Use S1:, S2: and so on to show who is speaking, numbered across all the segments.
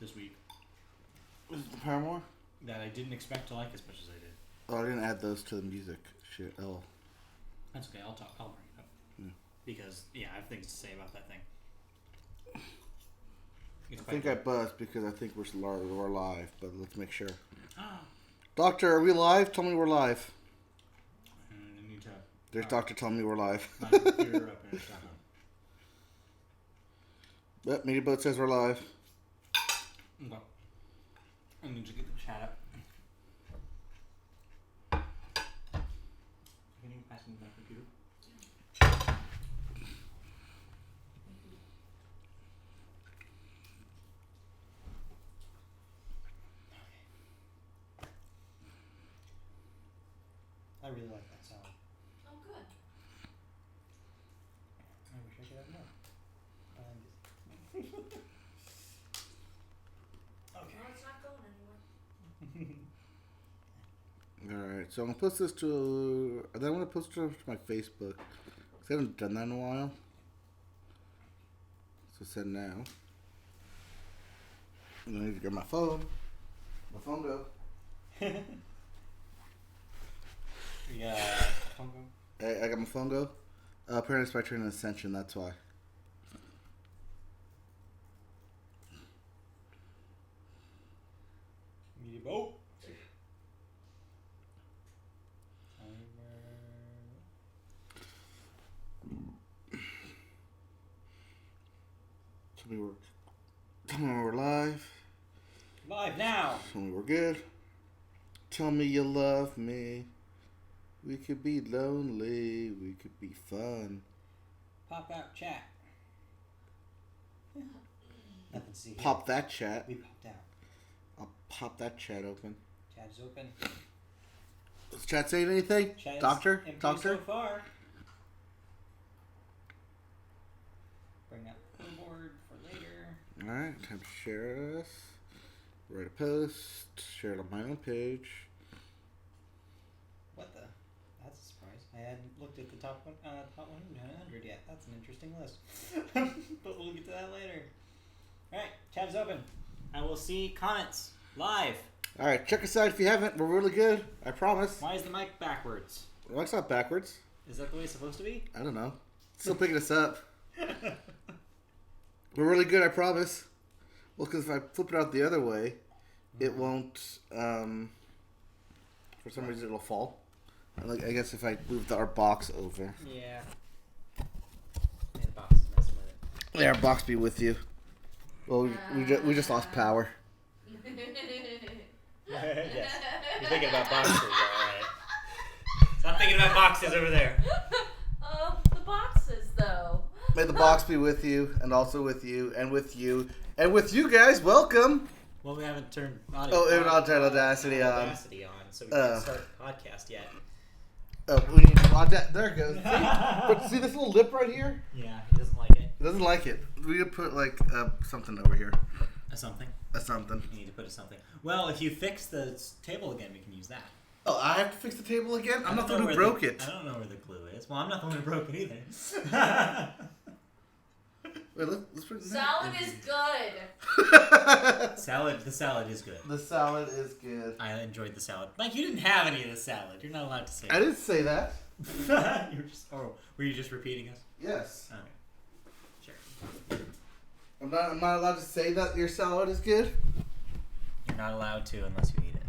S1: this week.
S2: Was it the Paramore?
S1: That I didn't expect to like as much as I did.
S2: Oh, I didn't add those to the music. Shit. Oh.
S1: That's okay. I'll bring it up.
S2: Yeah.
S1: Because, yeah, I have things to say about that thing.
S2: I think I buzzed because I think we're live, but let's make sure. Doctor, are we live? Tell me we're live.
S1: I need to...
S2: There's Doctor telling me we're live.
S1: My computer up in a second.
S2: Yep, Media Boat says we're live.
S1: Okay. I need to get the chat up. Can you pass me my computer? I really like that salad.
S3: Oh, good.
S1: I wish I could have more. Okay.
S3: Well, it's not going anywhere.
S2: Alright, so I'm going to post this to... I want to post it to my Facebook. 'Cause I haven't done that in a while. So send now. And I need to grab my phone. My phone go.
S1: Yeah. Funko.
S2: I got my phone go. Apparently it's by Train Ascension, that's why.
S1: Media boat.
S2: Tell me we're live.
S1: Live now.
S2: Tell me we're good. Tell me you love me. We could be lonely. We could be fun.
S1: Pop out chat. Nothing to see here.
S2: Pop that chat.
S1: We popped out.
S2: I'll pop that chat open.
S1: Chat is open.
S2: Does chat say anything?
S1: Chat is
S2: Doctor?
S1: empty
S2: Doctor?
S1: so far. Bring up the board for later.
S2: Alright, time to share this. Write a post. Share it on my own page.
S1: What the? That's a surprise. I hadn't looked at the top 100 yet. That's an interesting list. But we'll get to that later. Alright, chat is open. I will see comments live.
S2: Alright, check us out if you haven't. We're really good. I promise.
S1: Why is the mic backwards?
S2: The mic's not backwards.
S1: Is that the way it's supposed to be?
S2: I don't know. Still picking us up. We're really good, I promise. Well, because if I flip it out the other way, it won't, for some reason it'll fall. I guess if I move our box over.
S1: Yeah. The box is messing with it.
S2: Yeah, our box be with you. Well, we just lost power.
S1: Yes. You're thinking about boxes, alright. Stop thinking about boxes over there.
S3: The boxes, though.
S2: May the box be with you, and also with you, and with you, and with you guys. Welcome.
S1: Well, we haven't turned audio.
S2: Oh, we haven't turned Audacity on.
S1: Audacity on, so we can't start the podcast yet.
S2: Oh, we need Audacity. There it goes. But see this little lip right here?
S1: Yeah, he doesn't like it.
S2: It doesn't like it. We could put like something over here.
S1: A something?
S2: A something.
S1: You need to put a something. Well, if you fix the table again, we can use that.
S2: Oh, I have to fix the table again? I'm not the one who broke it.
S1: I don't know where the glue is. Well, I'm not the one who broke it either.
S2: Wait, let's put it
S3: Salad is good.
S2: The
S1: salad is good.
S2: The salad is good.
S1: I enjoyed the salad. Mike, you didn't have any of the salad. You're not allowed to say
S2: I didn't say that.
S1: You were just. Oh, were you just repeating us?
S2: Yes.
S1: Okay. Sure.
S2: I'm not allowed to say that your salad is good?
S1: You're not allowed to unless you eat it.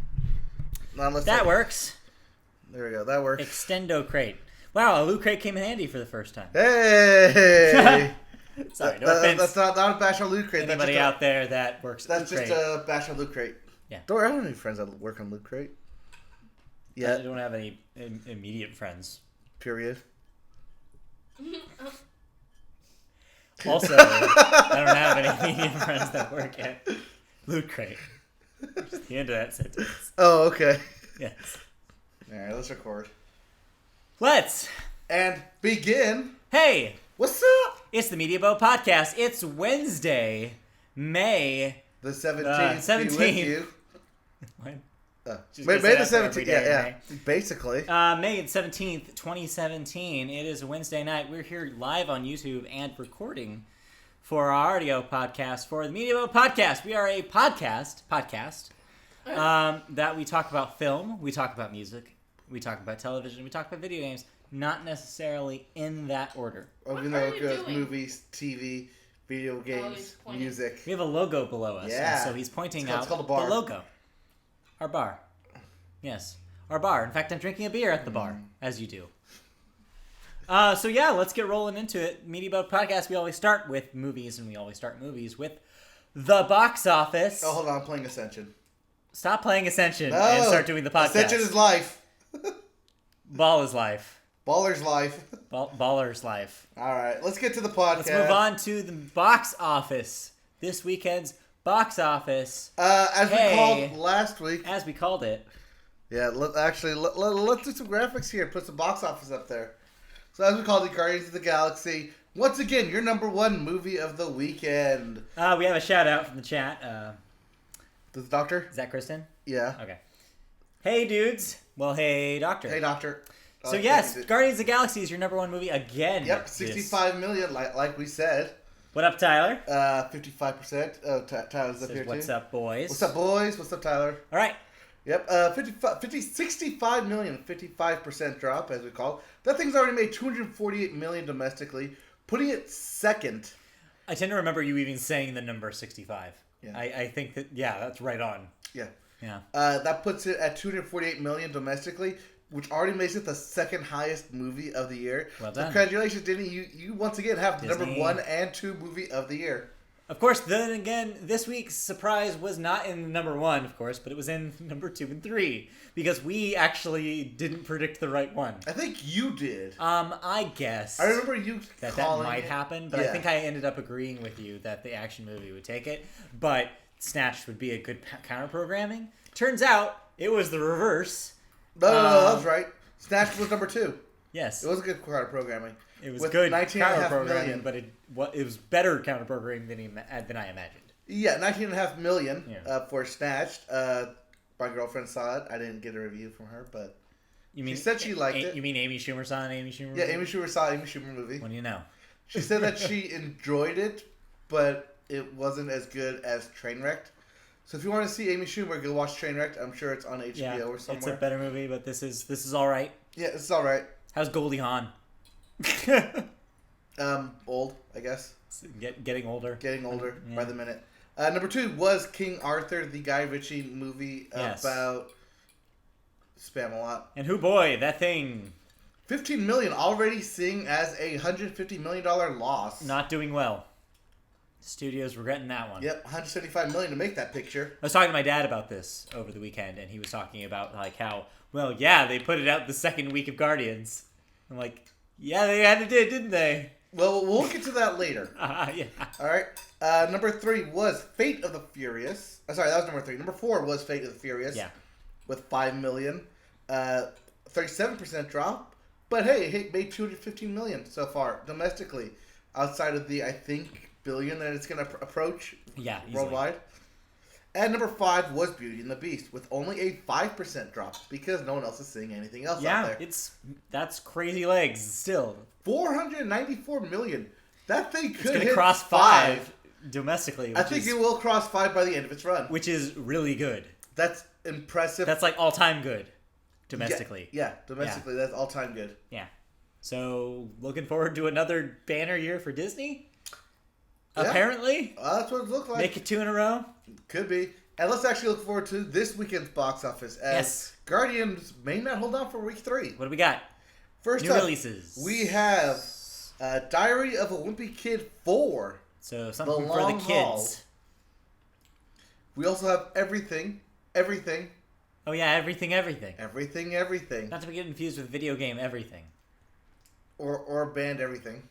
S2: Not unless
S1: That works.
S2: There we go. That works.
S1: Extendo crate. Wow, a loot crate came in handy for the first time.
S2: Hey!
S1: Sorry, no offense.
S2: That's not a bash on loot crate.
S1: Anybody out there that works at
S2: That's
S1: loot
S2: just
S1: crate.
S2: a bash on loot crate.
S1: Yeah.
S2: I don't have any friends that work on loot crate.
S1: I don't have any immediate friends.
S2: Period.
S1: Also, I don't have any immediate friends that work at Loot Crate. Just the end of that sentence.
S2: Oh, okay.
S1: Yes.
S2: Alright, let's record.
S1: Let's.
S2: And begin.
S1: Hey,
S2: What's up?
S1: it's the Media Boat Podcast. It's Wednesday, May
S2: The 17th.
S1: 17th.
S2: Be with you.
S1: When? Just
S2: May
S1: gonna
S2: the
S1: say that for every
S2: 17th.
S1: day,
S2: Yeah.
S1: right?
S2: Basically.
S1: May 17th, 2017. It is a Wednesday night. We're here live on YouTube and recording for our audio podcast for the Media Boat Podcast. We are a podcast that we talk about film, we talk about music, we talk about television, we talk about video games, not necessarily in that order.
S3: What
S2: You know,
S3: are
S2: it
S3: you
S2: goes
S3: doing?
S2: movies, TV, video games,
S3: he's pointing.
S2: music.
S1: We have a logo below us,
S2: Yeah.
S1: and so he's pointing
S2: It's
S1: out
S2: called a bar.
S1: the logo. Our bar. Yes, our bar. In fact, I'm drinking a beer at the bar, as you do. So yeah, let's get rolling into it. Media Boat Podcast, we always start with movies, and we always start movies with the box office.
S2: Oh, hold on, I'm playing Ascension.
S1: Stop playing Ascension
S2: No,
S1: and start doing the podcast.
S2: Ascension is life.
S1: Ball is life.
S2: Baller's life.
S1: Baller's life.
S2: All right, let's get to the podcast.
S1: Let's move on to the box office. This weekend's box office,
S2: As
S1: Hey.
S2: we called last week.
S1: as we called it.
S2: Yeah, let's do some graphics here. Put some box office up there. So as we called it, Guardians of the Galaxy. Once again, your number one movie of the weekend.
S1: We have a shout out from the chat.
S2: The Doctor?
S1: Is that Kristen?
S2: Yeah.
S1: Okay. Hey, dudes. Well, hey, Doctor.
S2: Hey, Doctor.
S1: So yes, Guardians of the Galaxy is your number one movie again.
S2: Yep,
S1: this-
S2: 65 million, like we said.
S1: What up, Tyler?
S2: 55%. Oh, Tyler's up
S1: Says,
S2: here
S1: what's
S2: too.
S1: up, boys?
S2: What's up, boys? What's up, Tyler?
S1: All right.
S2: Yep, 65 million, 55% drop, as we call it. That thing's already made 248 million domestically, putting it second.
S1: I tend to remember you even saying the number 65.
S2: Yeah.
S1: I think that, yeah, that's right on.
S2: Yeah.
S1: Yeah.
S2: That puts it at 248 million domestically, which already makes it the second highest movie of the year.
S1: Well
S2: So
S1: done.
S2: congratulations, Disney. You once again have the number
S1: Disney.
S2: 1 and 2 movie of the year.
S1: Of course, then again, this week's surprise was not in number 1, of course, but it was in number 2 and 3, because we actually didn't predict the right one.
S2: I think you did.
S1: I guess
S2: I remember you
S1: that
S2: calling
S1: might
S2: it.
S1: happen, but I
S2: Yeah.
S1: think I ended up agreeing with you that the action movie would take it, but Snatched would be a good counter-programming. Turns out, it was the reverse.
S2: No, that was right. Snatch was number 2.
S1: Yes.
S2: It was a good part of programming.
S1: It was
S2: With
S1: good
S2: 19.5
S1: counter-programming,
S2: million.
S1: but it was better counter-programming than I imagined.
S2: Yeah, 19.5 million
S1: Yeah.
S2: for Snatched. My girlfriend saw it. I didn't get a review from her, but
S1: You mean,
S2: she said she liked it.
S1: You mean Amy Schumer saw an Amy Schumer movie?
S2: Yeah, Amy Schumer saw Amy Schumer movie.
S1: What do you know?
S2: She said that she enjoyed it, but it wasn't as good as Trainwrecked. So if you want to see Amy Schumer, go watch Trainwrecked. I'm sure it's on HBO or somewhere.
S1: It's a better movie, but this is all right.
S2: Yeah, it's all right.
S1: How's Goldie Hawn?
S2: Old, I guess.
S1: Getting older.
S2: Getting older
S1: Yeah.
S2: by the minute. Number 2 was King Arthur, the Guy Ritchie movie
S1: Yes.
S2: about Spamalot.
S1: And who boy, that thing
S2: 15 million already seeing as a $150 million loss.
S1: not doing well. Studios regretting that one.
S2: Yep, 175 million to make that picture.
S1: I was talking to my dad about this over the weekend, and he was talking about like how, well, yeah, they put it out the second week of Guardians. I'm like, yeah, they had to do it, didn't they?
S2: Well, we'll get to that later.
S1: Yeah.
S2: All right. Number 3 was Fate of the Furious. Sorry, that was number 3. Number 4 was Fate of the Furious.
S1: Yeah.
S2: With 5 million, 37% drop. But hey, it made 215 million so far domestically, outside of the I think billion that it's going to approach
S1: Yeah. Easily.
S2: worldwide. And number 5 was Beauty and the Beast with only a 5% drop because no one else is seeing anything else out
S1: Yeah,
S2: there.
S1: that's crazy legs still.
S2: 494 million. That thing
S1: It's
S2: could
S1: gonna
S2: hit
S1: cross 5 domestically.
S2: I think it will cross 5 by the end of its run.
S1: which is really good.
S2: That's impressive.
S1: That's like all time good domestically.
S2: Yeah, domestically, that's all time good.
S1: Yeah. So looking forward to another banner year for Disney.
S2: Yeah.
S1: Apparently,
S2: That's what it looks like.
S1: make it 2 in a row.
S2: Could be. And let's actually look forward to this weekend's box office as
S1: Yes.
S2: Guardians may not hold on for week 3.
S1: What do we got?
S2: First
S1: New
S2: up,
S1: releases.
S2: we have Diary of a Wimpy Kid 4.
S1: So something
S2: The
S1: for the
S2: Long Haul.
S1: kids.
S2: We also have Everything.
S1: Oh yeah, everything.
S2: Everything.
S1: Not to be confused with video game everything,
S2: Or band Everything.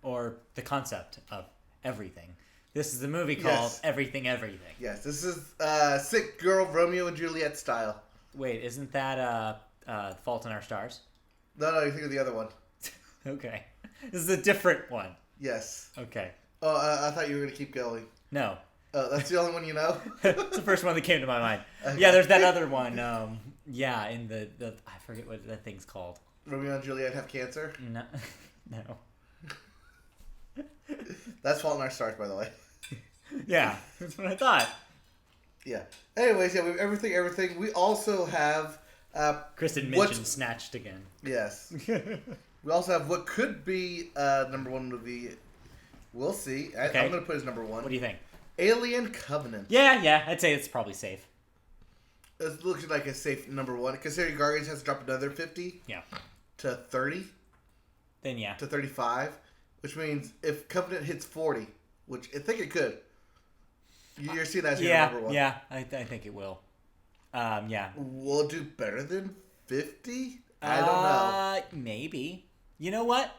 S1: or the concept of everything. This is the movie called
S2: Yes.
S1: Everything.
S2: Yes, this is Sick Girl Romeo and Juliet style.
S1: Wait, isn't that Fault in Our Stars?
S2: No, you think of the other one.
S1: Okay, this is a different one.
S2: Yes.
S1: Okay,
S2: Oh, I thought you were going to keep going.
S1: no,
S2: That's the only one you know?
S1: it's the first one that came to my mind.
S2: Okay.
S1: Yeah, there's that other one. Yeah, in the I forget what that thing's called.
S2: Romeo and Juliet have cancer?
S1: No, no.
S2: That's Fault in Our Stars, by the way.
S1: Yeah, that's what I thought.
S2: Yeah. Anyways, yeah, we have everything. We also have...
S1: Kristen mentioned Snatched again.
S2: Yes. We also have what could be number one movie. We'll see.
S1: Okay.
S2: I'm going to put as number one.
S1: What do you think?
S2: Alien Covenant.
S1: Yeah, I'd say it's probably safe.
S2: It looks like a safe number one. Considering Guardians has to drop another 50 to 30
S1: Then yeah.
S2: to 35, which means if Covenant hits 40, which I think it could, you're seeing that as your number one.
S1: Yeah, I think it will. Yeah.
S2: Will it do better than 50? I don't know.
S1: Maybe. You know what?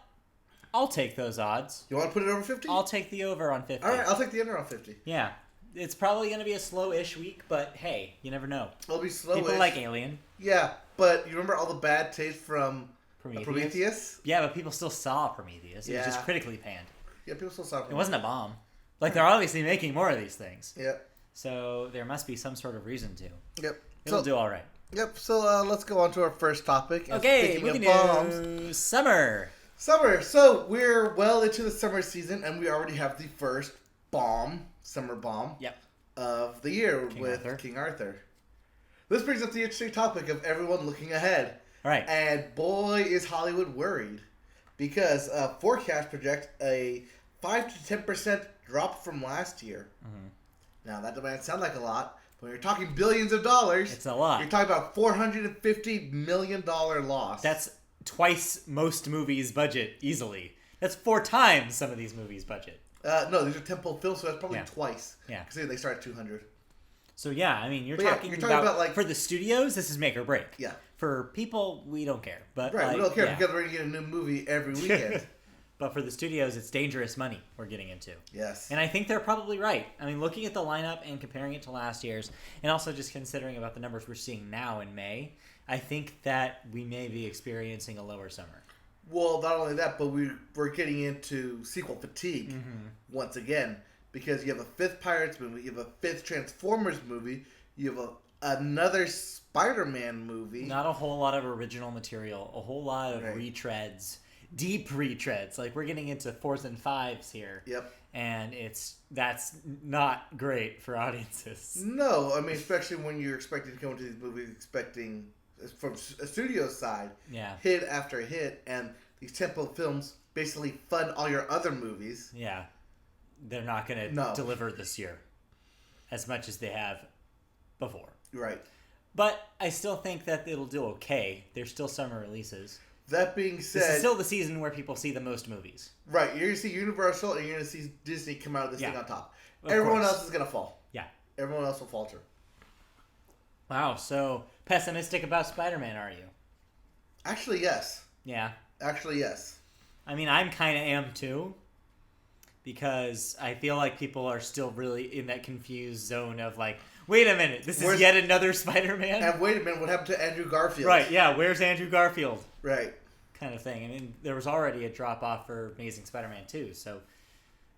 S1: I'll take those odds.
S2: You want to put it over 50?
S1: I'll take the over on 50.
S2: All right, I'll take the under on 50.
S1: Yeah. It's probably going to be a slow-ish week, but hey, you never know.
S2: It'll be slow-ish.
S1: People like Alien.
S2: Yeah, but you remember all the bad taste from Prometheus?
S1: Yeah, but people still saw Prometheus. It was just critically panned.
S2: Yeah, people still saw Prometheus.
S1: It wasn't a bomb. Like, they're obviously making more of these things.
S2: Yep.
S1: So there must be some sort of reason to.
S2: Yep.
S1: It'll do all right.
S2: Yep, so let's go on to our first topic.
S1: Okay, movie news. Summer.
S2: So we're well into the summer season, and we already have the first summer bomb of the year with King Arthur. This brings up the interesting topic of everyone looking ahead.
S1: All right.
S2: And boy, is Hollywood worried. Because forecasts project a 5 to 10% drop from last year. Mm-hmm. Now, that might sound like a lot. When you're talking billions of dollars,
S1: it's a lot.
S2: You're talking about $450 million loss.
S1: That's twice most movies' budget, easily. That's 4 times some of these movies' budget.
S2: No, these are tentpole films, so that's probably twice.
S1: Yeah.
S2: Because they start at 200.
S1: So yeah, I mean, you're talking about like, for the studios, this is make or break.
S2: Yeah.
S1: For people, we don't care. But
S2: right, we don't care because we're going to get a new movie every weekend.
S1: But for the studios, it's dangerous money we're getting into.
S2: Yes.
S1: And I think they're probably right. I mean, looking at the lineup and comparing it to last year's, and also just considering about the numbers we're seeing now in May, I think that we may be experiencing a lower summer.
S2: Well, not only that, but we're getting into sequel fatigue once again. Because you have a 5th Pirates movie, you have a 5th Transformers movie, you have another Spider-Man movie.
S1: Not a whole lot of original material, a whole lot of retreads. Deep retreads. Like, we're getting into 4s and 5s here.
S2: Yep.
S1: And that's not great for audiences.
S2: No, I mean, especially when you're expecting to go into these movies expecting, from a studio side, hit after hit, and these tentpole films basically fund all your other movies.
S1: Yeah. They're not going to deliver this year as much as they have before.
S2: Right.
S1: But I still think that it'll do okay. There's still summer releases.
S2: That being said...
S1: This is still the season where people see the most movies.
S2: Right. You're going to see Universal and you're going to see Disney come out of this thing on top.
S1: Of
S2: Everyone
S1: course.
S2: else is going to fall.
S1: Yeah.
S2: Everyone else will falter.
S1: Wow. So pessimistic about Spider-Man, are you?
S2: Actually, yes.
S1: Yeah.
S2: Actually, yes.
S1: I mean, I'm kind of am too. Because I feel like people are still really in that confused zone of like, wait a minute, this is yet another Spider-Man?
S2: And wait a minute, what happened to Andrew Garfield?
S1: Right, yeah, where's Andrew Garfield?
S2: Right.
S1: Kind of thing. I mean, there was already a drop-off for Amazing Spider-Man 2, so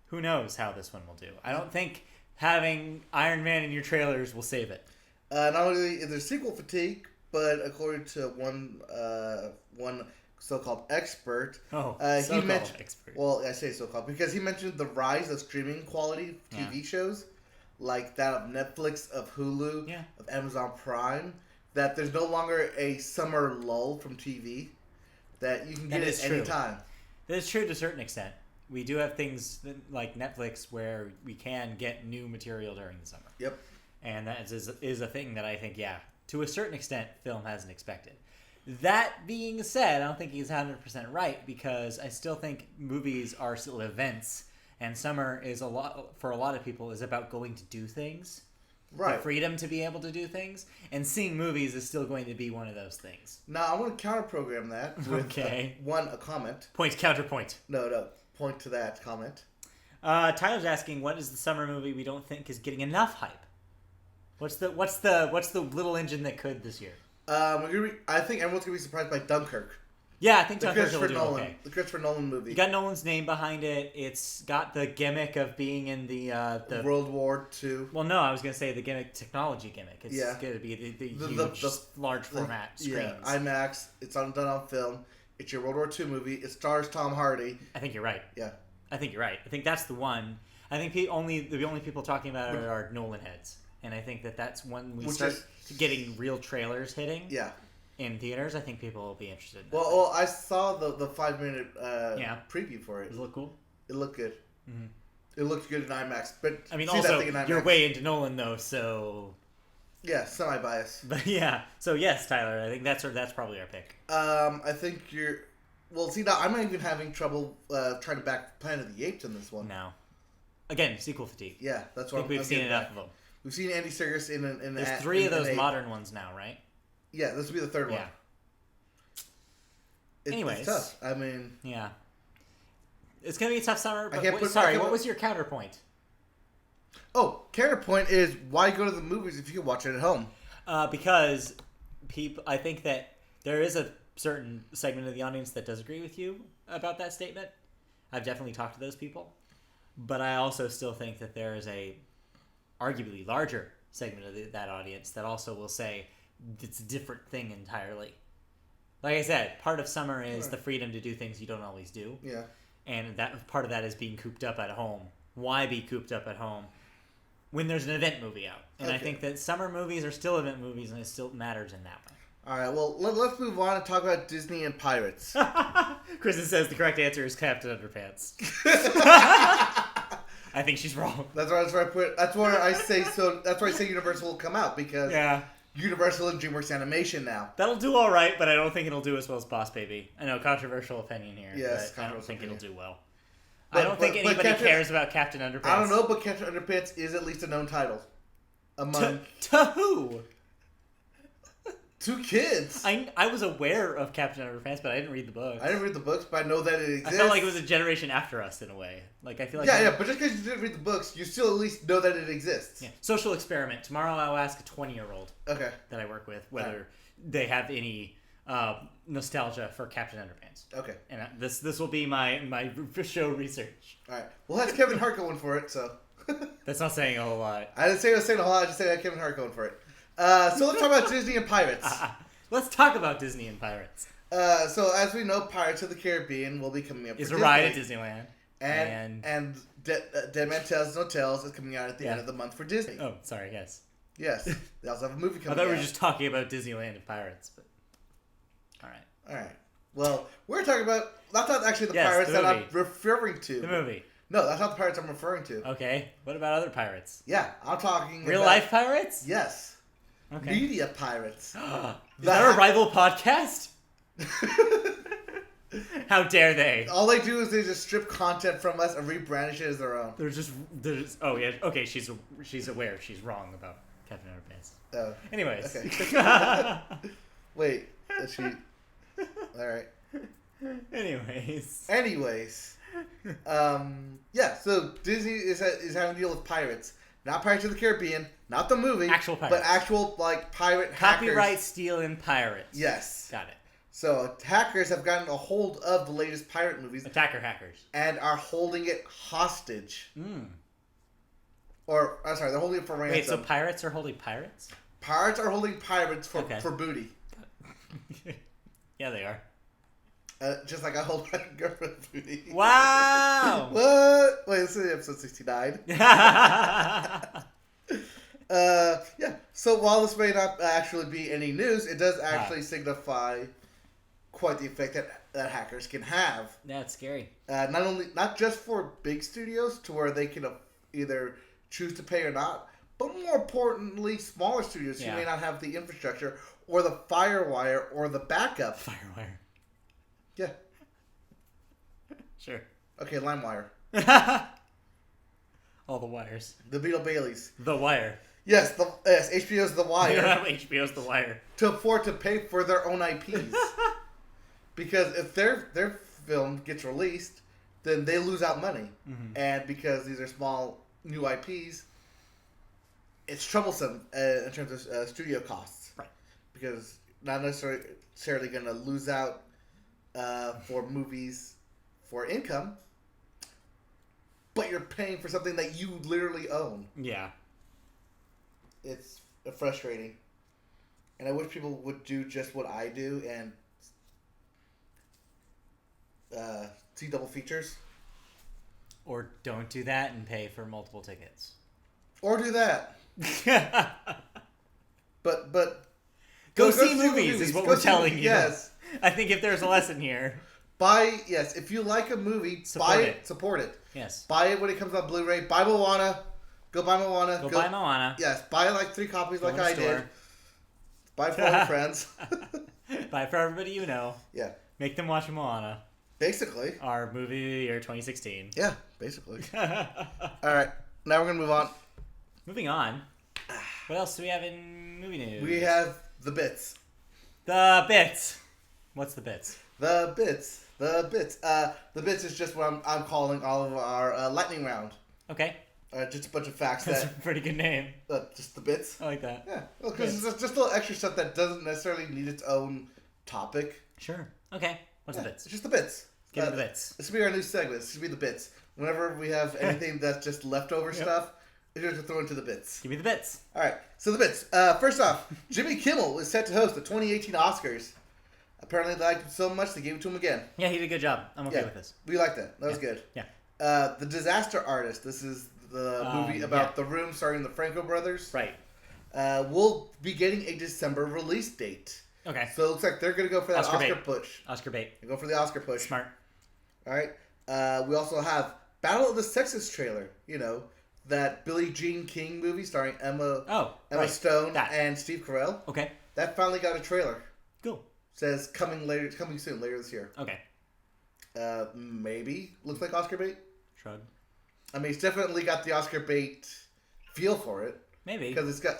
S1: who knows how this one will do. I don't think having Iron Man in your trailers will save it.
S2: Not only is there sequel fatigue, but according to one so-called expert.
S1: He mentioned expert.
S2: Well, I say so-called because he mentioned the rise of streaming quality TV shows, like that of Netflix, of Hulu, of Amazon Prime. That there's no longer a summer lull from TV. That you can get it any time. That
S1: is true to a certain extent. We do have things like Netflix where we can get new material during the summer.
S2: Yep.
S1: And that is a thing that I think, to a certain extent, film hasn't expected. That being said, I don't think he's 100% right because I still think movies are still events, and summer is for a lot of people is about going to do things,
S2: right?
S1: The freedom to be able to do things, and seeing movies is still going to be one of those things.
S2: Now I want to counter-program that with a comment.
S1: Counterpoint.
S2: No, point to that comment.
S1: Tyler's asking, what is the summer movie we don't think is getting enough hype? What's the little engine that could this year?
S2: I think everyone's gonna be surprised by Dunkirk.
S1: Yeah, I think Dunkirk will do okay.
S2: The Christopher Nolan movie.
S1: You got Nolan's name behind it. It's got the gimmick of being in the
S2: World War II.
S1: Well, no, I was gonna say the technology gimmick. It's gonna be the huge, large format screens.
S2: Yeah, IMAX. It's done on film. It's your World War II movie. It stars Tom Hardy.
S1: I think you're right.
S2: Yeah.
S1: I think you're right. I think that's the one. I think the only people talking about it are Nolan heads, and I think that's when we start getting real trailers hitting.
S2: Yeah.
S1: In theaters, I think people will be interested in that.
S2: Well, I saw the 5-minute preview for it.
S1: Does it look cool?
S2: It looked good.
S1: Mm-hmm.
S2: It looked good in IMAX. But
S1: I mean, also, you're way into Nolan, though, so...
S2: Yeah, semi-biased.
S1: But yeah, so yes, Tyler, I think that's probably our pick.
S2: I think you're... Well, see, now I'm not even having trouble trying to back Planet of the Apes in this one.
S1: No. Again, sequel fatigue.
S2: Yeah, that's what
S1: I think we've seen enough of them.
S2: We've seen Andy Serkis in
S1: There's 3 of those modern ones now, right?
S2: Yeah, this will be the 3rd one.
S1: Anyways.
S2: It's tough. I mean...
S1: Yeah. It's going to be a tough summer, but what was your counterpoint?
S2: Oh, counterpoint is why go to the movies if you can watch it at home?
S1: Because I think that there is a certain segment of the audience that does agree with you about that statement. I've definitely talked to those people. But I also still think that there is a arguably larger segment of that audience that also will say it's a different thing entirely. Like I said, part of summer is the freedom to do things you don't always do.
S2: Yeah.
S1: And that part of that is being cooped up at home. Why be cooped up at home when there's an event movie out? And I think that summer movies are still event movies, and it still matters in that way.
S2: All right, well, let's move on and talk about Disney and pirates.
S1: Kristen says the correct answer is Captain Underpants. I think she's wrong.
S2: That's where I put. That's where I say so. That's why I say Universal will come out because Universal and DreamWorks Animation now.
S1: That'll do all right, but I don't think it'll do as well as Boss Baby. I know, controversial opinion here.
S2: Yes,
S1: but I don't think it'll do well.
S2: But,
S1: I don't think anybody cares about Captain Underpants.
S2: I don't know, but Captain Underpants is at least a known title among
S1: to who?
S2: 2 kids.
S1: I was aware of Captain Underpants, but I didn't read the books.
S2: I didn't read the books, but I know that it exists.
S1: I felt like it was a generation after us in a way. Like I feel like
S2: but just because you didn't read the books, you still at least know that it exists.
S1: Yeah. Social experiment. Tomorrow I'll ask a 20-year-old that I work with whether they have any nostalgia for Captain Underpants.
S2: Okay.
S1: And this will be my show research.
S2: All right. Well, that's Kevin Hart going for it, so.
S1: That's not saying a whole lot.
S2: I didn't say I was saying a whole lot. I just said I had Kevin Hart going for it. So let's talk about Disney and pirates.
S1: Let's talk about Disney and pirates.
S2: So as we know, Pirates of the Caribbean will be coming up.
S1: Is a ride at Disneyland.
S2: And Dead Man Tells No Tales is coming out at the end of the month for Disney.
S1: Oh, sorry, yes.
S2: Yes. They also have a movie coming out.
S1: I thought we were just talking about Disneyland and pirates, but all right.
S2: Well, we're talking about that's not actually the pirates that I'm referring to.
S1: The movie.
S2: No, that's not the pirates I'm referring to.
S1: Okay. What about other pirates?
S2: Yeah, I'm talking
S1: real life pirates?
S2: Yes. Okay. Media pirates.
S1: Is that a rival podcast? How dare they?
S2: All they do is they just strip content from us and rebrand it as their own.
S1: They're just oh yeah, okay, she's aware she's wrong about Captain Underpants.
S2: Oh.
S1: Anyways.
S2: Okay. Wait, is she alright.
S1: Anyways.
S2: Yeah, so Disney is having to deal with pirates. Not Pirates of the Caribbean, not the movie.
S1: Actual pirates.
S2: But actual, like, pirate hackers.
S1: Copyright stealing pirates.
S2: Yes.
S1: Got it.
S2: So, hackers have gotten a hold of the latest pirate movies.
S1: Attacker hackers.
S2: And are holding it hostage. Or, I'm sorry, they're holding it for ransom.
S1: Wait, so pirates are holding pirates?
S2: Pirates are holding pirates for booty.
S1: Yeah, they are.
S2: Just like I hold my girlfriend's booty.
S1: Wow!
S2: What? Wait, this is episode 69. Yeah. So while this may not actually be any news, it does actually signify quite the effect that hackers can have.
S1: That's scary.
S2: Not just for big studios to where they can either choose to pay or not, but more importantly, smaller studios who may not have the infrastructure or the firewire or the backup.
S1: Firewire.
S2: Yeah.
S1: Sure.
S2: Okay, LimeWire.
S1: All the wires.
S2: The Beetle Baileys.
S1: The Wire.
S2: Yes, HBO's The Wire.
S1: They don't have HBO's The Wire.
S2: To afford to pay for their own IPs. Because if their film gets released, then they lose out money. Mm-hmm. And because these are small, new IPs, it's troublesome in terms of studio costs.
S1: Right.
S2: Because not necessarily going to lose out for movies for income, but you're paying for something that you literally own.
S1: Yeah.
S2: It's frustrating. And I wish people would do just what I do and see double features.
S1: Or don't do that and pay for multiple tickets.
S2: Or do that. But
S1: go see movies is what we're telling you.
S2: Yes.
S1: I think if there's a lesson here.
S2: If you like a movie, buy it, support it.
S1: Yes.
S2: Buy it when it comes on Blu-ray. Buy Moana. Go buy Moana.
S1: Go buy Moana.
S2: Yes, buy like 3 copies
S1: Go
S2: like
S1: in the
S2: I
S1: store.
S2: did. Buy for all your friends.
S1: Buy for everybody you know.
S2: Yeah.
S1: Make them watch Moana.
S2: Basically.
S1: Our movie of the year 2016.
S2: Yeah, basically. Alright, now we're going to move on.
S1: Moving on. What else do we have in movie news?
S2: We have the bits.
S1: The bits. What's the bits?
S2: The bits. The bits is just what I'm calling all of our lightning round.
S1: Okay.
S2: Just a bunch of facts
S1: That's
S2: that...
S1: a pretty good name.
S2: Just the bits.
S1: I like that.
S2: Yeah. Well, because it's just a little extra stuff that doesn't necessarily need its own topic.
S1: Sure. Okay. What's the bits?
S2: It's just the bits.
S1: Give me the bits.
S2: This will be our new segment. This will be the bits. Whenever we have anything that's just leftover stuff, we're just throw into the bits.
S1: Give me the bits.
S2: All right. So the bits. First off, Jimmy Kimmel is set to host the 2018 Oscars. Apparently they liked him so much they gave it to him again.
S1: Yeah, he did a good job. I'm okay with this.
S2: We like that. That was good.
S1: Yeah.
S2: The Disaster Artist. This is the movie about The Room starring the Franco brothers.
S1: Right.
S2: Will be getting a December release date.
S1: Okay.
S2: So it looks like they're going to go for that Oscar push.
S1: Oscar bait.
S2: They go for the Oscar push.
S1: Smart.
S2: All right. We also have Battle of the Sexes trailer. You know, that Billie Jean King movie starring Emma Stone and Steve Carell.
S1: Okay.
S2: That finally got a trailer.
S1: Cool.
S2: Says coming soon, later this year.
S1: Okay.
S2: Maybe looks like Oscar bait.
S1: Shrug.
S2: I mean, it's definitely got the Oscar bait feel for it.
S1: Maybe
S2: because it's got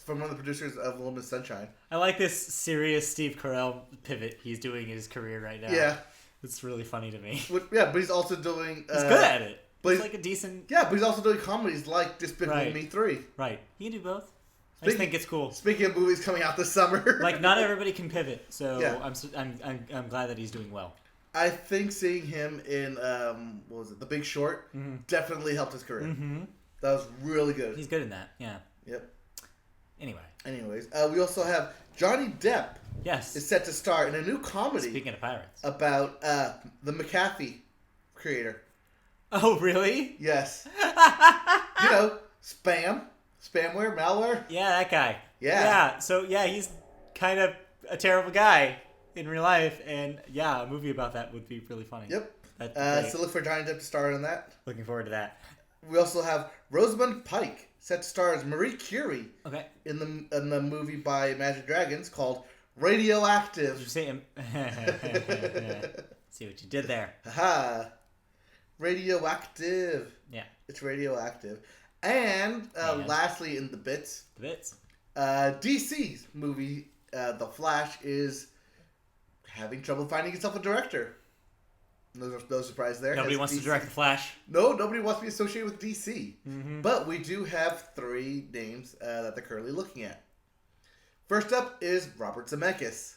S2: from one of the producers of Little Miss Sunshine.
S1: I like this serious Steve Carell pivot he's doing in his career right now.
S2: Yeah,
S1: it's really funny to me.
S2: But he's also doing.
S1: He's good at it. But he's like a decent.
S2: Yeah, but he's also doing comedies like Despicable Me 3.
S1: Right. He can do both. I just think it's cool.
S2: Speaking of movies coming out this summer,
S1: like not everybody can pivot, so
S2: yeah.
S1: I'm glad that he's doing well.
S2: I think seeing him in what was it, The Big Short, definitely helped his career.
S1: Mm-hmm.
S2: That was really good.
S1: He's good in that. Yeah.
S2: Yep.
S1: Anyways,
S2: we also have Johnny Depp.
S1: Yes.
S2: Is set to star in a new comedy.
S1: Speaking of pirates.
S2: About the McAfee creator.
S1: Oh, really?
S2: Yes. Spamware, malware.
S1: Yeah, that guy.
S2: Yeah.
S1: Yeah. So yeah, he's kind of a terrible guy in real life, and yeah, a movie about that would be really funny.
S2: Yep.
S1: That'd
S2: so look for Johnny Depp to star in that.
S1: Looking forward to that.
S2: We also have Rosamund Pike set to star as Marie Curie.
S1: Okay.
S2: In the movie by Imagine Dragons called Radioactive.
S1: Did you say? See what you did there.
S2: Haha. Radioactive.
S1: Yeah.
S2: It's radioactive. And lastly, in the bits.
S1: The bits.
S2: DC's movie, The Flash, is having trouble finding itself a director. No surprise there.
S1: Nobody wants to direct The Flash.
S2: No, nobody wants to be associated with DC.
S1: Mm-hmm.
S2: But we do have 3 names that they're currently looking at. First up is Robert Zemeckis.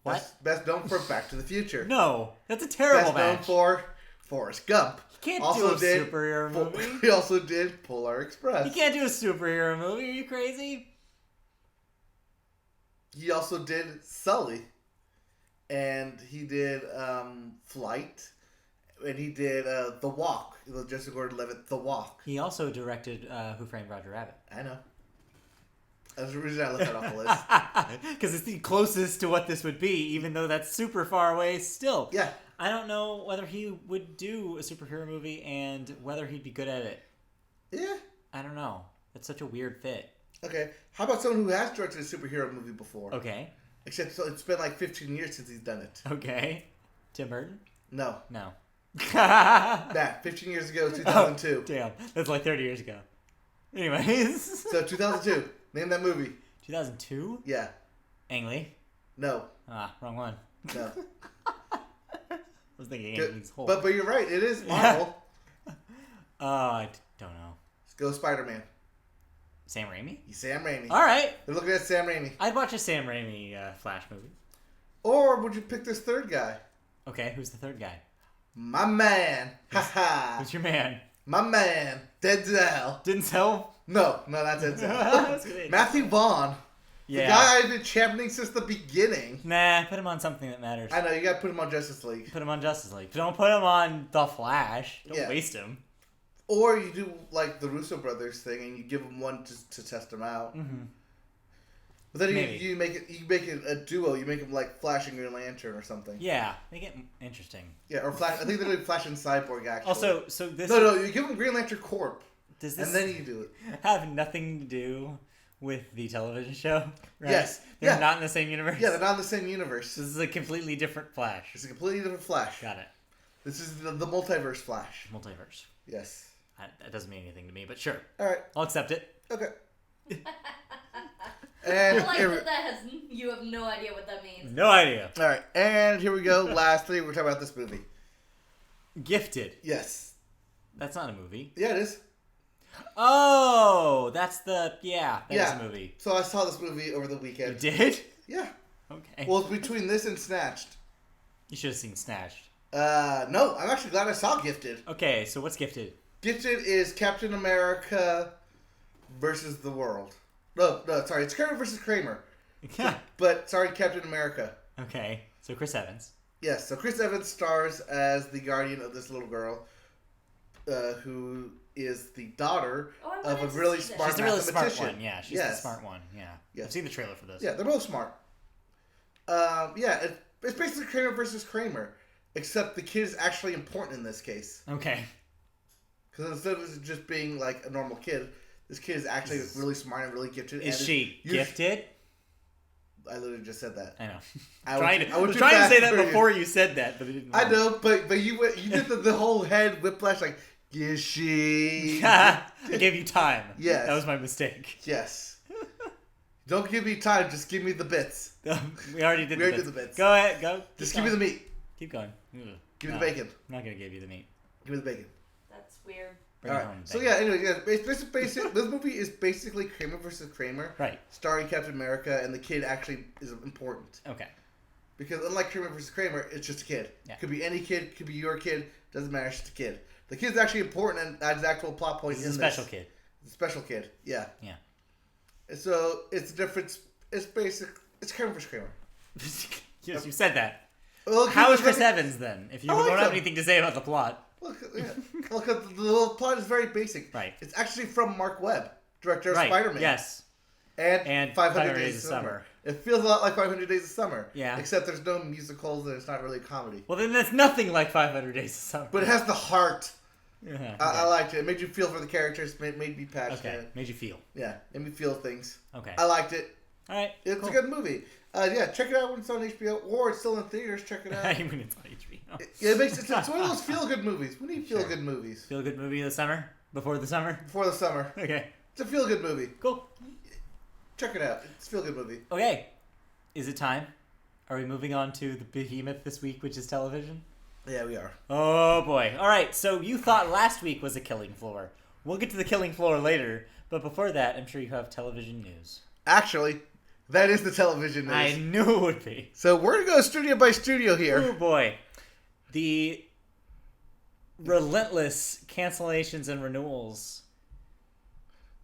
S1: What?
S2: Best known for Back to the Future.
S1: No, that's a terrible match.
S2: Best known for Forrest Gump.
S1: He can't do a superhero movie.
S2: He also did Polar Express.
S1: He can't do a superhero movie. Are you crazy?
S2: He also did Sully. And he did Flight. And he did The Walk. Joseph Gordon-Levitt, The Walk.
S1: He also directed Who Framed Roger Rabbit.
S2: I know. That's the reason I left that off the list.
S1: Because it's the closest to what this would be, even though that's super far away still.
S2: Yeah.
S1: I don't know whether he would do a superhero movie and whether he'd be good at it.
S2: Yeah.
S1: I don't know. That's such a weird fit.
S2: Okay. How about someone who has directed a superhero movie before?
S1: Okay.
S2: Except so it's been like 15 years since he's done it.
S1: Okay. Tim Burton?
S2: No.
S1: No.
S2: Matt, 15 years ago, 2002.
S1: Oh, damn. That's like 30 years ago. Anyways.
S2: So 2002. Name that movie.
S1: 2002?
S2: Yeah.
S1: Ang Lee?
S2: No.
S1: Ah, wrong one.
S2: No.
S1: I was thinking Ang Lee's whole.
S2: But you're right. It is Marvel.
S1: I don't know.
S2: Let's go Spider-Man.
S1: Sam Raimi?
S2: Sam Raimi.
S1: All right.
S2: They're looking at Sam Raimi.
S1: I'd watch a Sam Raimi Flash movie.
S2: Or would you pick this third guy?
S1: Okay, who's the third guy?
S2: My man. Ha-ha.
S1: Who's your man?
S2: My man. Denzel.
S1: Denzel?
S2: No, not Denzel. Matthew Vaughn. The guy I've been championing since the beginning.
S1: Nah, put him on something that matters.
S2: I know, you gotta put him on Justice League.
S1: Put him on Justice League. Don't put him on The Flash. Don't waste him.
S2: Or you do like the Russo brothers thing, and you give him one to test him out.
S1: Mm-hmm.
S2: But then you make it a duo. You make him like Flash and Green Lantern or something.
S1: Yeah, make it interesting.
S2: Yeah, or Flash. I think they're doing Flash and Cyborg actually.
S1: Also, so this.
S2: No, you give him Green Lantern Corp.
S1: Does this
S2: and then you do it.
S1: Have nothing to do with the television show? Right?
S2: Yes.
S1: They're not in the same universe.
S2: Yeah, they're not in the same universe.
S1: This is a completely different Flash.
S2: It's a completely different Flash.
S1: Got it.
S2: This is the multiverse Flash.
S1: Multiverse.
S2: Yes.
S1: That doesn't mean anything to me, but sure.
S2: All right.
S1: I'll accept it.
S2: Okay.
S3: And I like you have no idea what that means.
S1: No idea.
S2: All right, and here we go. Lastly, we're talking about this movie.
S1: Gifted.
S2: Yes.
S1: That's not a movie.
S2: Yeah, it is.
S1: Oh, that's the that is a movie.
S2: So I saw this movie over the weekend.
S1: You did?
S2: Yeah.
S1: Okay.
S2: Well, it's between this and Snatched.
S1: You should have seen Snatched.
S2: No, I'm actually glad I saw Gifted.
S1: Okay, so what's Gifted?
S2: Gifted is Captain America versus the world. No, sorry, it's Kramer versus Kramer. But sorry, Captain America.
S1: Okay, so Chris Evans.
S2: Yes, so Chris Evans stars as the guardian of this little girl, who is the daughter of a really smart
S1: She's the really
S2: mathematician.
S1: smart one, yeah. She's the smart one, yeah.
S2: Yes.
S1: I've seen the trailer for this.
S2: Yeah, they're both smart. It's basically Kramer versus Kramer, except the kid is actually important in this case.
S1: Okay.
S2: Because instead of just being like a normal kid, this kid is actually really smart and really gifted.
S1: Is she gifted?
S2: I literally just said that.
S1: I know.
S2: I
S1: was trying to say that before you said that, but it didn't work.
S2: I know, but you did the whole head whiplash like, is she?
S1: I gave you time.
S2: Yes.
S1: That was my mistake.
S2: Yes. Don't give me time, just give me the bits.
S1: We already did
S2: the bits.
S1: Go ahead, go.
S2: Just give me the meat.
S1: Keep going.
S2: Give me the bacon.
S1: I'm not going to give you the meat.
S2: Give me the bacon.
S3: That's weird.
S1: Bring it home.
S2: So yeah, anyway, this movie is basically Kramer versus Kramer,
S1: right?
S2: Starring Captain America, and the kid actually is important.
S1: Okay.
S2: Because unlike Kramer versus Kramer, it's just a kid.
S1: Yeah.
S2: Could be any kid, could be your kid, doesn't matter. It's just a kid. The kid's actually important and adds actual plot points.
S1: He's a special kid.
S2: It's a special kid. Yeah.
S1: Yeah.
S2: So it's different. It's basic. It's Kramer versus Kramer.
S1: Yes, you said that.
S2: Well,
S1: how is Chris Evans then? If you don't have anything to say about the plot.
S2: Look, the plot is very basic.
S1: Right.
S2: It's actually from Mark Webb, director of
S1: right.
S2: Spider-Man.
S1: Yes.
S2: And 500 Days of Summer. It feels a lot like 500 Days of Summer.
S1: Yeah.
S2: Except there's no musicals and it's not really a comedy.
S1: Well, then that's nothing like 500 Days of Summer.
S2: But it has the heart.
S1: Okay.
S2: I liked it. It made you feel for the characters. Made me passionate.
S1: Okay. Made you feel.
S2: Yeah. Made me feel things.
S1: Okay.
S2: I liked it.
S1: All right.
S2: It's a good movie. Check it out when it's on HBO or it's still in theaters. Check it out.
S1: When it's on HBO.
S2: It's one of those feel-good movies. We need feel-good movies.
S1: Feel-good movie of the summer? Before the summer?
S2: Before the summer.
S1: Okay.
S2: It's a feel-good movie.
S1: Cool.
S2: Check it out. It's a feel-good movie.
S1: Okay. Is it time? Are we moving on to the behemoth this week, which is television?
S2: Yeah, we are.
S1: Oh, boy. All right, so you thought last week was a killing floor. We'll get to the killing floor later, but before that, I'm sure you have television news.
S2: Actually, that is the television news.
S1: I knew it would be.
S2: So we're going to go studio by studio here.
S1: Oh, boy. The relentless cancellations and renewals.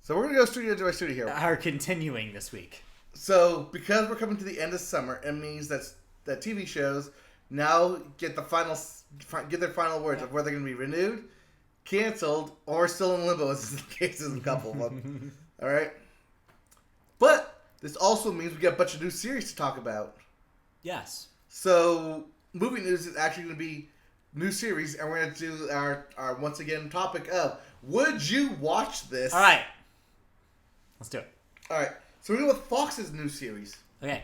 S2: So we're going to go studio by studio here.
S1: Are continuing this week.
S2: So because we're coming to the end of summer, it means that TV shows now get their final words of whether they're going to be renewed, canceled, or still in limbo, as is the case of a couple of them. All right? But this also means we got a bunch of new series to talk about.
S1: Yes.
S2: So movie news is actually going to be new series, and we're going to do our once again topic of would you watch this?
S1: All right. Let's do it.
S2: All right. So we're going with Fox's new series.
S1: Okay.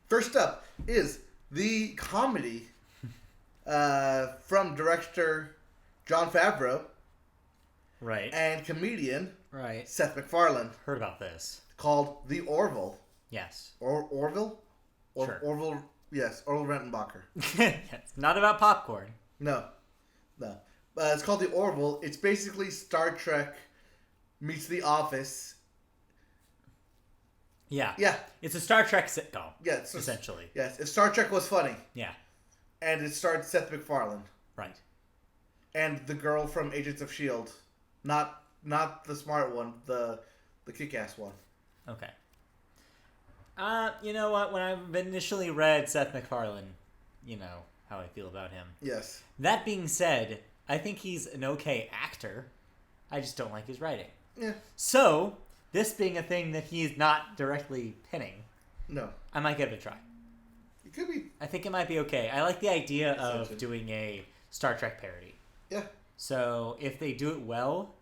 S2: First up is the comedy from director Jon Favreau.
S1: Right.
S2: And comedian
S1: Seth
S2: MacFarlane.
S1: Heard about this.
S2: Called The Orville.
S1: Yes.
S2: Orville?
S1: Sure.
S2: Orville, yes. Orville Redenbacher.
S1: It's not about popcorn.
S2: No. It's called The Orville. It's basically Star Trek meets The Office.
S1: Yeah.
S2: Yeah.
S1: It's a Star Trek sitcom.
S2: Yeah.
S1: Essentially.
S2: Yes. If Star Trek was funny.
S1: Yeah.
S2: And it starred Seth MacFarlane.
S1: Right.
S2: And the girl from Agents of S.H.I.E.L.D. Not the smart one, the kick-ass one.
S1: Okay. You know what? When I initially read Seth MacFarlane, you know how I feel about him.
S2: Yes.
S1: That being said, I think he's an okay actor. I just don't like his writing.
S2: Yeah.
S1: So, this being a thing that he's not directly pinning,
S2: no,
S1: I might give it a try.
S2: It could be.
S1: I think it might be okay. I like the idea of doing a Star Trek parody.
S2: Yeah.
S1: So, if they do it well,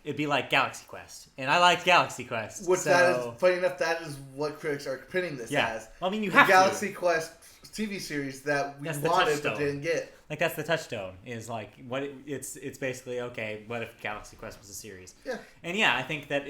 S1: it'd be like Galaxy Quest. And I like Galaxy Quest.
S2: Which that is, funny enough, that is what critics are pinning this as.
S1: Well, I mean, you
S2: the
S1: have
S2: Galaxy Quest TV series that we wanted but didn't get.
S1: Like, that's the touchstone, is like, it's basically, okay, what if Galaxy Quest was a series?
S2: Yeah.
S1: And yeah, I think that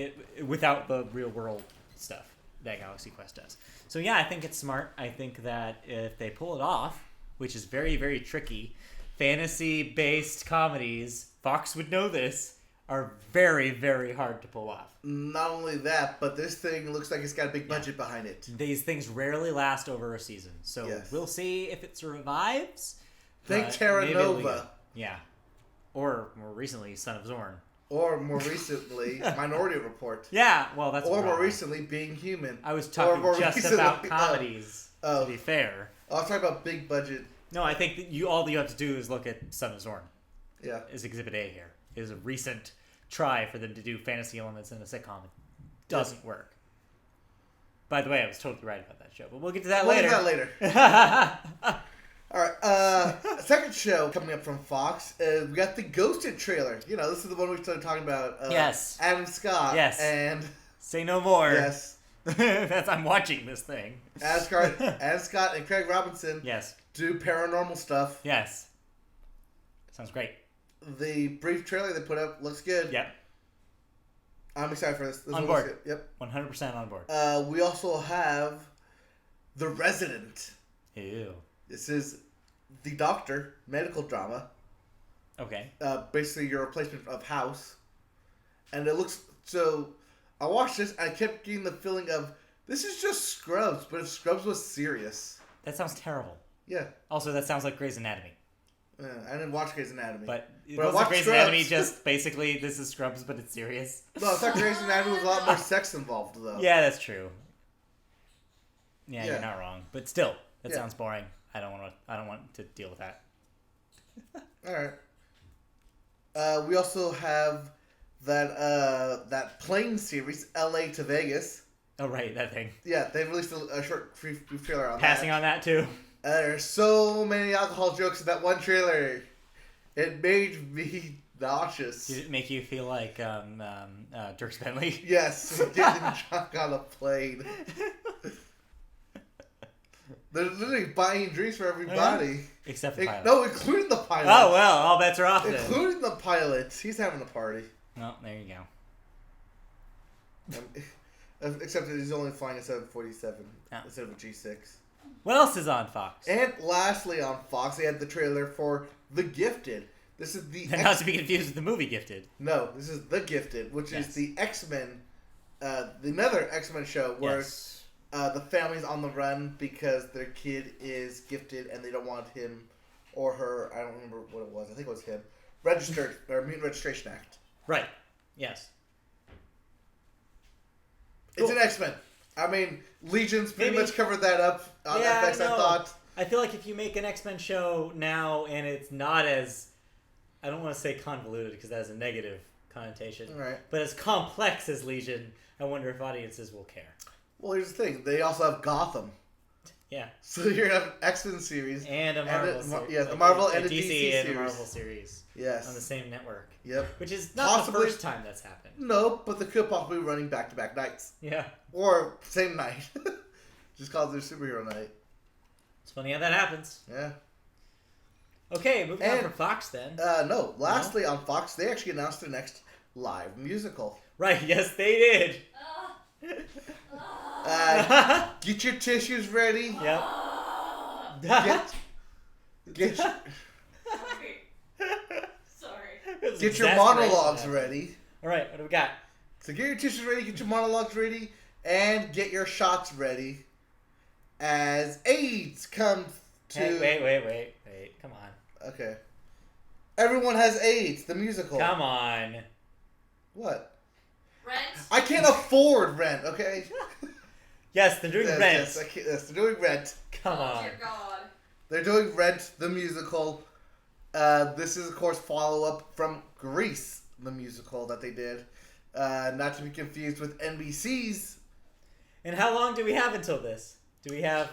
S1: without the real world stuff that Galaxy Quest does. So yeah, I think it's smart. I think that if they pull it off, which is very, very tricky, fantasy-based comedies, Fox would know this, are very, very hard to pull off.
S2: Not only that, but this thing looks like it's got a big budget behind it.
S1: These things rarely last over a season. So we'll see if it survives.
S2: Think Terra Nova.
S1: Yeah. Or, more recently, Son of Zorn.
S2: Or, more recently, Minority Report.
S1: Yeah, well, that's
S2: Or, more recently, Being Human.
S1: I was talking just about comedies, to be fair.
S2: I was talking about big budget.
S1: No, I think that all you have to do is look at Son of Zorn.
S2: Yeah.
S1: Is Exhibit A here. It is a recent try for them to do fantasy elements in a sitcom. It doesn't work. By the way, I was totally right about that show, but we'll get to that later.
S2: We'll get to that later. All right. Second show coming up from Fox. We got the Ghosted trailer. You know, this is the one we started talking about.
S1: Yes.
S2: Adam Scott.
S1: Yes.
S2: And
S1: Say no more.
S2: Yes.
S1: I'm watching this thing.
S2: Adam Scott and Craig Robinson.
S1: Yes.
S2: Do paranormal stuff.
S1: Yes. Sounds great.
S2: The brief trailer they put up looks good.
S1: Yep.
S2: I'm excited for this. This
S1: on board.
S2: Yep.
S1: 100% on board.
S2: We also have The Resident.
S1: Ew.
S2: This is The Doctor, medical drama.
S1: Okay.
S2: Basically your replacement of House. And it looks... So, I watched this and I kept getting the feeling of, this is just Scrubs, but if Scrubs was serious.
S1: That sounds terrible.
S2: Yeah.
S1: Also, that sounds like Grey's Anatomy.
S2: I didn't watch Grey's Anatomy.
S1: But wasn't Grey's Anatomy just basically, this is Scrubs, but it's serious?
S2: No, I thought Grey's Anatomy was a lot more sex involved, though.
S1: Yeah, that's true. Yeah, you're not wrong. But still, that sounds boring. I don't want to deal with that.
S2: All right. We also have that plane series, LA to Vegas.
S1: Oh, right, that thing.
S2: Yeah, they released a short brief trailer on
S1: Passing on that, too.
S2: There's so many alcohol jokes in that one trailer. It made me nauseous.
S1: Did it make you feel like Dirk Bentley?
S2: Yes, getting drunk on a plane. They're literally buying drinks for everybody.
S1: Yeah. Except the pilot.
S2: No, including the pilot.
S1: Oh, well, all bets are off then.
S2: Including the pilot. He's having a party.
S1: Well, there you go.
S2: Except that he's only flying a 747 instead of a G6.
S1: What else is on Fox?
S2: And lastly on Fox, they had the trailer for The Gifted. This is the...
S1: Not to be confused with the movie Gifted.
S2: No, this is The Gifted, which is the X-Men, another X-Men show where the family's on the run because their kid is gifted and they don't want him or her, I don't remember what it was, I think it was him, registered, or Mutant Registration Act.
S1: Right. Yes.
S2: It's an X-Men. I mean, Legion's pretty much covered that up on FX, I thought.
S1: I feel like if you make an X-Men show now and it's not as, I don't want to say convoluted because that has a negative connotation,
S2: right,
S1: but as complex as Legion, I wonder if audiences will care.
S2: Well, here's the thing. They also have Gotham.
S1: Yeah.
S2: So you're going to have an X-Men series.
S1: And a Marvel series.
S2: Yeah, the Marvel and the DC
S1: series.
S2: and
S1: a Marvel series.
S2: Yes.
S1: On the same network.
S2: Yep.
S1: Which is not the first time that's happened.
S2: No, but they could possibly be running back-to-back nights.
S1: Yeah.
S2: Or same night. Just call it their superhero night.
S1: It's funny how that happens.
S2: Yeah.
S1: Okay, moving on from Fox then.
S2: No. Lastly, on Fox, they actually announced their next live musical.
S1: Right, yes they did.
S2: Get your tissues ready.
S1: Yep.
S2: Get your,
S3: Sorry.
S2: Get your monologues ready.
S1: All right, what do we got?
S2: So get your tissues ready, get your monologues ready, and get your shots ready as AIDS comes to...
S1: Hey, wait. Come on.
S2: Okay. Everyone Has AIDS, the musical.
S1: Come on.
S2: What?
S3: Rent?
S2: I can't afford Rent, okay?
S1: Yes, they're doing Rent.
S2: Yes, they're doing Rent.
S1: Come on.
S3: Oh dear God.
S2: They're doing Rent, the musical. This is, of course, follow-up from Grease, the musical that they did. Not to be confused with NBC's.
S1: And how long do we have until this? Do we have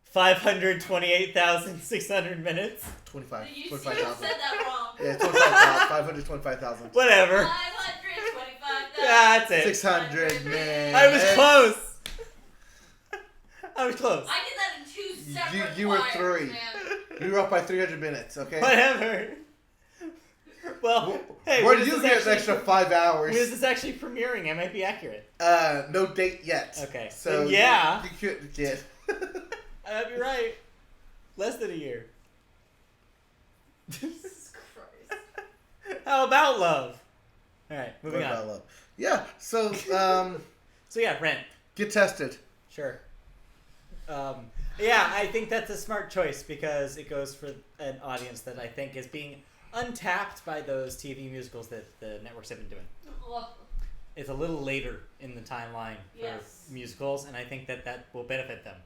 S1: 528,600 minutes?
S2: 25.
S3: You
S2: 25,000.
S3: said that wrong.
S2: Yeah, 25,000. 525,000.
S1: Whatever.
S3: 525,000.
S1: That's it.
S2: 600 minutes.
S1: I was close. I was close.
S3: I did that in 2 separate
S2: You were
S3: choirs,
S2: 3.
S3: man.
S2: You were up by 300 minutes, okay?
S1: Whatever. Well, hey,
S2: Where
S1: when
S2: do
S1: is
S2: you
S1: this
S2: get an extra 5 hours?
S1: When is this actually premiering? I might be accurate.
S2: No date yet.
S1: Okay.
S2: So
S1: yeah.
S2: You couldn't get.
S1: I'd be right. Less than a year.
S3: Jesus Christ.
S1: How about love? All right, moving
S2: What
S1: on.
S2: about love? Yeah. So
S1: So yeah, Rent.
S2: get tested.
S1: Sure. Yeah, I think that's a smart choice because it goes for an audience that I think is being untapped by those TV musicals that the networks have been doing. It's a little later in the timeline for
S3: Yes.
S1: musicals, and I think that will benefit them.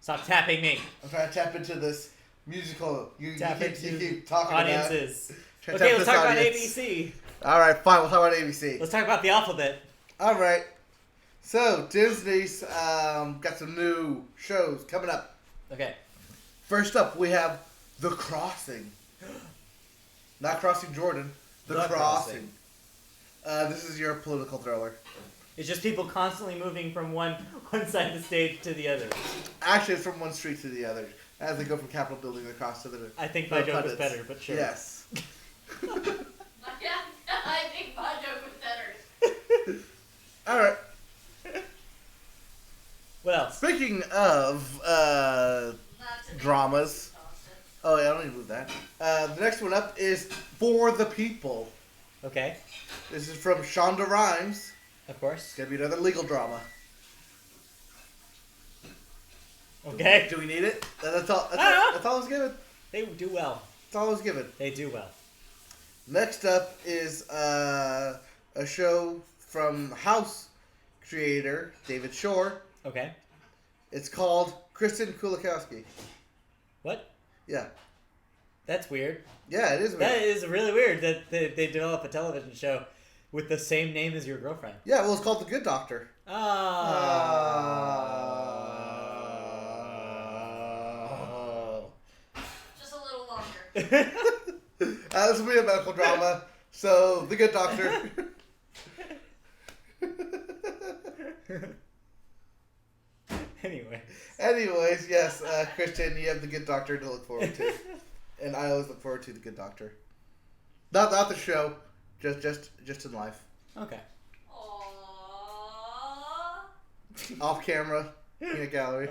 S1: Stop tapping me.
S2: I'm trying to tap into this musical. You
S1: Tap into
S2: keep talking
S1: audiences.
S2: about.
S1: Okay, let's talk about ABC.
S2: All right, fine. We'll talk about ABC.
S1: Let's talk about the alphabet.
S2: All right. So Disney's got some new shows coming up.
S1: Okay.
S2: First up, we have The Crossing. Not Crossing Jordan. The Crossing. This is your political thriller.
S1: It's just people constantly moving from one side of the stage to the other.
S2: Actually, it's from one street to the other. As they go from Capitol Building across to the...
S1: I think my joke was better, but sure.
S2: Yes.
S3: Yeah, I think my joke was better.
S2: All right.
S1: What else?
S2: Speaking of
S3: Not to
S2: dramas. Oh, yeah, I don't need to move that. The next one up is For the People.
S1: Okay.
S2: This is from Shonda Rhimes.
S1: Of course.
S2: It's going to be another legal drama.
S1: Okay.
S2: Do we need it? That's all I was given.
S1: They do well.
S2: That's all I was given.
S1: They do well.
S2: Next up is a show from House creator David Shore.
S1: Okay.
S2: It's called Kristen Kulikowski.
S1: What?
S2: Yeah.
S1: That's weird.
S2: Yeah, it is weird.
S1: That is really weird that they develop a television show with the same name as your girlfriend.
S2: Yeah, well, it's called The Good Doctor.
S3: Just a little longer.
S2: This will be a medical drama. So, The Good Doctor. Anyways, yes, Christian, you have The Good Doctor to look forward to. And I always look forward to The Good Doctor. Not the show, just in life.
S1: Okay.
S3: Aww.
S2: Off camera, in a gallery.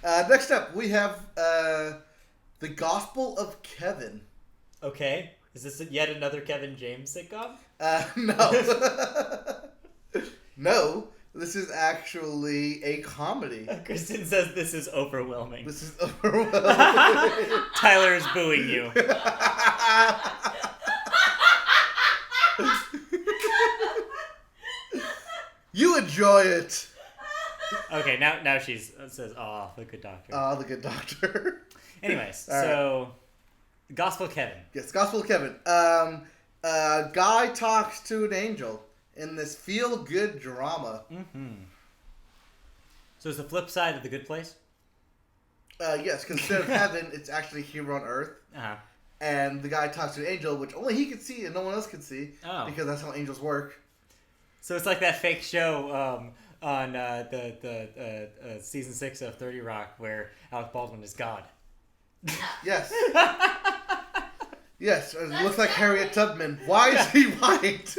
S2: Next up, we have The Gospel of Kevin.
S1: Okay. Is this yet another Kevin James sitcom?
S2: No. No, this is actually a comedy.
S1: Kristen says this is overwhelming.
S2: This is overwhelming.
S1: Tyler is booing you.
S2: You enjoy it.
S1: Okay, now she says, "Oh, the good doctor."
S2: Ah, The Good Doctor.
S1: Anyways,
S2: All
S1: so Gospel Kevin.
S2: Yes, Gospel of Kevin. A guy talks to an angel in this feel-good drama.
S1: Mm-hmm. So it's the flip side of The Good Place?
S2: Yes, because instead of heaven, it's actually here on Earth.
S1: Uh-huh.
S2: And the guy talks to an angel, which only he can see and no one else can see.
S1: Oh.
S2: Because that's how angels work.
S1: So it's like that fake show on the season 6 of 30 Rock where Alec Baldwin is God.
S2: Yes. Yes, it looks like Harriet Tubman. Why is he white?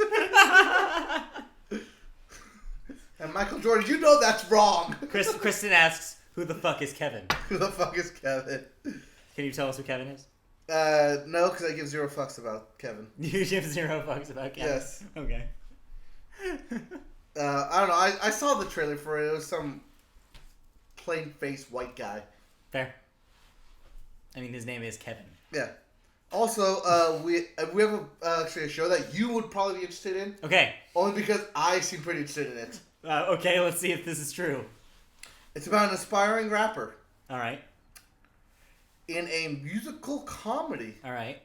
S2: And Michael Jordan, you know that's wrong.
S1: Kristen asks, who the fuck is Kevin?
S2: Who the fuck is Kevin?
S1: Can you tell us who Kevin is?
S2: No, because I give zero fucks about Kevin.
S1: You give 0 fucks about Kevin?
S2: Yes.
S1: Okay.
S2: I don't know. I saw the trailer for it. It was some plain-faced white guy.
S1: Fair. I mean, his name is Kevin.
S2: Yeah. Also, we have actually a show that you would probably be interested in.
S1: Okay.
S2: Only because I seem pretty interested in it.
S1: Okay, let's see if this is true.
S2: It's about an aspiring rapper
S1: All right.
S2: in a musical comedy
S1: All right.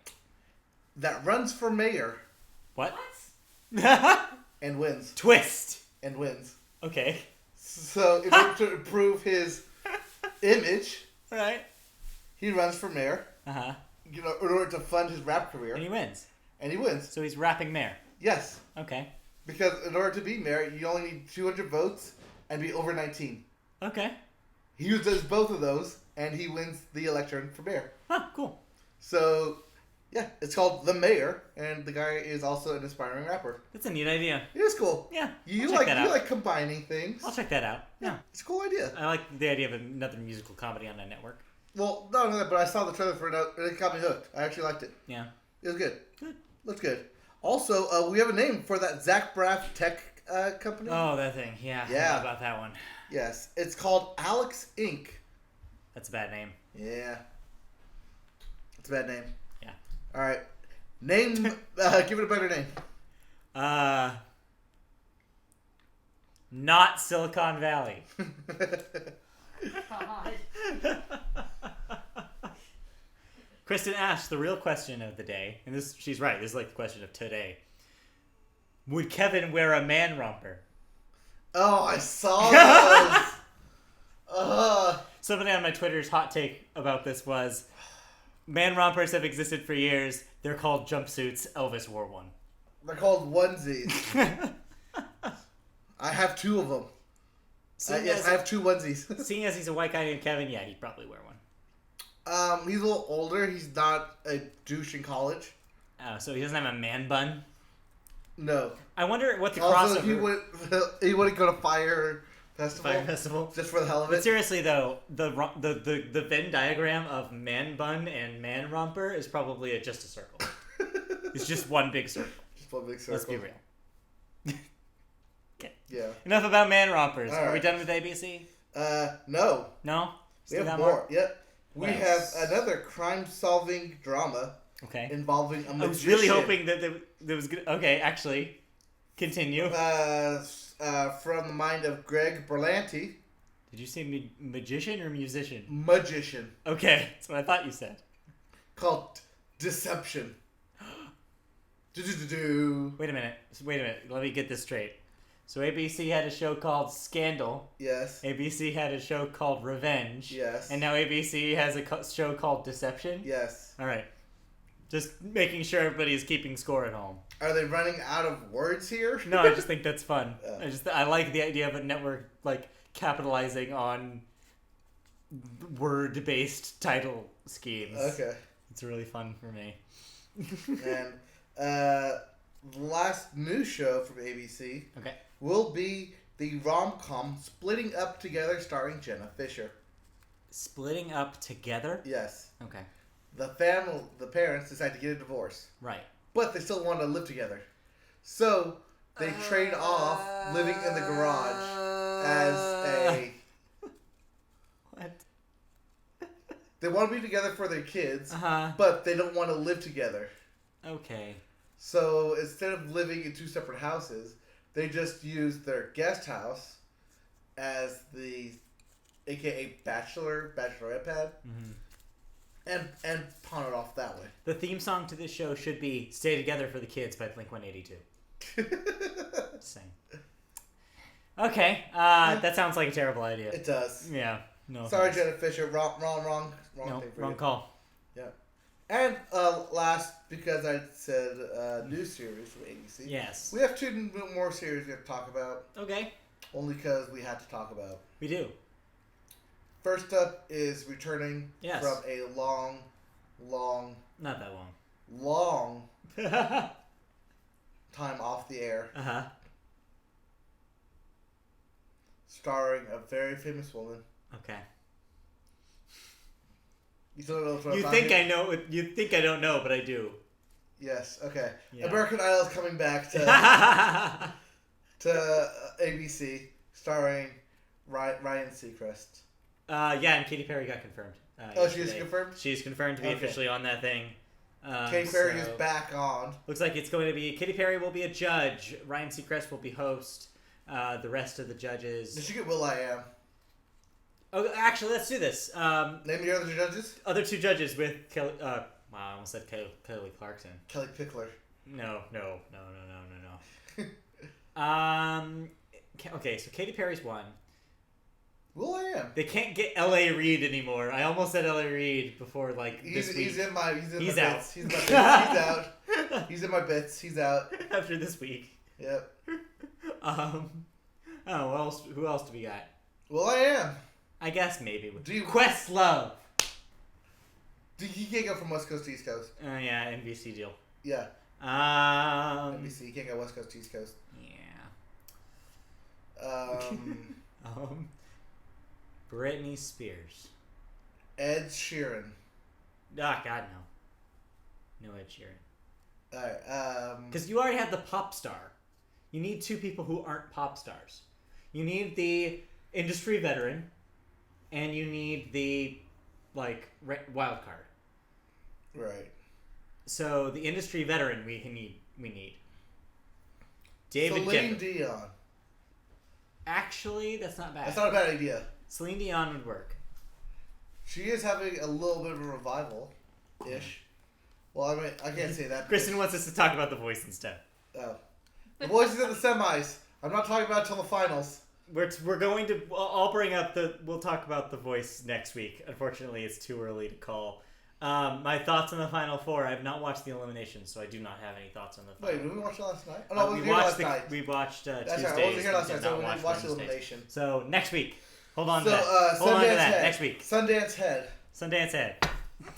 S2: that runs for mayor
S1: What?
S2: and wins.
S1: Twist.
S2: And wins.
S1: Okay.
S2: So, in order to improve his image,
S1: All right.
S2: he runs for mayor.
S1: Uh-huh.
S2: In order to fund his rap career.
S1: And he wins.
S2: And he wins.
S1: So he's rapping mayor.
S2: Yes.
S1: Okay.
S2: Because in order to be mayor, you only need 200 votes and be over 19.
S1: Okay.
S2: He uses both of those, and he wins the election for mayor.
S1: Huh, cool.
S2: So, yeah, it's called The Mayor, and the guy is also an aspiring rapper.
S1: That's a neat idea.
S2: It is cool.
S1: Yeah.
S2: You
S1: I'll check that out.
S2: like combining things.
S1: I'll check that out. Yeah.
S2: It's a cool idea.
S1: I like the idea of another musical comedy on a network.
S2: Well, not only that, but I saw the trailer for it, and it got me hooked. I actually liked it.
S1: Yeah.
S2: It was good.
S1: Good.
S2: Looks good. Also, we have a name for that Zach Braff tech company.
S1: Oh, that thing. Yeah.
S2: Yeah.
S1: I know about that one.
S2: Yes. It's called Alex Inc.
S1: That's a bad name.
S2: Yeah. It's a bad name.
S1: Yeah.
S2: All right. Name. Give it a better name.
S1: Not Silicon Valley.
S3: God.
S1: Kristen asked the real question of the day, and this she's right. This is like the question of today. Would Kevin wear a man romper?
S2: Oh, I saw those.
S1: Somebody on my Twitter's hot take about this was, man rompers have existed for years. They're called jumpsuits. Elvis wore one.
S2: They're called onesies. I have 2 of them. Yes, I have 2 onesies.
S1: Seeing as he's a white guy named Kevin, yeah, he'd probably wear one.
S2: He's a little older. He's not a douche in college.
S1: Oh, so he doesn't have a man bun?
S2: No.
S1: I wonder what the
S2: Also,
S1: crossover...
S2: he wouldn't go to Fire Festival.
S1: Fire Festival.
S2: Just for the hell of
S1: But
S2: it.
S1: seriously though, the Venn diagram of man bun and man romper is probably just a circle. It's just one big circle.
S2: Just one big circle.
S1: Let's be real. Okay.
S2: Yeah.
S1: Enough about man rompers.
S2: All
S1: Are we
S2: right.
S1: done with ABC?
S2: No.
S1: No?
S2: We
S1: Still
S2: have
S1: got
S2: more. Yep. We
S1: What
S2: have
S1: else?
S2: another crime-solving drama
S1: Okay.
S2: involving a magician.
S1: I was really hoping that there was good. Okay, actually, continue.
S2: From the mind of Greg Berlanti.
S1: Did you say magician or musician?
S2: Magician.
S1: Okay, that's what I thought you said.
S2: Called Deception. Do-do-do-do.
S1: Wait a minute. Let me get this straight. So ABC had a show called Scandal.
S2: Yes.
S1: ABC had a show called Revenge.
S2: Yes.
S1: And now ABC has a show called Deception.
S2: Yes.
S1: All right. Just making sure everybody is keeping score at home.
S2: Are they running out of words here?
S1: No, I just think that's fun.
S2: Oh.
S1: I like the idea of a network like capitalizing on word-based title schemes.
S2: Okay.
S1: It's really fun for me.
S2: And the last new show from ABC
S1: Okay.
S2: will be the rom-com Splitting Up Together starring Jenna Fisher.
S1: Splitting up together?
S2: Yes.
S1: Okay.
S2: The parents decide to get a divorce,
S1: Right.
S2: but they still want to live together. So they trade off living in the garage as a...
S1: What?
S2: They want to be together for their kids,
S1: Uh-huh.
S2: but they don't want to live together.
S1: Okay.
S2: So instead of living in 2 separate houses, they just use their guest house as the AKA bachelorette pad, and pawn it off that way.
S1: The theme song to this show should be "Stay Together for the Kids" by Blink-182. Just saying. Okay, that sounds like a terrible idea.
S2: It does.
S1: Yeah. No.
S2: Sorry,
S1: thanks.
S2: Jenna Fisher. Wrong
S1: No,
S2: thing for
S1: wrong
S2: you.
S1: call.
S2: Yeah. And last, because I said new series from ABC.
S1: Yes.
S2: We have 2 more series we have to talk about,
S1: Okay.
S2: only because we had to talk about.
S1: We do.
S2: First up is returning
S1: Yes.
S2: from a long
S1: Not that long.
S2: time off the air,
S1: Uh-huh.
S2: starring a very famous woman.
S1: Okay.
S2: You still don't know what I'm
S1: You
S2: talking
S1: think I know? You think I don't know, but I do.
S2: Yes, okay.
S1: Yeah.
S2: American Idol is coming back to ABC, starring Ryan Seacrest.
S1: Yeah, and Katy Perry got confirmed.
S2: Oh, she is
S1: yesterday.
S2: confirmed?
S1: She's confirmed to be
S2: Okay.
S1: officially on that thing.
S2: Katy Perry
S1: so
S2: is back on.
S1: Looks like it's going to be Katy Perry will be a judge. Ryan Seacrest will be host. The rest of the
S2: Did
S1: judges.
S2: she get Will.i.am?
S1: Oh, actually, let's do this.
S2: Name your other two judges.
S1: Other two judges with Kelly. Wow, I almost said Kelly Clarkson.
S2: Kelly Pickler.
S1: No. Okay, so Katy Perry's one.
S2: Will.i.am.
S1: They can't get L.A. Reid anymore. I almost said L.A. Reid before, like, this week.
S2: He's in my
S1: He's
S2: my
S1: out.
S2: bits. He's in my bits. He's out. He's in my bits. He's out.
S1: After this week.
S2: Yep.
S1: Oh, who else do we got?
S2: Will.i.am.
S1: I guess maybe.
S2: Do you
S1: Questlove.
S2: You can't go from West Coast to East Coast.
S1: Yeah, NBC deal.
S2: Yeah. NBC. You can't go West Coast to East Coast.
S1: Yeah. Britney Spears.
S2: Ed Sheeran.
S1: Ah, God, no. No Ed Sheeran.
S2: Alright,
S1: because you already have the pop star. You need two people who aren't pop stars. You need the industry veteran, and you need the, like, wild card.
S2: Right.
S1: So the industry veteran we need. David
S2: Celine
S1: Guetta.
S2: Dion.
S1: Actually, that's not bad.
S2: That's not a bad idea.
S1: Celine Dion would work.
S2: She is having a little bit of a revival-ish. Well, I mean, I can't say that.
S1: Kristen wants us to talk about The Voice instead.
S2: Oh. The Voice is in the semis. I'm not talking about it till the finals.
S1: We're going to... I'll bring up we'll talk about The Voice next week. Unfortunately, it's too early to call. My thoughts on the Final Four. I have not watched the elimination, so I do not have any thoughts on the Final
S2: Wait, did we watch it last night? Oh,
S1: Four.
S2: no, we watched last night.
S1: We watched
S2: That's
S1: Tuesdays.
S2: right, I wasn't here last
S1: We
S2: night,
S1: did
S2: so
S1: not
S2: we didn't watch the
S1: Wednesdays.
S2: elimination.
S1: So, next week. Hold on
S2: So,
S1: to that. Hold on to
S2: Sundance
S1: that.
S2: Head.
S1: Next week.
S2: Sundance Head.
S1: Sundance Head.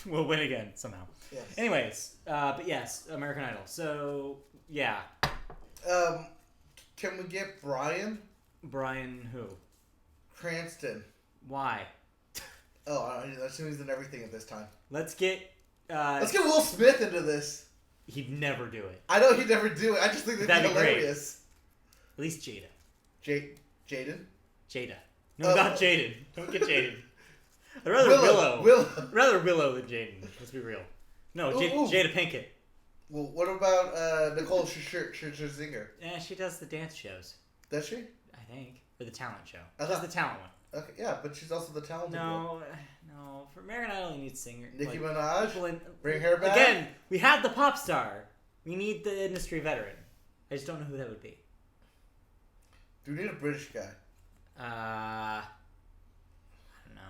S1: We'll win again, somehow.
S2: Yes.
S1: Anyways, but yes, American Idol. So, yeah.
S2: Can we get Brian
S1: Brian who?
S2: Cranston?
S1: Why?
S2: Oh, I assume he's in everything at this time.
S1: Let's get...
S2: Let's get Will Smith into this.
S1: He'd never do it.
S2: I know he'd never do it. I just think that'd be hilarious.
S1: At least Jada.
S2: Jaden?
S1: Jada. No, not Jaden. Don't get Jaden. I'd rather Willow. I'd rather Willow than Jaden. Let's be real. No, Jada Pinkett.
S2: Well, what about Nicole Scherzinger?
S1: Yeah, she does the dance shows.
S2: Does she?
S1: I think. Or the talent show.
S2: I
S1: She's
S2: thought-
S1: the talent one.
S2: Okay, yeah, but she's also the talented one.
S1: No. For American Idol, you need singer.
S2: Nicki
S1: like,
S2: Minaj?
S1: people
S2: Bring her back?
S1: Again, we have the pop star. We need the industry veteran. I just don't know who that would be.
S2: Do we need a British guy?
S1: I don't know.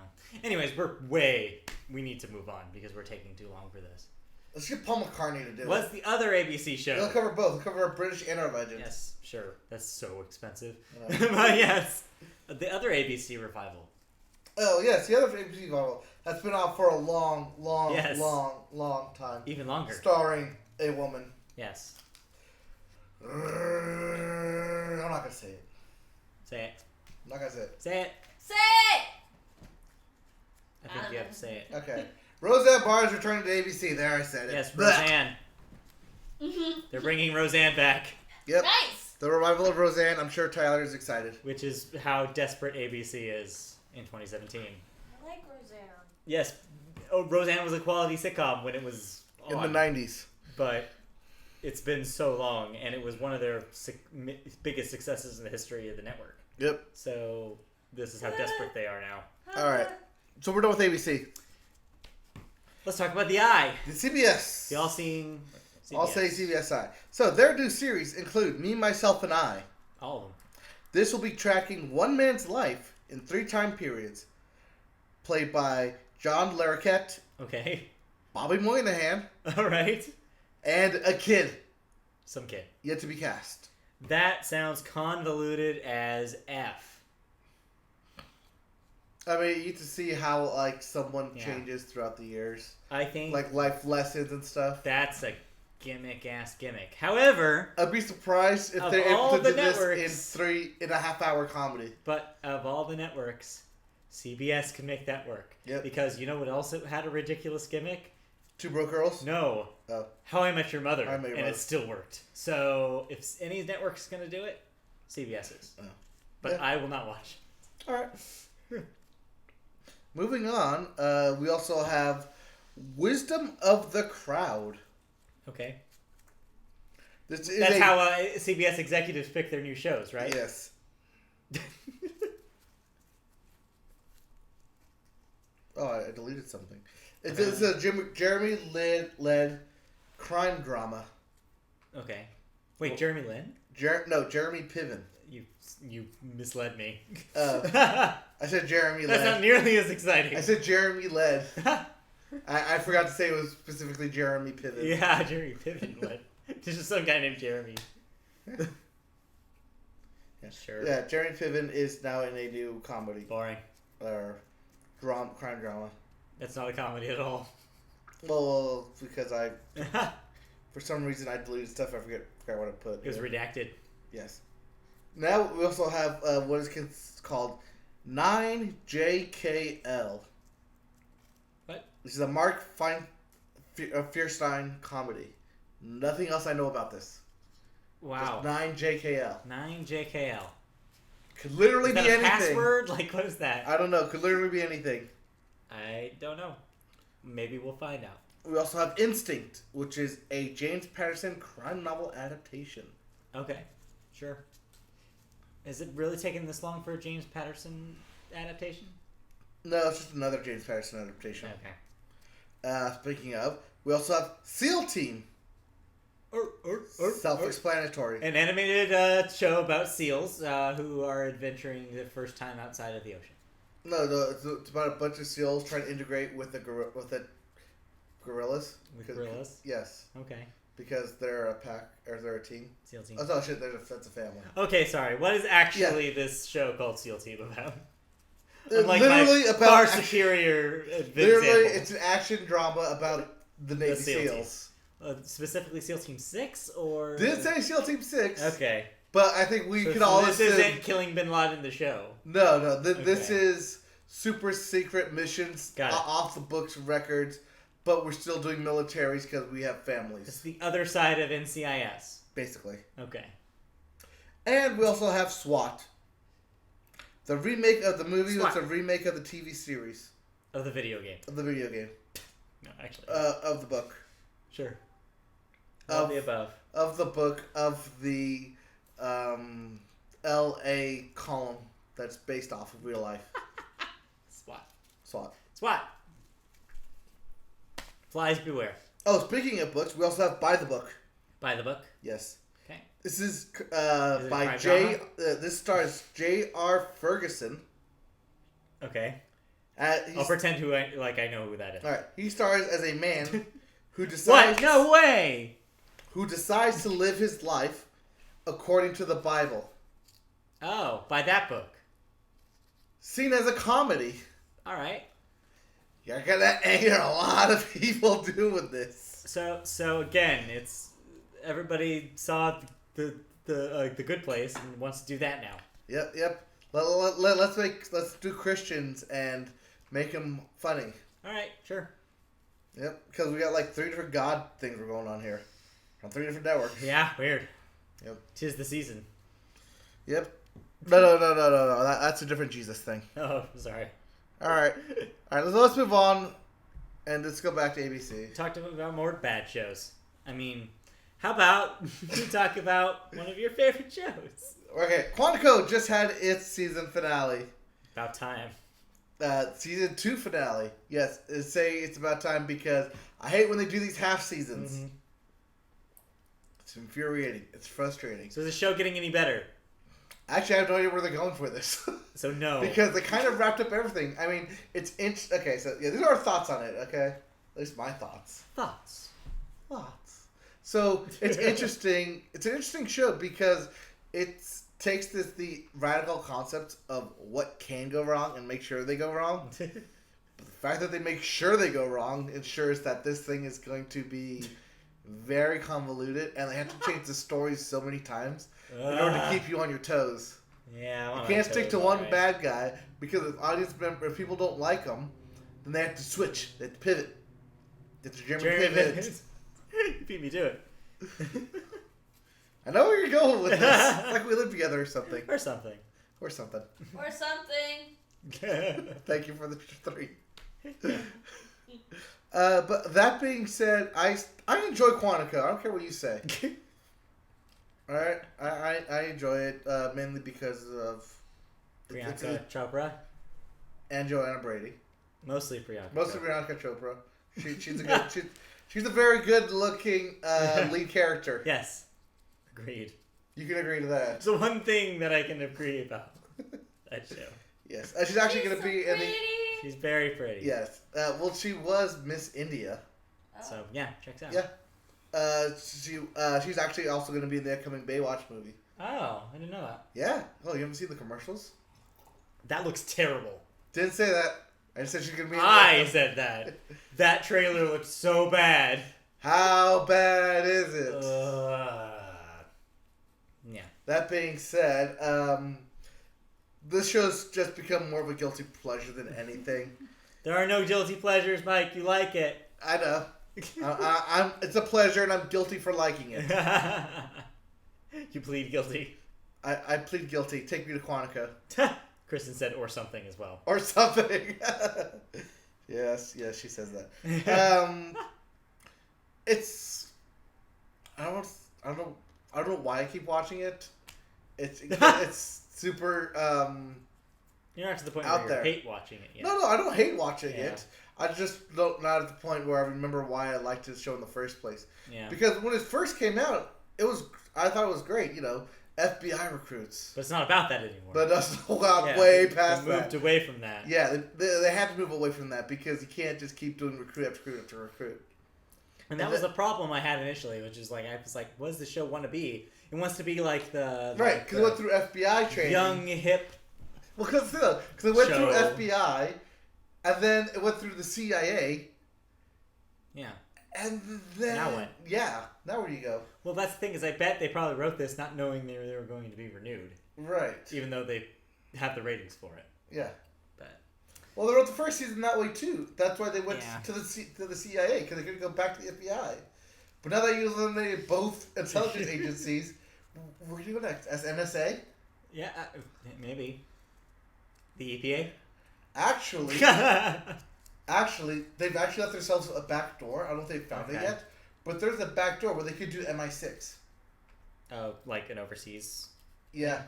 S1: Anyways, we need to move on because we're taking too long for this.
S2: Let's get Paul McCartney to do
S1: What's
S2: it.
S1: the other ABC show?
S2: We'll cover both. We'll cover our British and our legends.
S1: Yes, sure. That's so expensive.
S2: Yeah.
S1: But yes, the other ABC revival.
S2: Oh, yes, the other ABC novel that's been out for a long time.
S1: Even longer.
S2: Starring a woman.
S1: Yes.
S2: I'm not going to say it.
S1: Say it.
S2: I'm not going to say it.
S1: Say it.
S3: Say it!
S1: I think you have to say it.
S2: Okay. Roseanne Barr is returning to ABC. There, I said it.
S1: Yes,
S2: Blech.
S1: Roseanne.
S3: Mm-hmm.
S1: They're bringing Roseanne back.
S2: Yep.
S3: Nice!
S2: The revival of Roseanne. I'm sure Tyler is excited.
S1: Which is how desperate ABC is in 2017.
S3: I like Roseanne.
S1: Yes. Oh, Roseanne was a quality sitcom when it was on.
S2: In the 90s.
S1: But it's been so long, and it was one of their biggest successes in the history of the network.
S2: Yep.
S1: So this is how desperate they are now.
S2: All right. So we're done with ABC.
S1: Let's talk about the Eye.
S2: The CBS.
S1: The all-seeing CBS.
S2: I'll say CBSI. So their new series include Me, Myself, and I.
S1: All of them.
S2: This will be tracking one man's life in 3 time periods. Played by John Larroquette,
S1: Okay.
S2: Bobby Moynihan,
S1: All right.
S2: and a kid
S1: Some kid.
S2: yet to be cast.
S1: That sounds convoluted as F.
S2: I mean, you get to see how like someone
S1: Yeah.
S2: changes throughout the years,
S1: I think
S2: like life lessons and stuff.
S1: that's a gimmick-ass gimmick. However,
S2: I'd be surprised if
S1: Of
S2: they're
S1: all
S2: able to
S1: the
S2: do this
S1: networks-
S2: in 3.5-hour comedy.
S1: but of all the networks, CBS can make that work.
S2: Yep.
S1: Because you know what else had a ridiculous gimmick?
S2: 2 Broke Girls.
S1: No.
S2: Oh.
S1: How I Met Your Mother.
S2: How I Met Your
S1: and
S2: Mother.
S1: it still worked. So if any network's going to do it, CBS is.
S2: Oh.
S1: But
S2: Yeah.
S1: I will not watch.
S2: All right. Moving on, we also have Wisdom of the Crowd.
S1: Okay.
S2: This is
S1: That's how CBS executives pick their new shows, right?
S2: Yes. something. It's a Jeremy led crime drama.
S1: Okay. Wait, Jeremy Lin?
S2: Jeremy Piven.
S1: You misled me.
S2: I said Jeremy led.
S1: That's not nearly as exciting.
S2: I said Jeremy led. I forgot to say it was specifically Jeremy Piven.
S1: Yeah, Jeremy Piven led. There's just some guy named Jeremy.
S2: Yeah.
S1: Sure.
S2: Yeah, Jeremy Piven is now in a new comedy.
S1: Boring.
S2: Or crime drama.
S1: That's not a comedy at all.
S2: Well, because for some reason I deleted stuff. I forgot what I put.
S1: It was redacted.
S2: Yes. Now we also have what is called 9JKL.
S1: What?
S2: This is a Mark Fierstein comedy. Nothing else I know about this.
S1: Wow.
S2: Just 9JKL.
S1: 9JKL.
S2: Could literally
S1: is that
S2: be
S1: a
S2: anything.
S1: Password? Like, what is that?
S2: I don't know. Could literally be anything.
S1: I don't know. Maybe we'll find out.
S2: We also have Instinct, which is a James Patterson crime novel adaptation.
S1: Okay. Sure. Is it really taking this long for a James Patterson adaptation?
S2: No, it's just another James Patterson adaptation.
S1: Okay.
S2: Speaking of, we also have SEAL Team. Self-explanatory.
S1: An animated show about seals who are adventuring the first time outside of the ocean.
S2: No, it's about a bunch of seals trying to integrate with the gorillas.
S1: With gorillas?
S2: Yes.
S1: Okay.
S2: Because they're a pack, or they're a team.
S1: SEAL Team.
S2: Oh, shit, that's a family.
S1: Okay, sorry. What is actually this show called SEAL Team about?
S2: Unlike
S1: literally about far superior
S2: literally,
S1: example.
S2: it's an action drama about the Navy SEALs.
S1: Specifically SEAL Team 6, or...
S2: Didn't say SEAL Team 6.
S1: Okay.
S2: But I think we could all
S1: this isn't Killing Bin Laden the show.
S2: No. This is super secret missions off the books records, but we're still doing militaries because we have families.
S1: It's the other side of NCIS.
S2: Basically.
S1: Okay.
S2: And we also have SWAT. The remake of the movie
S1: SWAT.
S2: that's a remake of the TV series.
S1: Of the video game.
S2: Of the video game.
S1: No, actually.
S2: Of the book.
S1: Sure. All the above.
S2: Of the book of the L.A. column that's based off of real life. SWAT.
S1: Flies beware.
S2: Oh, speaking of books, we also have By the Book.
S1: By the Book?
S2: Yes.
S1: Okay.
S2: This is
S1: it
S2: by this stars J.R. Ferguson.
S1: Okay. I'll pretend I know who that is.
S2: All right. He stars as a man who decides.
S1: What? No way.
S2: Who decides to live his life according to the Bible.
S1: Oh, by that book.
S2: Seen as a comedy.
S1: All right.
S2: You're gonna anger a lot of people doing this.
S1: So again, it's everybody saw the Good Place and wants to do that now.
S2: Yep. Let's do Christians and make them funny.
S1: All right, sure.
S2: Yep, because we got like 3 different God things we're going on here, on 3 different networks.
S1: Yeah, weird.
S2: Yep.
S1: 'Tis the season.
S2: Yep. No. That's a different Jesus thing.
S1: Oh, sorry.
S2: All right. Let's move on, and let's go back to ABC.
S1: Talked about more bad shows. I mean, how about you talk about one of your favorite shows?
S2: Okay, Quantico just had its season finale.
S1: About time.
S2: Season 2 finale. Yes, it's about time because I hate when they do these half seasons. Mm-hmm. It's infuriating. It's frustrating.
S1: So is the show getting any better?
S2: Actually, I have no idea where they're going for this.
S1: So no.
S2: Because they kind of wrapped up everything. I mean, okay, so yeah, these are our thoughts on it, okay? At least my thoughts.
S1: Thoughts.
S2: So, it's interesting. It's an interesting show because it takes the radical concept of what can go wrong and make sure they go wrong. But the fact that they make sure they go wrong ensures that this thing is going to be very convoluted, and they have to change the stories so many times in order to keep you on your toes.
S1: Yeah,
S2: you can't stick to one bad guy because if people don't like them, then they have to switch. They have to pivot. They have to German pivot.
S1: You beat me to it.
S2: I know where you're going with this. It's like we live together or something.
S1: Or something.
S2: Thank you for the 3. But that being said, I enjoy Quantico. I don't care what you say. All right, I enjoy it mainly because of
S1: Priyanka Chopra
S2: and Joanna Brady.
S1: Mostly Priyanka.
S2: Mostly Priyanka Chopra. She's a very good-looking lead character.
S1: Yes. Agreed.
S2: You can agree to that.
S1: It's the one thing that I can agree about that show.
S2: Yes. She's actually going to be in the...
S1: She's very pretty.
S2: Yes. Well, she was Miss India.
S3: Oh.
S1: So, yeah, checks out.
S2: Yeah. She's actually also going to be in the upcoming Baywatch movie.
S1: Oh, I didn't know that.
S2: Yeah. Oh, you haven't seen the commercials?
S1: That looks terrible.
S2: Didn't say that. I just said she's going to be in
S1: I said that. That trailer looked so bad.
S2: How bad is it?
S1: Yeah.
S2: That being said, this show's just become more of a guilty pleasure than anything.
S1: There are no guilty pleasures, Mike. You like it.
S2: I know. It's a pleasure, and I'm guilty for liking it.
S1: You plead guilty.
S2: I plead guilty. Take me to Quantico.
S1: Kristen said or something as well.
S2: Or something. Yes, she says that. It's... I don't know why I keep watching it. It's super
S1: You're not to the point
S2: out
S1: where you
S2: there.
S1: hate watching it yet.
S2: No, I don't hate watching
S1: Yeah.
S2: it. I just not at the point where I remember why I liked this show in the first place.
S1: Yeah.
S2: Because when it first came out, I thought it was great. FBI recruits.
S1: But it's not about that anymore.
S2: But that's way past
S1: they moved
S2: that.
S1: away from that.
S2: Yeah, they had to move away from that because you can't just keep doing recruit after recruit after recruit.
S1: And that was the problem I had initially, which is like, I was like, what does the show want to be? It wants to be like the...
S2: Right, because it went through FBI training.
S1: Young, hip...
S2: Well, because it went through
S1: show.
S2: FBI, and then it went through the CIA.
S1: Yeah.
S2: And then...
S1: Now what?
S2: Yeah, now where do you go?
S1: Well, that's the thing, is I bet they probably wrote this not knowing they were going to be renewed.
S2: Right.
S1: Even though they have the ratings for it.
S2: Yeah.
S1: But...
S2: Well, they wrote the first season that way, too. That's why they went
S1: Yeah.
S2: to the CIA, because they couldn't go back to the FBI. But now that you eliminated both intelligence agencies, where do you go next? As NSA?
S1: Yeah, maybe. The EPA?
S2: Actually, they've actually left themselves a back door. I don't know if they've found it yet. But there's a back door where they could do MI6.
S1: Oh, like an overseas?
S2: Yeah.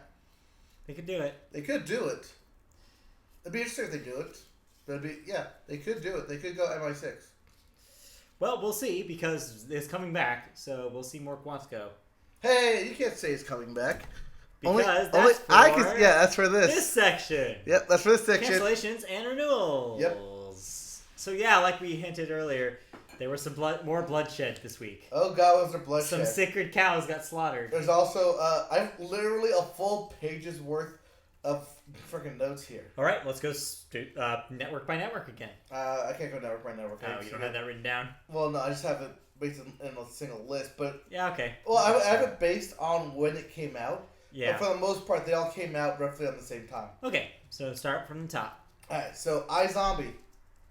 S1: They could do it.
S2: They could do it. It'd be interesting if they do it. But they could do it. They could go MI6.
S1: Well, we'll see, because it's coming back, so we'll see more Quantico.
S2: Hey, you can't say it's coming back.
S1: Because
S2: that's for
S1: this section.
S2: Yep, that's for this section.
S1: Cancellations and renewals.
S2: Yep.
S1: So yeah, like we hinted earlier, there was some more bloodshed this week.
S2: Oh God, was there bloodshed?
S1: Some sacred cows got slaughtered.
S2: There's also I'm literally a full page's worth of freaking notes here.
S1: All right, let's go network by network again.
S2: I can't go network by network.
S1: Oh, you don't have that written down?
S2: Well, no, I just have it based in a single list. But
S1: yeah, okay.
S2: Well, I have it based on when it came out.
S1: Yeah.
S2: But for the most part, they all came out roughly on the same time.
S1: Okay, so start from the top.
S2: All right, so iZombie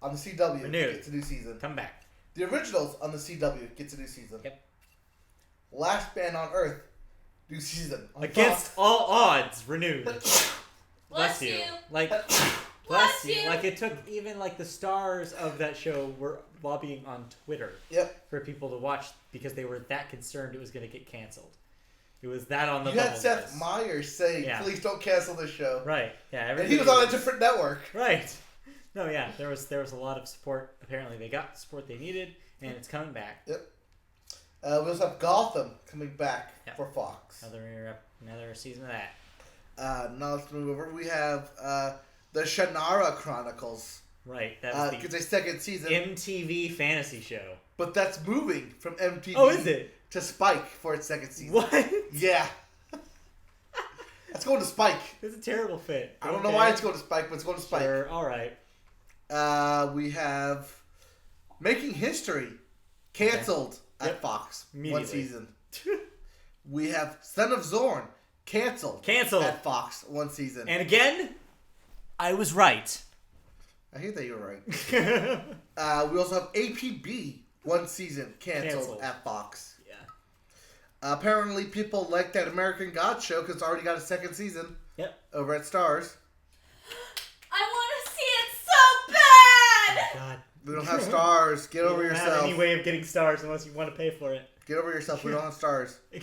S2: on the CW
S1: Renewed.
S2: gets a new season.
S1: Come back.
S2: The Originals on the CW gets a new season.
S1: Yep.
S2: Last Man on Earth, new season.
S1: Against all odds, renewed.
S3: Bless you.
S1: Like, bless you. Like, it took even, like, the stars of that show were lobbying on Twitter for people to watch because they were that concerned it was going to get canceled. It was that on the bubble.
S2: You had Seth Meyers saying, please don't cancel this show.
S1: Right. Yeah.
S2: And he was on a different network.
S1: Right. No, yeah. There was a lot of support. Apparently, they got the support they needed, and it's coming back.
S2: Yep. We also have Gotham coming back for Fox.
S1: Another season of that.
S2: Now let's move over. We have the Shannara Chronicles.
S1: Right. That was
S2: the second season.
S1: MTV fantasy show.
S2: But that's moving from MTV.
S1: Oh, is it?
S2: To Spike for its second season.
S1: What?
S2: Yeah. It's going to Spike.
S1: It's a terrible fit.
S2: I don't know why it's going to Spike, but it's going to Spike.
S1: Sure. All right.
S2: We have Making History canceled at Fox one season. We have Son of Zorn canceled at Fox one season.
S1: And again, I was right.
S2: I hate that you're right. We also have APB one season canceled at Fox. Apparently, people like that American Gods show because it's already got a second season.
S1: Yep.
S2: Over at Stars.
S3: I want to see it so bad.
S1: Oh, God.
S2: We don't have Stars. Get over yourself.
S1: We don't have any way of getting Stars unless you want to pay for it.
S2: Get over yourself. We don't have Stars.
S3: We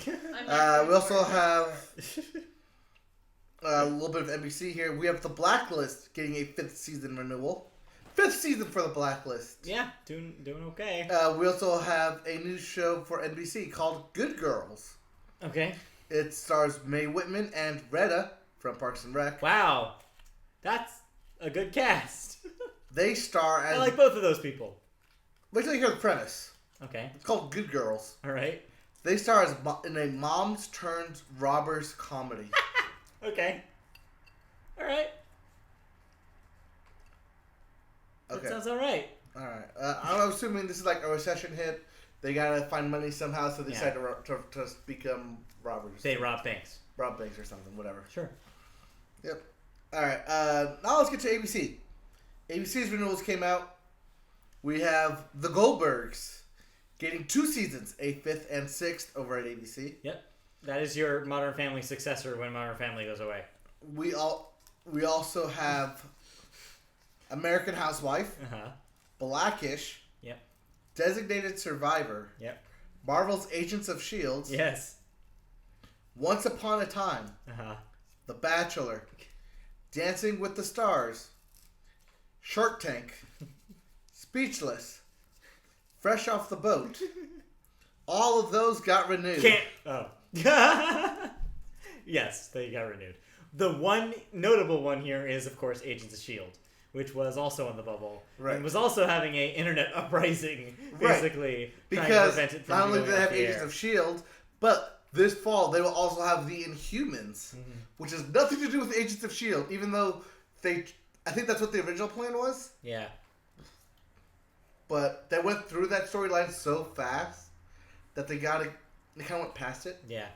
S2: also have a little bit of NBC here. We have The Blacklist getting a 5th season renewal. 5th season for the Blacklist.
S1: Yeah, doing okay.
S2: We also have a new show for NBC called Good Girls.
S1: Okay.
S2: It stars Mae Whitman and Retta from Parks and Rec.
S1: Wow. That's a good cast.
S2: They star as...
S1: I like both of those people.
S2: Wait till you hear the premise.
S1: Okay.
S2: It's called Good Girls.
S1: All right.
S2: They star as in a moms turned robbers comedy.
S1: Okay. All right.
S2: Okay.
S1: That sounds all right.
S2: All right. I'm assuming this is like a recession hit. They gotta find money somehow, so they decide to become robbers.
S1: They rob banks.
S2: Rob banks or something, whatever.
S1: Sure.
S2: Yep. All right. Now let's get to ABC. ABC's Renewals came out. We have The Goldbergs getting 2 seasons, a 5th and 6th over at ABC.
S1: Yep. That is your Modern Family successor when Modern Family goes away.
S2: We also have American Housewife, Blackish,
S1: yep,
S2: Designated Survivor,
S1: yep,
S2: Marvel's Agents of S.H.I.E.L.D.,
S1: yes,
S2: Once Upon a Time, The Bachelor, Dancing with the Stars, Shark Tank, Speechless, Fresh Off the Boat. All of those got renewed.
S1: Yes, they got renewed. The one notable one here is, of course, Agents of S.H.I.E.L.D., which was also on the bubble.
S2: Right.
S1: And was also having a internet uprising, basically,
S2: because
S1: trying to prevent it from
S2: not only
S1: going
S2: do they
S1: off
S2: have
S1: the
S2: Agents
S1: air.
S2: of S.H.I.E.L.D., but this fall they will also have the Inhumans, which has nothing to do with Agents of S.H.I.E.L.D., even though I think that's what the original plan was.
S1: Yeah.
S2: But they went through that storyline so fast that they kind of went past it.
S1: Yeah.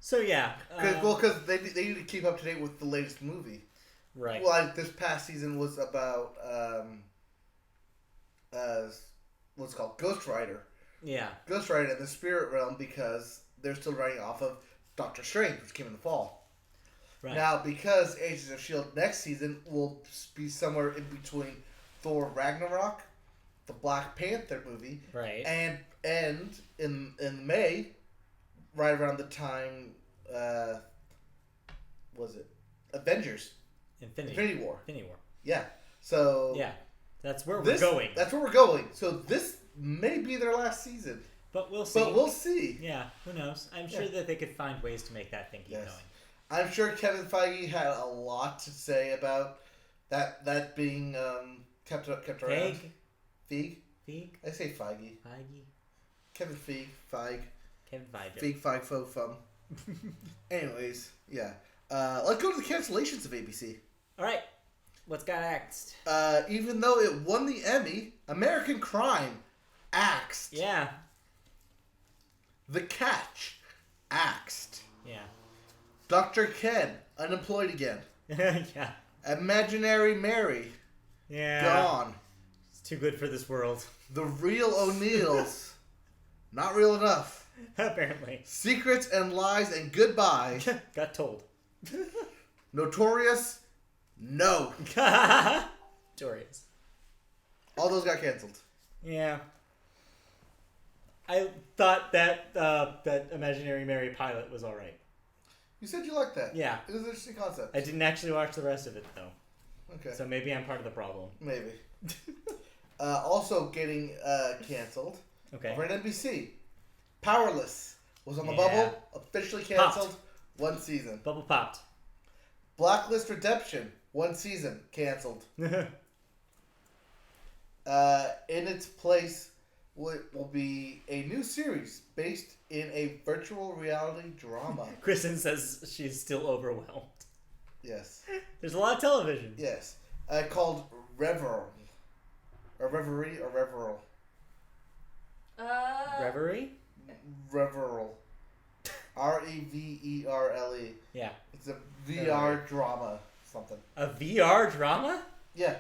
S1: So, yeah.
S2: Because they need to keep up to date with the latest movie.
S1: Right.
S2: Well, like, this past season was about, what's it called? Ghost Rider.
S1: Yeah.
S2: Ghost Rider in the spirit realm because they're still writing off of Doctor Strange, which came in the fall.
S1: Right.
S2: Now, because Agents of S.H.I.E.L.D. next season will be somewhere in between Thor Ragnarok, the Black Panther movie,
S1: right,
S2: and end in May, right around the time, was it Avengers? Infinity War.
S1: Infinity War.
S2: Yeah. So
S1: yeah, that's where we're going.
S2: That's where we're going. So this may be their last season.
S1: But we'll see. Yeah, who knows? I'm sure that they could find ways to make that thing keep going.
S2: I'm sure Kevin Feige had a lot to say about that being kept around. Feige? I say Feige. Kevin Feige. Feige, Fo, Fum. Anyways, yeah. Let's go to the cancellations of ABC.
S1: All right. What's got axed?
S2: Even though it won the Emmy, American Crime axed.
S1: Yeah.
S2: The Catch axed.
S1: Yeah.
S2: Dr. Ken, unemployed again.
S1: Yeah.
S2: Imaginary Mary.
S1: Yeah.
S2: Gone.
S1: It's too good for this world.
S2: The Real O'Neills. Not real enough.
S1: Apparently.
S2: Secrets and Lies and Goodbye.
S1: Got told.
S2: Notorious. No.
S1: Notorious.
S2: All those got canceled.
S1: Yeah. I thought that that Imaginary Mary pilot was all right.
S2: You said you liked that.
S1: Yeah.
S2: It was an interesting concept.
S1: I didn't actually watch the rest of it, though.
S2: Okay.
S1: So maybe I'm part of the problem.
S2: Maybe. Also getting canceled.
S1: Okay.
S2: Over at NBC. Powerless was on the bubble. Officially canceled.
S1: Popped.
S2: 1 season.
S1: Bubble popped.
S2: Blacklist Redemption. 1 season. Canceled. In its place will be a new series based in a virtual reality drama.
S1: Kristen says she's still overwhelmed.
S2: Yes.
S1: There's a lot of television.
S2: Yes. Called Reverie. Or Reverie or Reveral.
S1: Reverie?
S2: Reveral. Reverle.
S1: Yeah.
S2: It's a VR drama. Something.
S1: A VR drama?
S2: Yeah.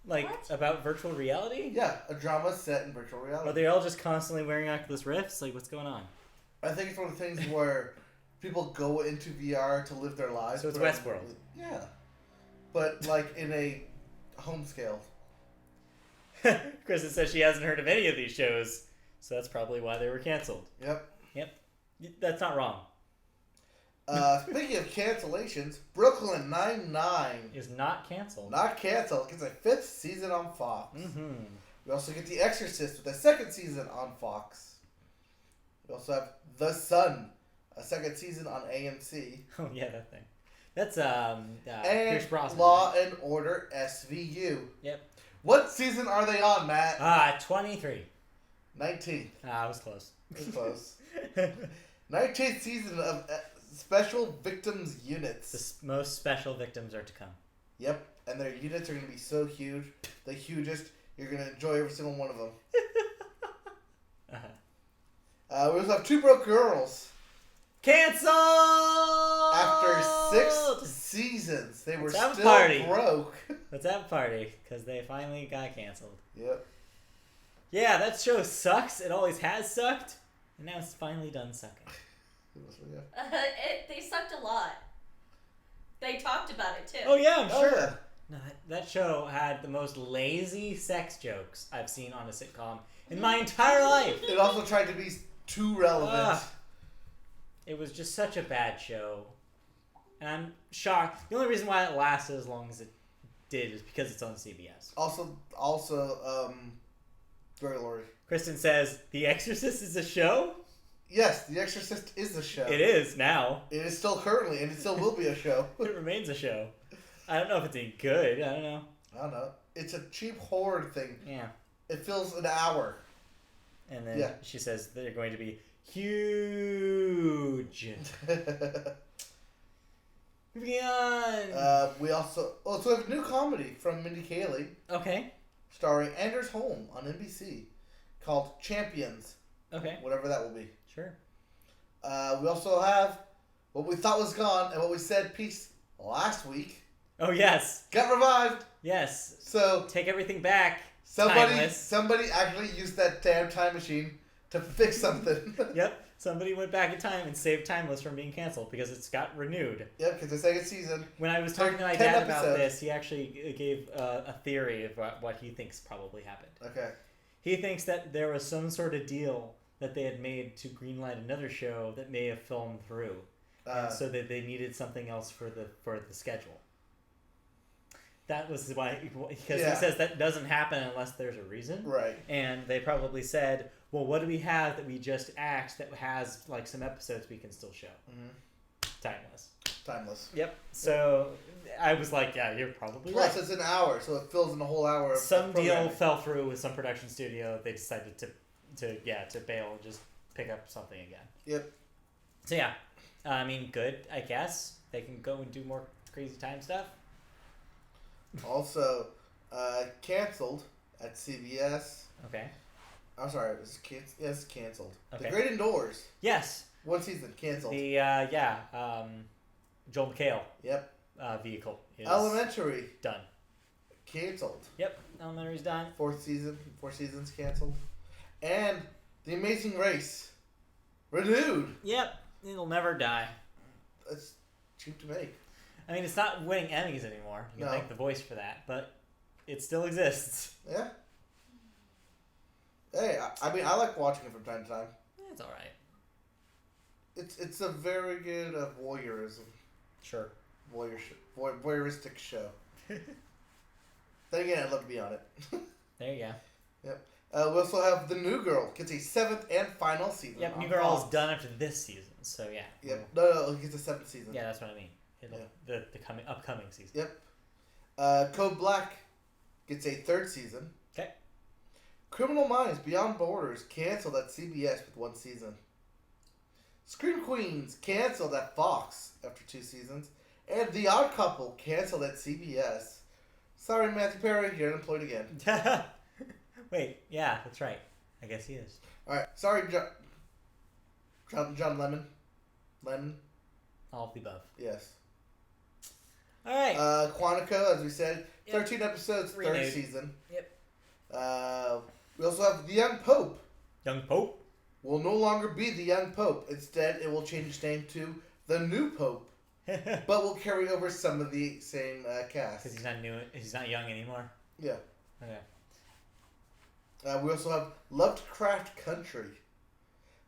S1: Like, about virtual reality?
S2: Yeah, a drama set in virtual reality.
S1: Are they all just constantly wearing Oculus Rifts? Like, what's going on?
S2: I think it's one of the things where people go into VR to live their lives.
S1: So it's Westworld.
S2: Yeah. But, like, in a home scale.
S1: Kristen says she hasn't heard of any of these shows, so that's probably why they were canceled.
S2: Yep.
S1: Yep. That's not wrong.
S2: Speaking of cancellations, Brooklyn Nine-Nine
S1: is not canceled.
S2: Not canceled. Gets a 5th season on Fox.
S1: Mm-hmm.
S2: We also get The Exorcist with a 2nd season on Fox. We also have The Sun, a 2nd season on AMC.
S1: Oh yeah, that thing. That's
S2: and
S1: Pierce Brosnan.
S2: Law and Order SVU.
S1: Yep.
S2: What season are they on, Matt?
S1: 23.
S2: 19th.
S1: I was close.
S2: It was close. 19th season of Special Victims Units.
S1: The most special victims are to come.
S2: Yep, and their units are going to be so huge. The hugest. You're going to enjoy every single one of them. We also have Two Broke Girls.
S1: Cancel!
S2: After 6 seasons, they were still broke.
S1: Let's have a party, because they finally got canceled.
S2: Yep.
S1: Yeah, that show sucks. It always has sucked. And now it's finally done sucking.
S3: They sucked a lot. They talked about it, too.
S1: Oh, yeah, I'm sure.
S2: Yeah.
S1: No, that show had the most lazy sex jokes I've seen on a sitcom in my entire life.
S2: It also tried to be too relevant.
S1: It was just such a bad show. And I'm shocked. The only reason why it lasted as long as it did is because it's on CBS.
S2: Also, very Lori.
S1: Kristen says, The Exorcist is a show?
S2: Yes, The Exorcist is a show.
S1: It is now.
S2: It is still currently, and it still will be a show.
S1: It remains a show. I don't know if it's any good. I don't know.
S2: I don't know. It's a cheap horror thing.
S1: Yeah.
S2: It fills an hour.
S1: And then she says they're going to be huge. Moving on.
S2: We also have a new comedy from Mindy Kaling.
S1: Okay.
S2: Starring Anders Holm on NBC called Champions.
S1: Okay.
S2: Whatever that will be.
S1: Sure.
S2: We also have what we thought was gone and what we said peace last week.
S1: Oh, yes.
S2: Got revived.
S1: Yes.
S2: So
S1: take everything back.
S2: Somebody actually used that damn time machine to fix something.
S1: Yep. Somebody went back in time and saved Timeless from being canceled because it's got renewed.
S2: Yep, because the second season.
S1: When I was talking to my dad about this, he actually gave a theory of what he thinks probably happened.
S2: Okay.
S1: He thinks that there was some sort of deal that they had made to greenlight another show that may have fallen through, and so that they needed something else for the schedule. That was why, because he says that doesn't happen unless there's a reason.
S2: Right.
S1: And they probably said, well, what do we have that we just axed that has like some episodes we can still show? Mm-hmm. Timeless. Yep. So I was like, yeah, you're probably right.
S2: Plus, it's an hour, so it fills in a whole hour. Of
S1: some deal fell through with some production studio. They decided to bail and just pick up something again.
S2: Yep.
S1: So yeah, I mean, good. I guess they can go and do more crazy time stuff.
S2: Also, canceled at CBS.
S1: Okay.
S2: I'm sorry, it's canceled.
S1: Okay.
S2: The Great Indoors.
S1: Yes.
S2: 1 season canceled.
S1: The Joel McHale.
S2: Yep.
S1: Vehicle.
S2: Elementary.
S1: Done.
S2: Canceled.
S1: Yep. Elementary's done.
S2: 4th season. 4 seasons canceled. And The Amazing Race. Renewed.
S1: Yep. It'll never die.
S2: It's cheap to make.
S1: I mean, it's not winning Emmys anymore. You can thank The Voice for that, but it still exists.
S2: Yeah. Hey, I mean, I like watching it from time to time.
S1: It's all right.
S2: It's a very good voyeurism.
S1: Sure.
S2: Voyeuristic show. Then again, I'd love to be on it.
S1: There you go.
S2: Yep. We also have The New Girl. Gets a 7th and final season.
S1: Yep, New Girl is done after this season, so yeah.
S2: Yep. No, it gets a 7th season.
S1: Yeah, that's what I mean. The upcoming season.
S2: Yep. Code Black gets a 3rd season.
S1: Okay.
S2: Criminal Minds Beyond Borders canceled at CBS with 1 season. Scream Queens canceled at Fox after 2 seasons. And The Odd Couple canceled at CBS. Sorry, Matthew Perry, you're unemployed again.
S1: Wait, yeah, that's right. I guess he is.
S2: Alright, sorry, John Lemon.
S1: All of the above.
S2: Yes.
S1: Alright.
S2: Quantico, as we said, 13 episodes,
S1: Renewed.
S2: 3rd season.
S1: Yep.
S2: We also have The Young Pope.
S1: Young Pope?
S2: Will no longer be The Young Pope. Instead, it will change its name to The New Pope. But will carry over some of the same cast.
S1: Because he's not young anymore?
S2: Yeah.
S1: Okay.
S2: We also have Lovecraft Country.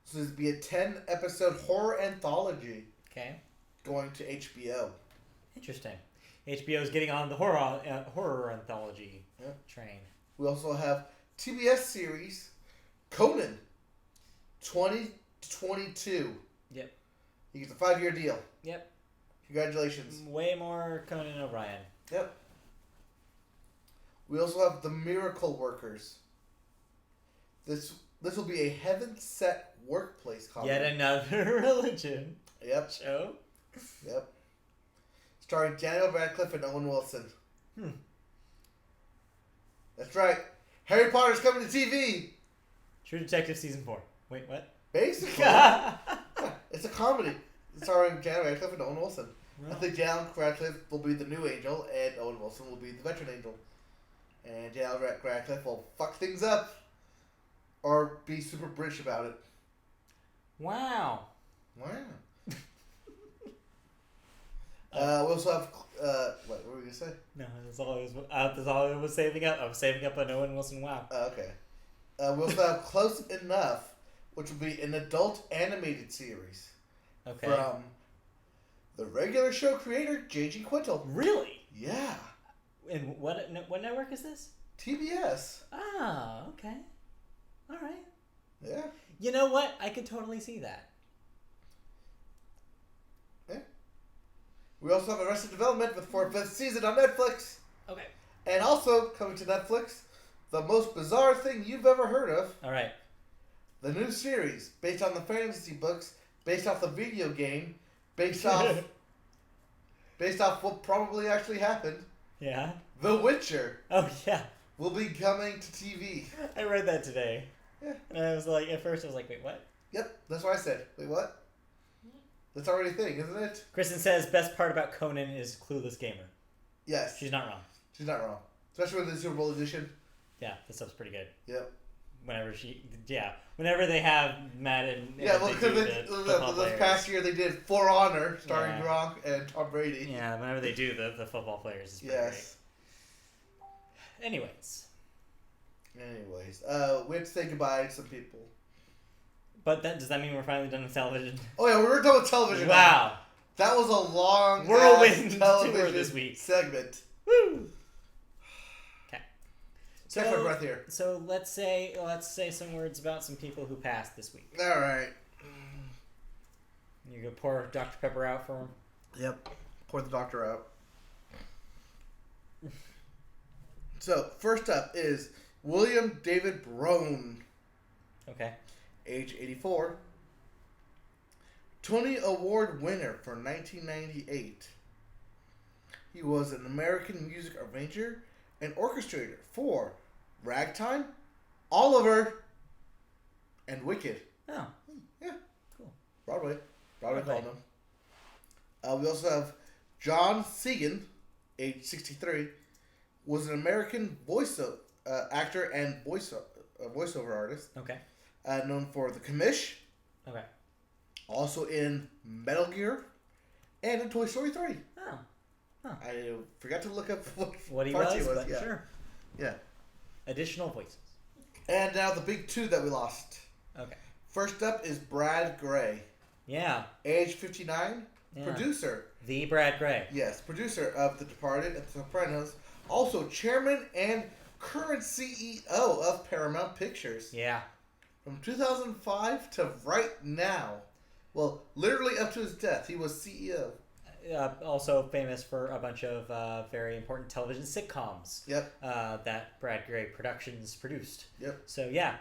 S2: So this would be a 10-episode horror anthology.
S1: Okay.
S2: going to HBO.
S1: Interesting. HBO is getting on the horror anthology train.
S2: We also have TBS series Conan 2022.
S1: Yep.
S2: You get the 5-year deal.
S1: Yep.
S2: Congratulations.
S1: Way more Conan O'Brien.
S2: Yep. We also have The Miracle Workers. This will be a heaven-set workplace comedy.
S1: Yet another religion.
S2: Yep.
S1: Show.
S2: Yep. Starring Daniel Radcliffe and Owen Wilson. That's right. Harry Potter's coming to TV.
S1: True Detective Season 4. Wait, what?
S2: Basically. Yeah, it's a comedy. Starring Daniel Radcliffe and Owen Wilson.
S1: Well.
S2: I think Daniel Radcliffe will be the new angel and Owen Wilson will be the veteran angel. And Daniel Radcliffe will fuck things up. Or be super British about it.
S1: Wow.
S2: Wow. We also have what were we gonna say?
S1: No, that's all I was saving up. I was saving up an Owen Wilson. Wow.
S2: Okay. We also have Close Enough, which will be an adult animated series.
S1: Okay.
S2: From the regular show creator J.G. Quintel.
S1: Really?
S2: Yeah.
S1: And what network is this?
S2: TBS.
S1: Ah, okay. All right.
S2: Yeah.
S1: You know what? I could totally see that.
S2: Yeah. We also have Arrested Development with 4th season on Netflix.
S1: Okay.
S2: And also coming to Netflix, the most bizarre thing you've ever heard of.
S1: All right.
S2: The new series based on the fantasy books, based off the video game, based off what probably actually happened.
S1: Yeah.
S2: The Witcher.
S1: Oh yeah.
S2: Will be coming to TV.
S1: I read that today.
S2: Yeah.
S1: And I was like, at first I was like, wait, what?
S2: Yep, that's what I said. Wait, what? That's already a thing, isn't it?
S1: Kristen says best part about Conan is Clueless Gamer.
S2: Yes.
S1: She's not wrong.
S2: She's not wrong. Especially with the Super Bowl edition.
S1: Yeah, this stuff's pretty good.
S2: Yep.
S1: Whenever they have Madden.
S2: Yeah, well, because this past year they did For Honor, starring Gronk and Tom Brady.
S1: Yeah, whenever they do the football players, it's pretty great. Anyways,
S2: we have to say goodbye to some people.
S1: But does that mean we're finally done with television?
S2: Oh yeah, we were done with television.
S1: Wow.
S2: That was a long
S1: whirlwind
S2: television
S1: tour this week.
S2: Segment.
S1: Woo! Okay.
S2: Take my breath here.
S1: So let's say some words about some people who passed this week.
S2: All right.
S1: You gonna pour Dr. Pepper out for him?
S2: Yep. Pour the doctor out. So first up is William David Brown.
S1: Okay.
S2: Age 84. Tony Award winner for 1998. He was an American music arranger and orchestrator for Ragtime, Oliver, and Wicked.
S1: Oh.
S2: Yeah.
S1: Cool.
S2: Broadway called him. We also have John Segan, age 63, was an American actor and voiceover artist.
S1: Okay.
S2: Known for The Commish.
S1: Okay.
S2: Also in Metal Gear, and in Toy Story 3.
S1: Oh. Huh.
S2: I forgot to look up
S1: what he
S2: parts
S1: was,
S2: he was.
S1: but
S2: Yeah.
S1: sure.
S2: Yeah.
S1: Additional voices.
S2: And now the big two that we lost.
S1: Okay.
S2: First up is Brad Gray.
S1: Yeah.
S2: Age 59.
S1: Yeah.
S2: Producer.
S1: The Brad Gray.
S2: Yes, producer of The Departed and The Sopranos. Also chairman and current CEO of Paramount Pictures.
S1: Yeah.
S2: From 2005 to right now. Well, literally up to his death, he was CEO.
S1: Also famous for a bunch of very important television sitcoms.
S2: Yep.
S1: That Brad Gray Productions produced.
S2: Yep.
S1: So yeah,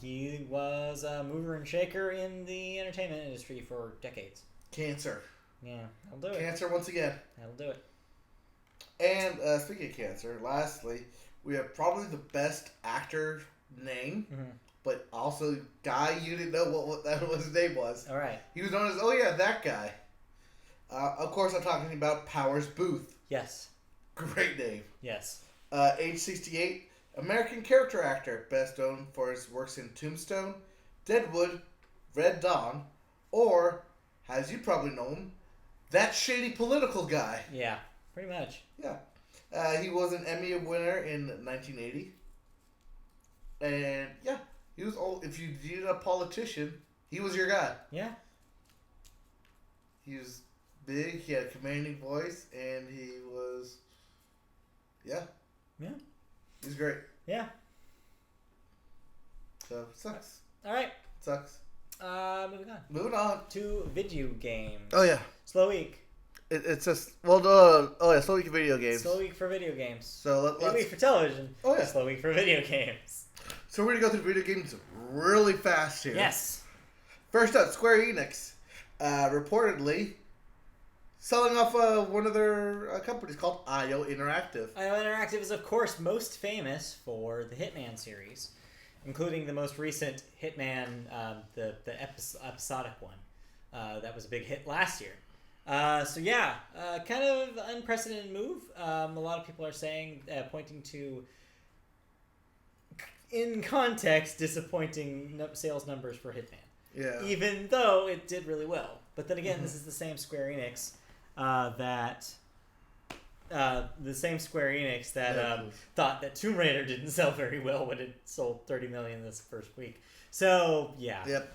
S1: he was a mover and shaker in the entertainment industry for decades.
S2: Cancer.
S1: Yeah, I'll do it.
S2: Cancer once again.
S1: I'll do it.
S2: And speaking of cancer, lastly, we have probably the best actor name, but also guy you didn't know what his name was.
S1: All right.
S2: He was known as that guy. Of course, I'm talking about Powers Booth.
S1: Yes.
S2: Great name.
S1: Yes.
S2: Age 68, American character actor, best known for his works in Tombstone, Deadwood, Red Dawn, or, as you probably know him, that shady political guy.
S1: Yeah, pretty much.
S2: Yeah. He was an Emmy winner in 1980. And, yeah, he was old. If you needed a politician, he was your guy.
S1: Yeah.
S2: He was big. He had a commanding voice, and he was, yeah, he's great.
S1: Yeah.
S2: So sucks.
S1: All right.
S2: Sucks.
S1: Moving on to video games.
S2: Oh yeah.
S1: Slow week.
S2: It's just slow week for video games.
S1: Slow week for video games.
S2: So
S1: Slow week for television.
S2: Oh yeah.
S1: Slow week for video games.
S2: So we're gonna go through video games really fast here.
S1: Yes.
S2: First up, Square Enix, reportedly selling off one of their companies called IO Interactive.
S1: IO Interactive is, of course, most famous for the Hitman series, including the most recent Hitman, the episodic one. That was a big hit last year. Kind of unprecedented move. A lot of people are saying, pointing to, in context, disappointing sales numbers for Hitman.
S2: Yeah.
S1: Even though it did really well. But then again, this is the same Square Enix that thought that Tomb Raider didn't sell very well when it sold 30 million this first week. So, yeah.
S2: Yep.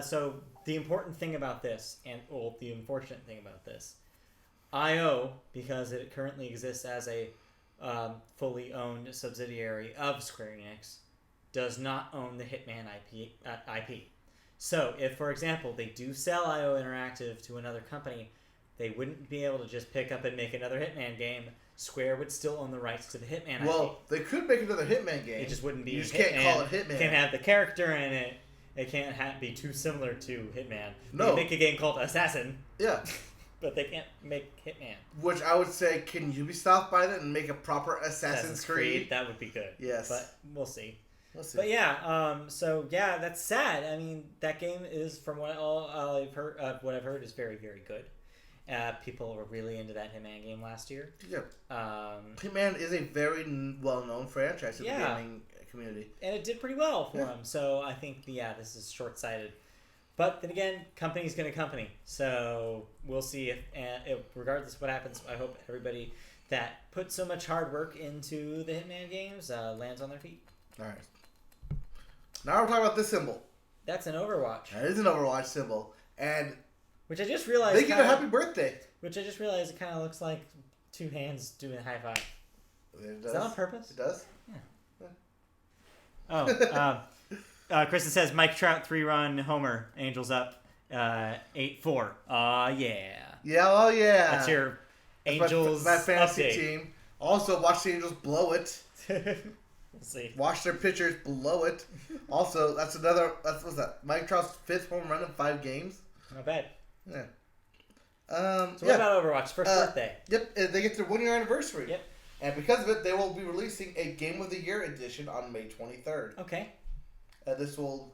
S1: So the important thing about this, the unfortunate thing about this, IO, because it currently exists as a fully owned subsidiary of Square Enix, does not own the Hitman IP. So, if, for example, they do sell IO Interactive to another company, they wouldn't be able to just pick up and make another Hitman game. Square would still own the rights to the Hitman IP.
S2: Well, they could make another Hitman game.
S1: It just wouldn't be.
S2: You just can't call it Hitman.
S1: It can't have the character in it. It can't be too similar to Hitman.
S2: No.
S1: They can make a game called Assassin.
S2: Yeah.
S1: But they can't make Hitman.
S2: Which I would say, can Ubisoft buy that and make a proper Assassin's Creed?
S1: That would be good.
S2: Yes.
S1: But we'll see.
S2: But
S1: yeah, that's sad. I mean, that game is, from what I've heard, is very, very good. People were really into that Hitman game last year.
S2: Yeah. Hitman is a very well-known franchise in the gaming community,
S1: and it did pretty well for them. So I think, this is short-sighted. But then again, company's gonna company. So we'll see if regardless of what happens, I hope everybody that put so much hard work into the Hitman games lands on their feet.
S2: All right. Now we're talking about this symbol.
S1: That's an Overwatch.
S2: That is an Overwatch symbol. And
S1: which I just realized...
S2: They give a happy birthday.
S1: Which I just realized it kind of looks like two hands doing a high five.
S2: It does.
S1: Is that on purpose?
S2: It does.
S1: Yeah. Kristen says, Mike Trout 3-run homer. Angels up 8-4. Yeah.
S2: Yeah, oh yeah.
S1: That's your Angels
S2: my fantasy
S1: update.
S2: team. Also, watch the Angels blow it.
S1: We'll see.
S2: Watch their pitchers blow it. Also, what's that? Mike Trout's 5th home run in 5 games.
S1: Not bad.
S2: Yeah.
S1: So what about Overwatch? First birthday.
S2: Yep, they get their 1-year anniversary.
S1: Yep.
S2: And because of it, they will be releasing a Game of the Year edition on May 23rd.
S1: Okay.
S2: This will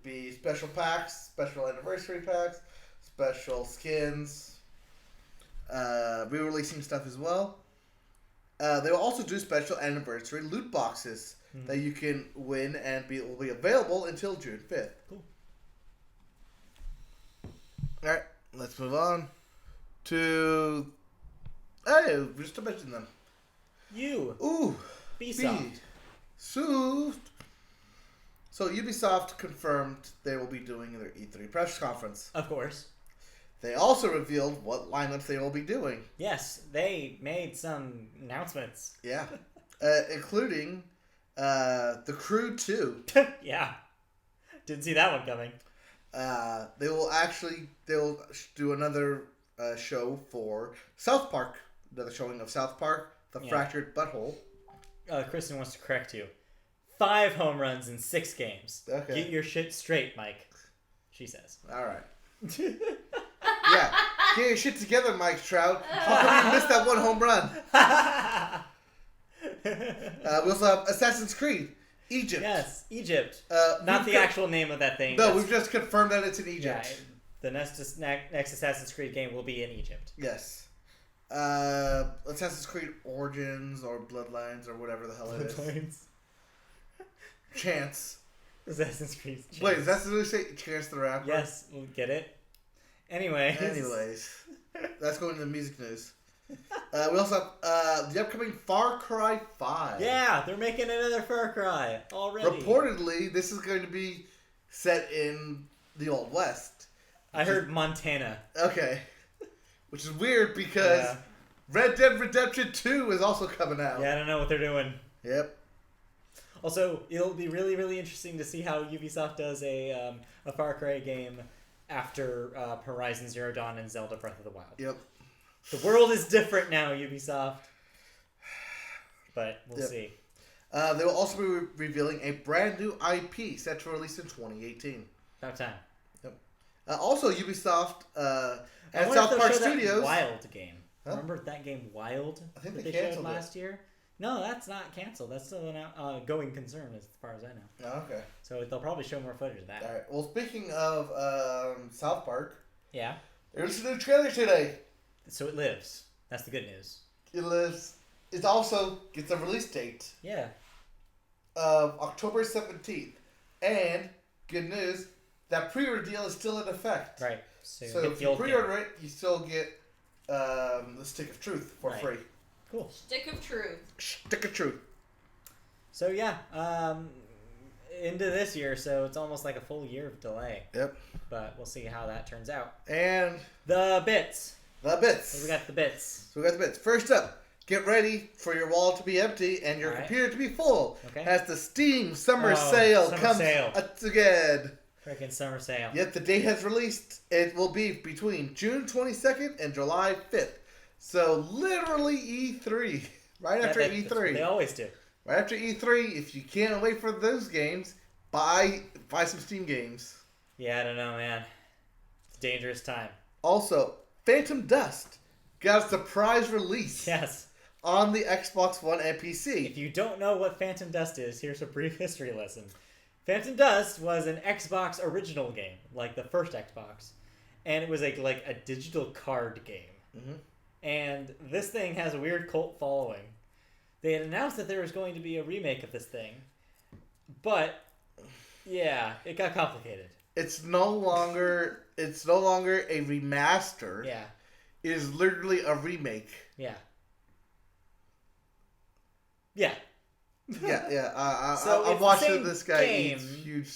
S2: be special packs, special anniversary packs, special skins, re-releasing stuff as well. They will also do special anniversary loot boxes that you can win and will be available until June 5th.
S1: Cool.
S2: All right, let's move on to... Hey, we just mentioned them.
S1: Ubisoft.
S2: So Ubisoft confirmed they will be doing their E3 press conference.
S1: Of course.
S2: They also revealed what lineups they will be doing.
S1: Yes, they made some announcements.
S2: Yeah. Including The Crew 2.
S1: Yeah. Didn't see that one coming.
S2: They'll do another show for South Park. Another showing of South Park, The Fractured Butthole.
S1: Kristen wants to correct you. 5 home runs in 6 games.
S2: Okay.
S1: Get your shit straight, Mike. She says.
S2: All right. Yeah. Get your shit together, Mike Trout. How come you missed that 1 home run? We also have Assassin's Creed, Egypt.
S1: Yes, Egypt. Not the actual name of that thing.
S2: No, we've just confirmed that it's in Egypt.
S1: Yeah, the next Assassin's Creed game will be in Egypt.
S2: Yes. Assassin's Creed Origins or Bloodlines or whatever the hell it is.
S1: Bloodlines.
S2: Chance.
S1: Assassin's Creed. Chance.
S2: Wait, is that what they say? Chance the Rapper?
S1: Yes, we'll get it. Anyways.
S2: That's going to the music news. We also have the upcoming Far Cry 5.
S1: Yeah, they're making another Far Cry already.
S2: Reportedly, this is going to be set in the Old West.
S1: I heard Montana.
S2: Okay. Which is weird because Red Dead Redemption 2 is also coming out.
S1: Yeah, I don't know what they're doing.
S2: Yep.
S1: Also, it'll be really, really interesting to see how Ubisoft does a Far Cry game after Horizon Zero Dawn and Zelda Breath of the Wild.
S2: Yep.
S1: The world is different now, Ubisoft. But we'll see.
S2: They will also be revealing a brand new IP set to release in 2018.
S1: About time.
S2: Yep. Also, Ubisoft and
S1: South
S2: South Park Studios.
S1: Wild game.
S2: Huh?
S1: Remember that game Wild?
S2: I think
S1: that
S2: they
S1: showed
S2: canceled
S1: last year. No, that's not canceled. That's still an going concern as far as I know.
S2: Oh, okay.
S1: So they'll probably show more footage of that.
S2: All right. Well, speaking of South Park,
S1: Yeah.
S2: there's a new trailer today.
S1: So it lives. That's the good news.
S2: It lives. It also gets a release date
S1: Yeah.
S2: of October 17th. And good news, that pre-order deal is still in effect.
S1: Right.
S2: So
S1: get
S2: if
S1: the
S2: you
S1: old
S2: pre-order
S1: game.
S2: it, you still get the Stick of Truth for
S1: Right.
S2: free.
S1: Cool.
S3: Stick of truth.
S2: Stick of Truth.
S1: So yeah, into this year, so it's almost like a full year of delay.
S2: Yep.
S1: But we'll see how that turns out.
S2: And
S1: The bits.
S2: the bits.
S1: So we got the bits.
S2: So we got the bits. First up, get ready for your wallet to be empty and your computer to be full.
S1: Okay.
S2: As the Steam Summer Sale comes again.
S1: Freaking summer sale.
S2: Yet the date has released. It will be between June 22nd and July 5th. So literally E3. Right after E3.
S1: That's what they always do.
S2: Right after E3, if you can't wait for those games, buy some Steam games.
S1: Yeah, I don't know, man. It's a dangerous time.
S2: Also, Phantom Dust got a surprise release.
S1: Yes.
S2: On the Xbox One and PC.
S1: If you don't know what Phantom Dust is, here's a brief history lesson. Phantom Dust was an Xbox original game, like the first Xbox, and it was like a digital card game.
S2: Mm-hmm.
S1: And this thing has a weird cult following. They had announced that there was going to be a remake of this thing, but yeah, it got complicated.
S2: It's no longer a remaster.
S1: Yeah.
S2: It is literally a remake.
S1: Yeah. Yeah.
S2: Yeah.
S1: So
S2: I'm
S1: it's
S2: watching
S1: the
S2: this guy
S1: game.
S2: eat huge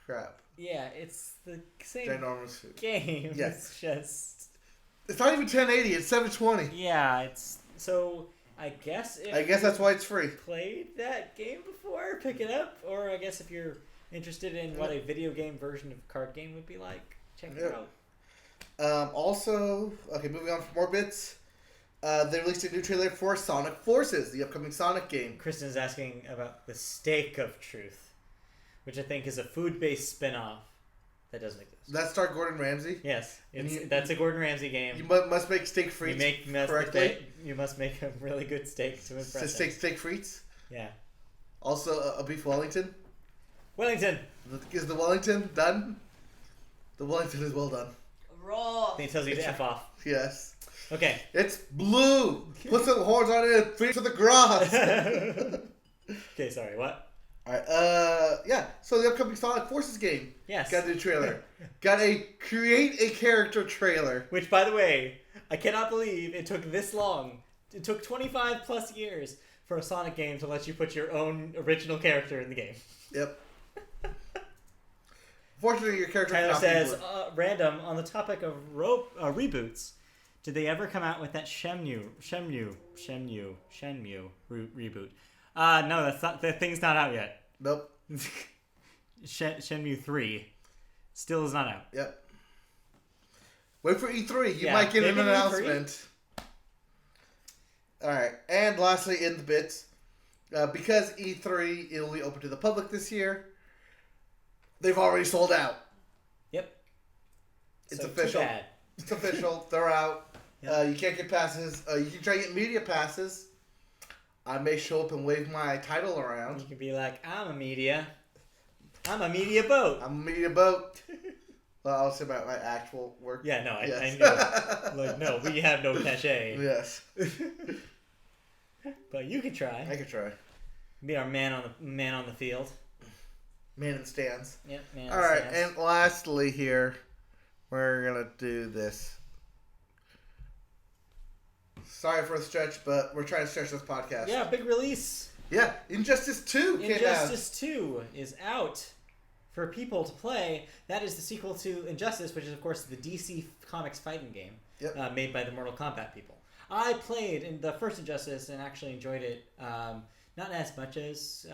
S2: crap.
S1: Yeah, it's the same
S2: Ginormous food.
S1: game.
S2: Yeah.
S1: It's just...
S2: It's not even 1080. It's 720.
S1: Yeah, it's... So, I guess if
S2: that's why it's free.
S1: played that game before, pick it up. Or I guess if you're interested in what a video game version of a card game would be like, check it out.
S2: Also, okay, moving on for more bits. They released a new trailer for Sonic Forces, the upcoming Sonic game.
S1: Kristen's asking about the Steak of Truth, which I think is a food-based spin-off that doesn't exist.
S2: That star Gordon Ramsay?
S1: Yes, that's a Gordon Ramsay game.
S2: You must make steak frites correctly.
S1: You must make a really good steak to impress him.
S2: Steak frites?
S1: Yeah.
S2: Also, a beef Wellington?
S1: Wellington!
S2: Is the Wellington done? The Wellington is well done.
S3: Raw.
S1: He tells you to F off.
S2: Yes.
S1: Okay.
S2: It's blue! Put some horns on it and feed it to the grass!
S1: Okay, sorry, what?
S2: Alright, yeah. So the upcoming Sonic Forces game.
S1: Yes.
S2: Got a new trailer. Got a create a character trailer.
S1: Which, by the way, I cannot believe it took this long. It took 25 plus years for a Sonic game to let you put your own original character in the game.
S2: Yep. Fortunately, your character.
S1: Tyler says, random, on the topic of reboots, did they ever come out with that Shenmue reboot? No, that's not. The thing's not out yet.
S2: Nope.
S1: Shenmue 3 still is not out.
S2: Yep. Wait for E3. You might get an announcement. Alright. And lastly, in the bits, because E3 it will be open to the public this year, they've already sold out.
S1: Yep.
S2: It's
S1: so
S2: official.
S1: Too bad.
S2: It's official. They're out.
S1: Yep.
S2: You can't get passes. You can try to get media passes. I may show up and wave my title around.
S1: You can be like, I'm a media boat.
S2: I'm a media boat. Well, I'll say about my actual work.
S1: Yeah, no,
S2: Yes.
S1: I know. Like, no, we have no cachet.
S2: Yes.
S1: But you could try.
S2: I could try.
S1: Be our man on the field.
S2: Man in the stands.
S1: Yep, man.
S2: All right, and lastly here, we're gonna do this. Sorry for the stretch, but we're trying to stretch this podcast.
S1: Yeah, big release.
S2: Yeah, Injustice 2 came out.
S1: Injustice 2 is out for people to play. That is the sequel to Injustice, which is, of course, the DC Comics fighting game made by the Mortal Kombat people. I played in the first Injustice and actually enjoyed it. Not as much as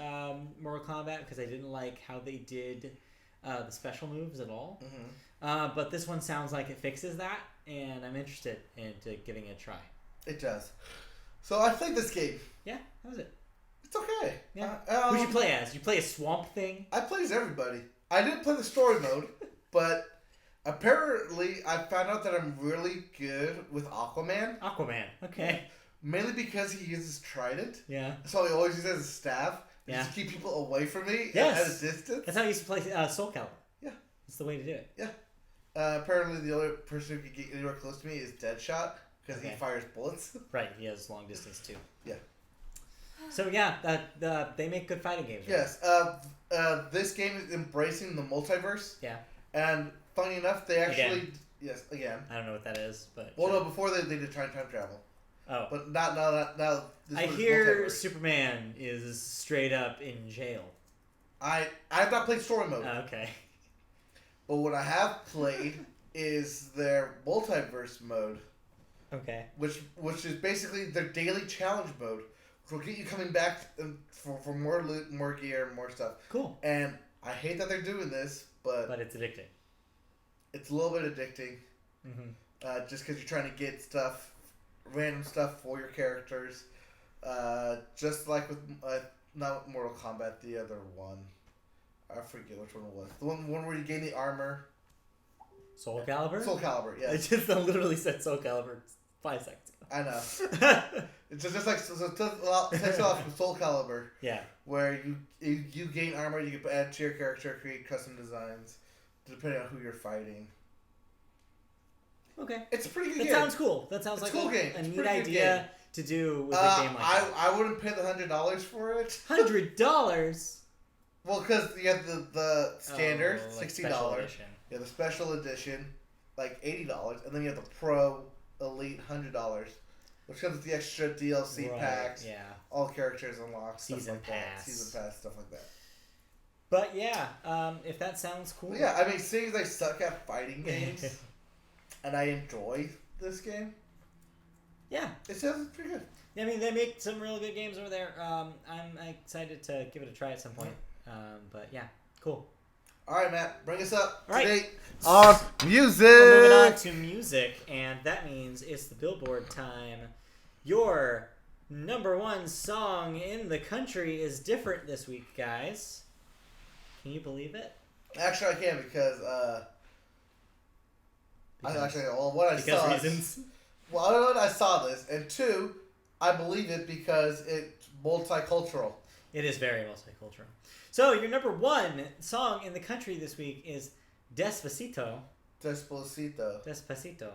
S1: Mortal Kombat because I didn't like how they did the special moves at all. Mm-hmm. But this one sounds like it fixes that, and I'm interested in giving it a try.
S2: It does. So I played this game.
S1: Yeah, how was it?
S2: It's okay.
S1: Yeah. Who'd you play as? You play a Swamp Thing?
S2: I play as everybody. I didn't play the story mode, but apparently I found out that I'm really good with Aquaman.
S1: Aquaman, okay.
S2: Mainly because he uses trident.
S1: Yeah.
S2: So he always uses his staff.
S1: Yeah.
S2: To keep people away from me
S1: yes.
S2: at a distance.
S1: That's how I used to play Soul Calibur.
S2: Yeah.
S1: That's the way to do it.
S2: Yeah. Apparently the only person who can get anywhere close to me is Deadshot because he fires bullets.
S1: Right, he has long distance too.
S2: Yeah.
S1: So yeah, they make good fighting games. Right?
S2: Yes. This game is embracing the multiverse.
S1: Yeah.
S2: And funny enough, they actually...
S1: Again.
S2: Yes, again.
S1: I don't know what that is, but...
S2: Well, no, before they did time travel.
S1: Oh.
S2: But now this
S1: I hear Superman is straight up in jail.
S2: I've not played story mode.
S1: Okay.
S2: But what I have played is their multiverse mode.
S1: Okay.
S2: Which is basically their daily challenge mode, which will get you coming back for more loot, more gear, more stuff.
S1: Cool.
S2: And I hate that they're doing this, but
S1: it's addicting. It's
S2: a little bit addicting. Mm-hmm. Just because you're trying to get stuff, random stuff for your characters. Just like with not Mortal Kombat, the other one. I forget which one it was. The one where you gain the armor.
S1: Soul Calibur?
S2: Soul Calibur, yeah.
S1: I just literally said Soul Calibur 5 seconds ago.
S2: I know. It's just like it takes off from Soul Calibur.
S1: Yeah.
S2: Where you gain armor, you can add to your character, create custom designs, depending on who you're fighting.
S1: Okay.
S2: It's a pretty good game.
S1: That sounds cool. That sounds like
S2: cool game.
S1: a neat idea to do with a game like that.
S2: I wouldn't pay the $100 for it.
S1: $100?
S2: Well, because you have the standard,
S1: like
S2: $60. You have the special edition, like $80, and then you have the Pro Elite $100, which comes with the extra DLC packs, all characters unlocked,
S1: Season
S2: stuff like
S1: pass.
S2: That. Season pass, stuff like that.
S1: But yeah, if that sounds cool.
S2: Well, yeah, I mean, seeing as I suck at fighting games, and I enjoy this game.
S1: Yeah,
S2: it sounds pretty good.
S1: I mean, they make some really good games over there. I'm excited to give it a try at some point. But yeah, cool.
S2: All right, Matt, bring us up
S1: to
S2: date on music.
S1: We're moving on to music, and that means it's the Billboard time. Your number one song in the country is different this week, guys. Can you believe it?
S2: Actually, I can because
S1: reasons.
S2: Well, I don't know. I saw this, and two, I believe it because it's multicultural.
S1: It is very multicultural. So your number one song in the country this week is Despacito.
S2: Despacito.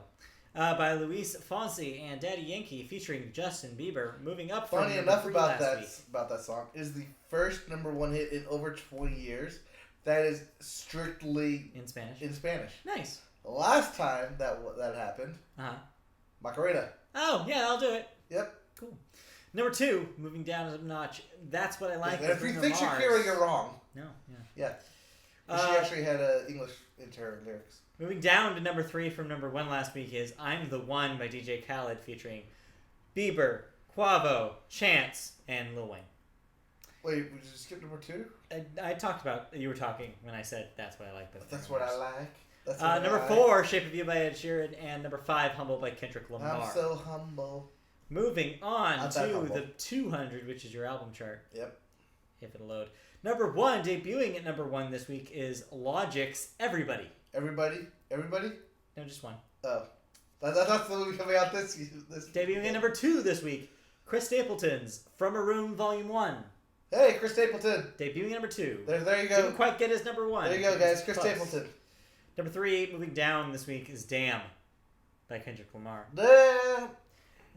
S1: By Luis Fonsi and Daddy Yankee featuring Justin Bieber. Moving up from
S2: Funny enough about that song is the first number one hit in over 20 years that is strictly
S1: in Spanish. Nice.
S2: The last time that happened, Macarena.
S1: Oh, yeah, I'll do it.
S2: Yep.
S1: Cool. Number two, moving down a notch. That's What I Like.
S2: If you think Shakira, you're wrong.
S1: No,
S2: yeah. She actually had English into her lyrics.
S1: Moving down to number three from number one last week is I'm the One by DJ Khaled featuring Bieber, Quavo, Chance, and Lil Wayne.
S2: Wait, did you skip number two?
S1: I talked about, you were talking when I said That's What I Like.
S2: That's What I Like.
S1: Number four, Shape of You by Ed Sheeran, and number five, Humble by Kendrick Lamar.
S2: I'm so humble.
S1: Moving on to the 200, which is your album chart.
S2: Yep.
S1: If it'll load. Number one, debuting at number one this week is Logic's Everybody.
S2: Everybody?
S1: No, just one.
S2: Oh. That's the movie coming out this
S1: Debuting at number two this week, Chris Stapleton's From a Room Volume 1.
S2: Hey, Chris Stapleton.
S1: Debuting at number two.
S2: There you go.
S1: Didn't quite get his number one.
S2: There you go, guys. Chris Stapleton.
S1: Number three, moving down this week, is Damn by Kendrick Lamar.
S2: Damn.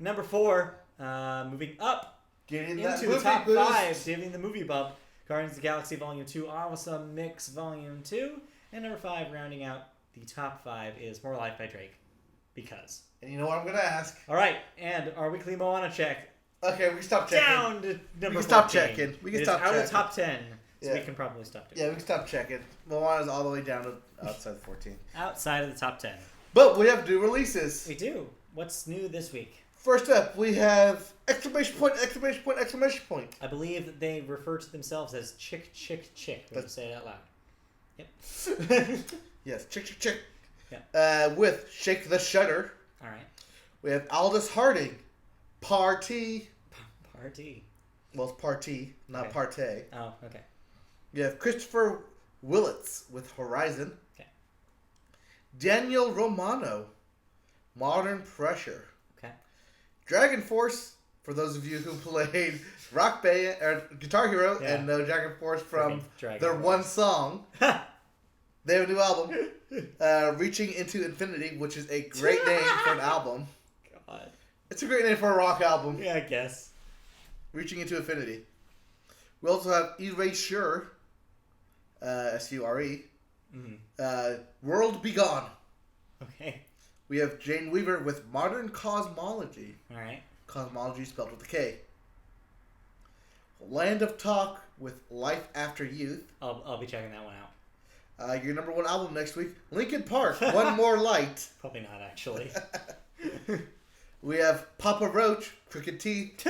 S1: Number four, moving up
S2: into
S1: the top five, giving the movie bump, Guardians of the Galaxy Volume 2, Awesome Mix Volume 2. And number five, rounding out the top five, is More Life by Drake. Because.
S2: And you know what I'm going to ask?
S1: All right, and our weekly Moana check.
S2: Okay, we can stop checking.
S1: Down to number 14.
S2: We can stop checking.
S1: Out of top 10. So we can probably stop doing
S2: Yeah, we can stop checking. Moana's all the way down to outside the 14.
S1: Outside of the top 10.
S2: But we have new releases.
S1: We do. What's new this week?
S2: First up, we have exclamation point, exclamation point, exclamation point.
S1: I believe that they refer to themselves as chick, chick, chick. When you say it out loud. Yep.
S2: Yes, chick, chick, chick.
S1: Yeah.
S2: With Shake the Shutter.
S1: All right.
S2: We have Aldous Harding. Party.
S1: Party.
S2: Well, it's party, not
S1: Okay.
S2: partay.
S1: Oh, okay.
S2: You have Christopher Willits with Horizon.
S1: Okay.
S2: Daniel Romano. Modern Pressure.
S1: Okay.
S2: Dragon Force, for those of you who played Rock Band or Guitar Hero and know Dragon Force from their one song. They have a new album, Reaching Into Infinity, which is a great name for an album.
S1: God.
S2: It's a great name for a rock album.
S1: Yeah, I guess.
S2: Reaching Into Infinity. We also have Erasure, S-U-R-E, World Be Gone.
S1: Okay.
S2: We have Jane Weaver with Modern Cosmology.
S1: All right.
S2: Cosmology spelled with a K. Land of Talk with Life After Youth.
S1: I'll be checking that one out.
S2: Your number one album next week, Linkin Park, One More Light.
S1: Probably not, actually.
S2: We have Papa Roach, Crooked Teeth.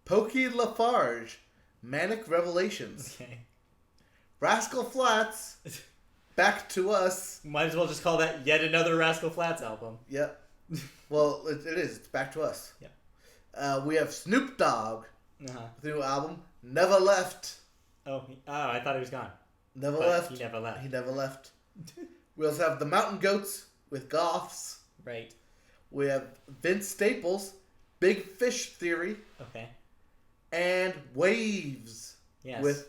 S2: Pokey Lafarge, Manic Revelations.
S1: Okay.
S2: Rascal Flatts, Back to Us.
S1: Might as well just call that yet another Rascal Flatts album.
S2: Yep. Well, it is. It's Back to Us.
S1: Yep.
S2: We have Snoop Dogg,
S1: Uh-huh.
S2: with the new album, Never Left.
S1: Oh, I thought he was gone.
S2: Never
S1: But
S2: left.
S1: He never left.
S2: He never left. We also have the Mountain Goats with Goths.
S1: Right.
S2: We have Vince Staples, Big Fish Theory,
S1: Okay.
S2: and Waves
S1: Yes.
S2: with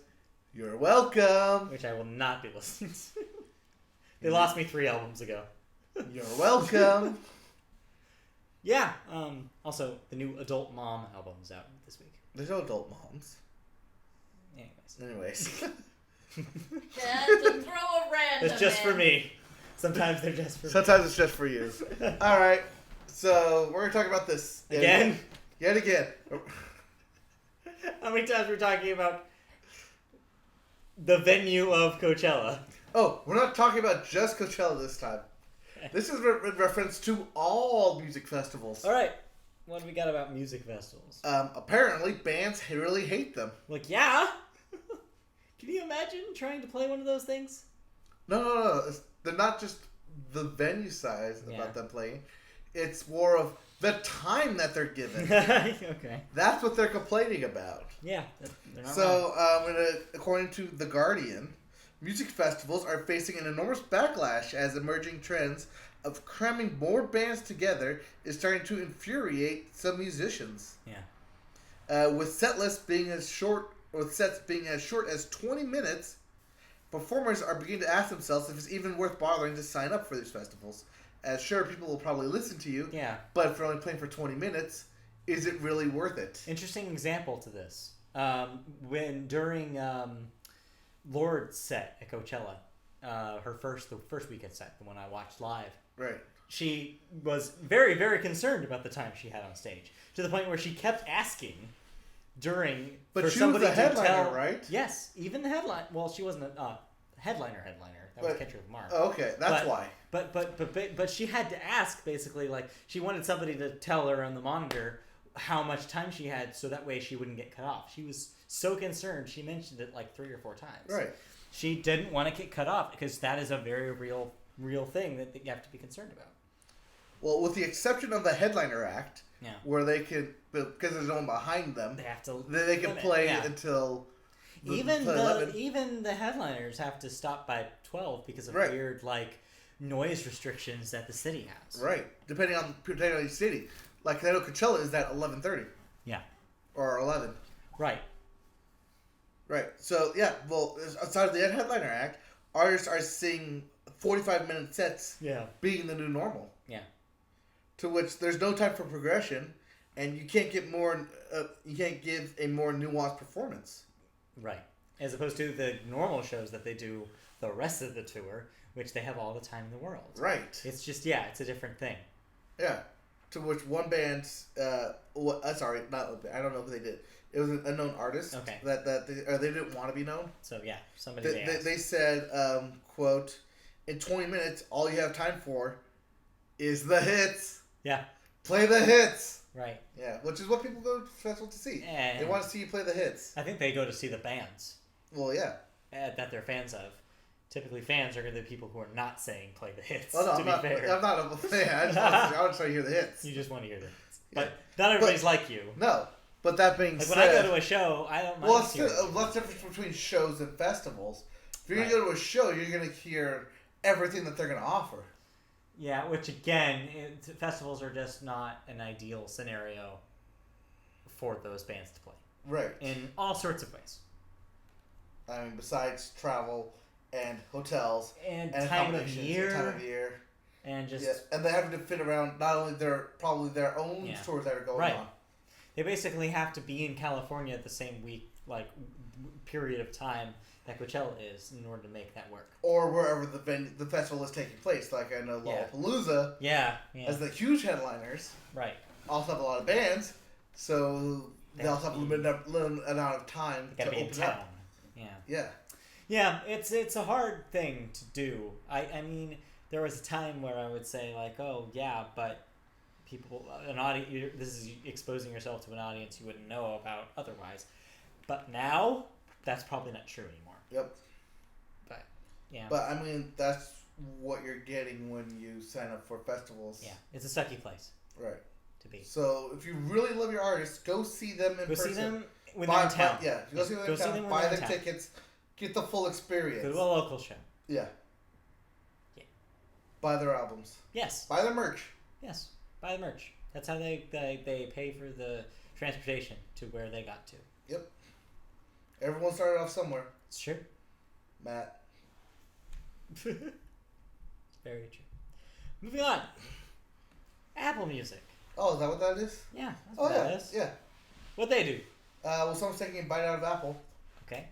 S2: You're Welcome.
S1: Which I will not be listening to. They lost me 3 albums ago.
S2: You're welcome.
S1: Yeah. Also, the new Adult Mom album is out this week.
S2: There's no adult moms. Anyways.
S3: Yeah, to throw a random
S1: It's just for
S3: in.
S1: me. Sometimes they're just for
S2: Sometimes it's just for you. All right. So we're going to talk about this.
S1: me. Again?
S2: Yet again.
S1: How many times we're talking about the venue of Coachella?
S2: Oh, we're not talking about just Coachella this time. This is in reference to all music festivals.
S1: All right. What do we got about music festivals?
S2: Apparently, bands really hate them.
S1: Like, yeah. Can you imagine trying to play one of those things?
S2: No. They're not just the venue size about them playing. It's more of the time that they're given.
S1: Okay.
S2: That's what they're complaining about.
S1: Yeah. They're not
S2: So, according to The Guardian, music festivals are facing an enormous backlash as emerging trends of cramming more bands together is starting to infuriate some musicians.
S1: Yeah.
S2: With sets being as short as 20 minutes, performers are beginning to ask themselves if it's even worth bothering to sign up for these festivals. As sure, people will probably listen to you, but if you're only playing for 20 minutes, is it really worth it?
S1: Interesting example to this. When during Lord's set at Coachella, the first weekend set, the one I watched live,
S2: right?
S1: She was very, very concerned about the time she had on stage, to the point where she kept asking during.
S2: But
S1: for
S2: she
S1: somebody
S2: was the headliner,
S1: to tell,
S2: right?
S1: Yes, even the headline. Well, she wasn't a headliner. That was Catcher with Mark.
S2: Oh, okay, that's why.
S1: But she had to ask, basically, like, she wanted somebody to tell her on the monitor how much time she had, so that way she wouldn't get cut off. She was so concerned. She mentioned it like 3 or 4 times.
S2: Right.
S1: She didn't want to get cut off because that is a very real thing that you have to be concerned about.
S2: Well, with the exception of the headliner act,
S1: Yeah.
S2: where they can, because there's no one behind them,
S1: They have to.
S2: they can play until.
S1: Even the headliners have to stop by 12 because of weird noise restrictions that the city has.
S2: Right, depending on the city. Like I know Coachella is at 11:30.
S1: Yeah.
S2: Or 11.
S1: Right.
S2: Right. So yeah, well, outside of the headliner act, artists are seeing 45-minute sets.
S1: Yeah.
S2: Being the new normal.
S1: Yeah.
S2: To which there's no time for progression, and you can't get more. You can't give a more nuanced performance.
S1: Right. As opposed to the normal shows that they do the rest of the tour, which they have all the time in the world.
S2: Right.
S1: It's just, it's a different thing.
S2: Yeah. to which one band, sorry, not I don't know who they did. It was an unknown artist.
S1: Okay.
S2: That they didn't want to be known.
S1: So yeah, somebody
S2: They said, quote, in 20 minutes, all you have time for is the hits.
S1: Yeah.
S2: Play the hits.
S1: Right.
S2: Yeah, which is what people go to the festival to see.
S1: And
S2: they want to see you play the hits.
S1: I think they go to see the bands.
S2: Well, yeah.
S1: That they're fans of. Typically, fans are the people who are not saying play the hits.
S2: Oh, no,
S1: to be fair.
S2: I'm not a fan. I want to try to hear the hits.
S1: You just want to hear the hits. But not everybody's like you.
S2: No. But that being said...
S1: when I go to a show, I don't mind
S2: what's the difference between shows and festivals? If you're going to go to a show, you're going to hear everything that they're going to offer.
S1: Yeah, which again, festivals are just not an ideal scenario for those bands to play.
S2: Right.
S1: In all sorts of ways.
S2: I mean, besides travel and hotels
S1: and
S2: time of year,
S1: and just
S2: and they have to fit around not only their own tours that are going on.
S1: They basically have to be in California at the same week, period of time that Coachella is, in order to make that work.
S2: Or wherever the festival is taking place, like I know Lollapalooza.
S1: Yeah.
S2: As the huge headliners.
S1: Right.
S2: Also have a lot of bands, so they also have a limited amount of time to
S1: be
S2: open
S1: in town.
S2: up.
S1: Yeah. Yeah, it's a hard thing to do. I mean, there was a time where I would say but people, this is exposing yourself to an audience you wouldn't know about otherwise. But now, that's probably not true anymore.
S2: Yep.
S1: But yeah.
S2: But I mean, that's what you're getting when you sign up for festivals.
S1: Yeah, it's a sucky place.
S2: Right.
S1: To be.
S2: So if you really love your artists, go see them in person.
S1: Go see them when they're in town.
S2: Go see them in town. Buy their tickets. Get the full experience.
S1: Go to a local show.
S2: Yeah.
S1: Yeah.
S2: Buy their albums.
S1: Yes.
S2: Buy their merch.
S1: Yes. Buy the merch. That's how they pay for the transportation to where they got to.
S2: Yep. Everyone started off somewhere.
S1: It's true.
S2: Matt.
S1: Very true. Moving on. Apple Music.
S2: Oh, is that what that is?
S1: Yeah. That's what that is.
S2: Yeah.
S1: What'd they do?
S2: Well, someone's taking a bite out of Apple.
S1: Okay.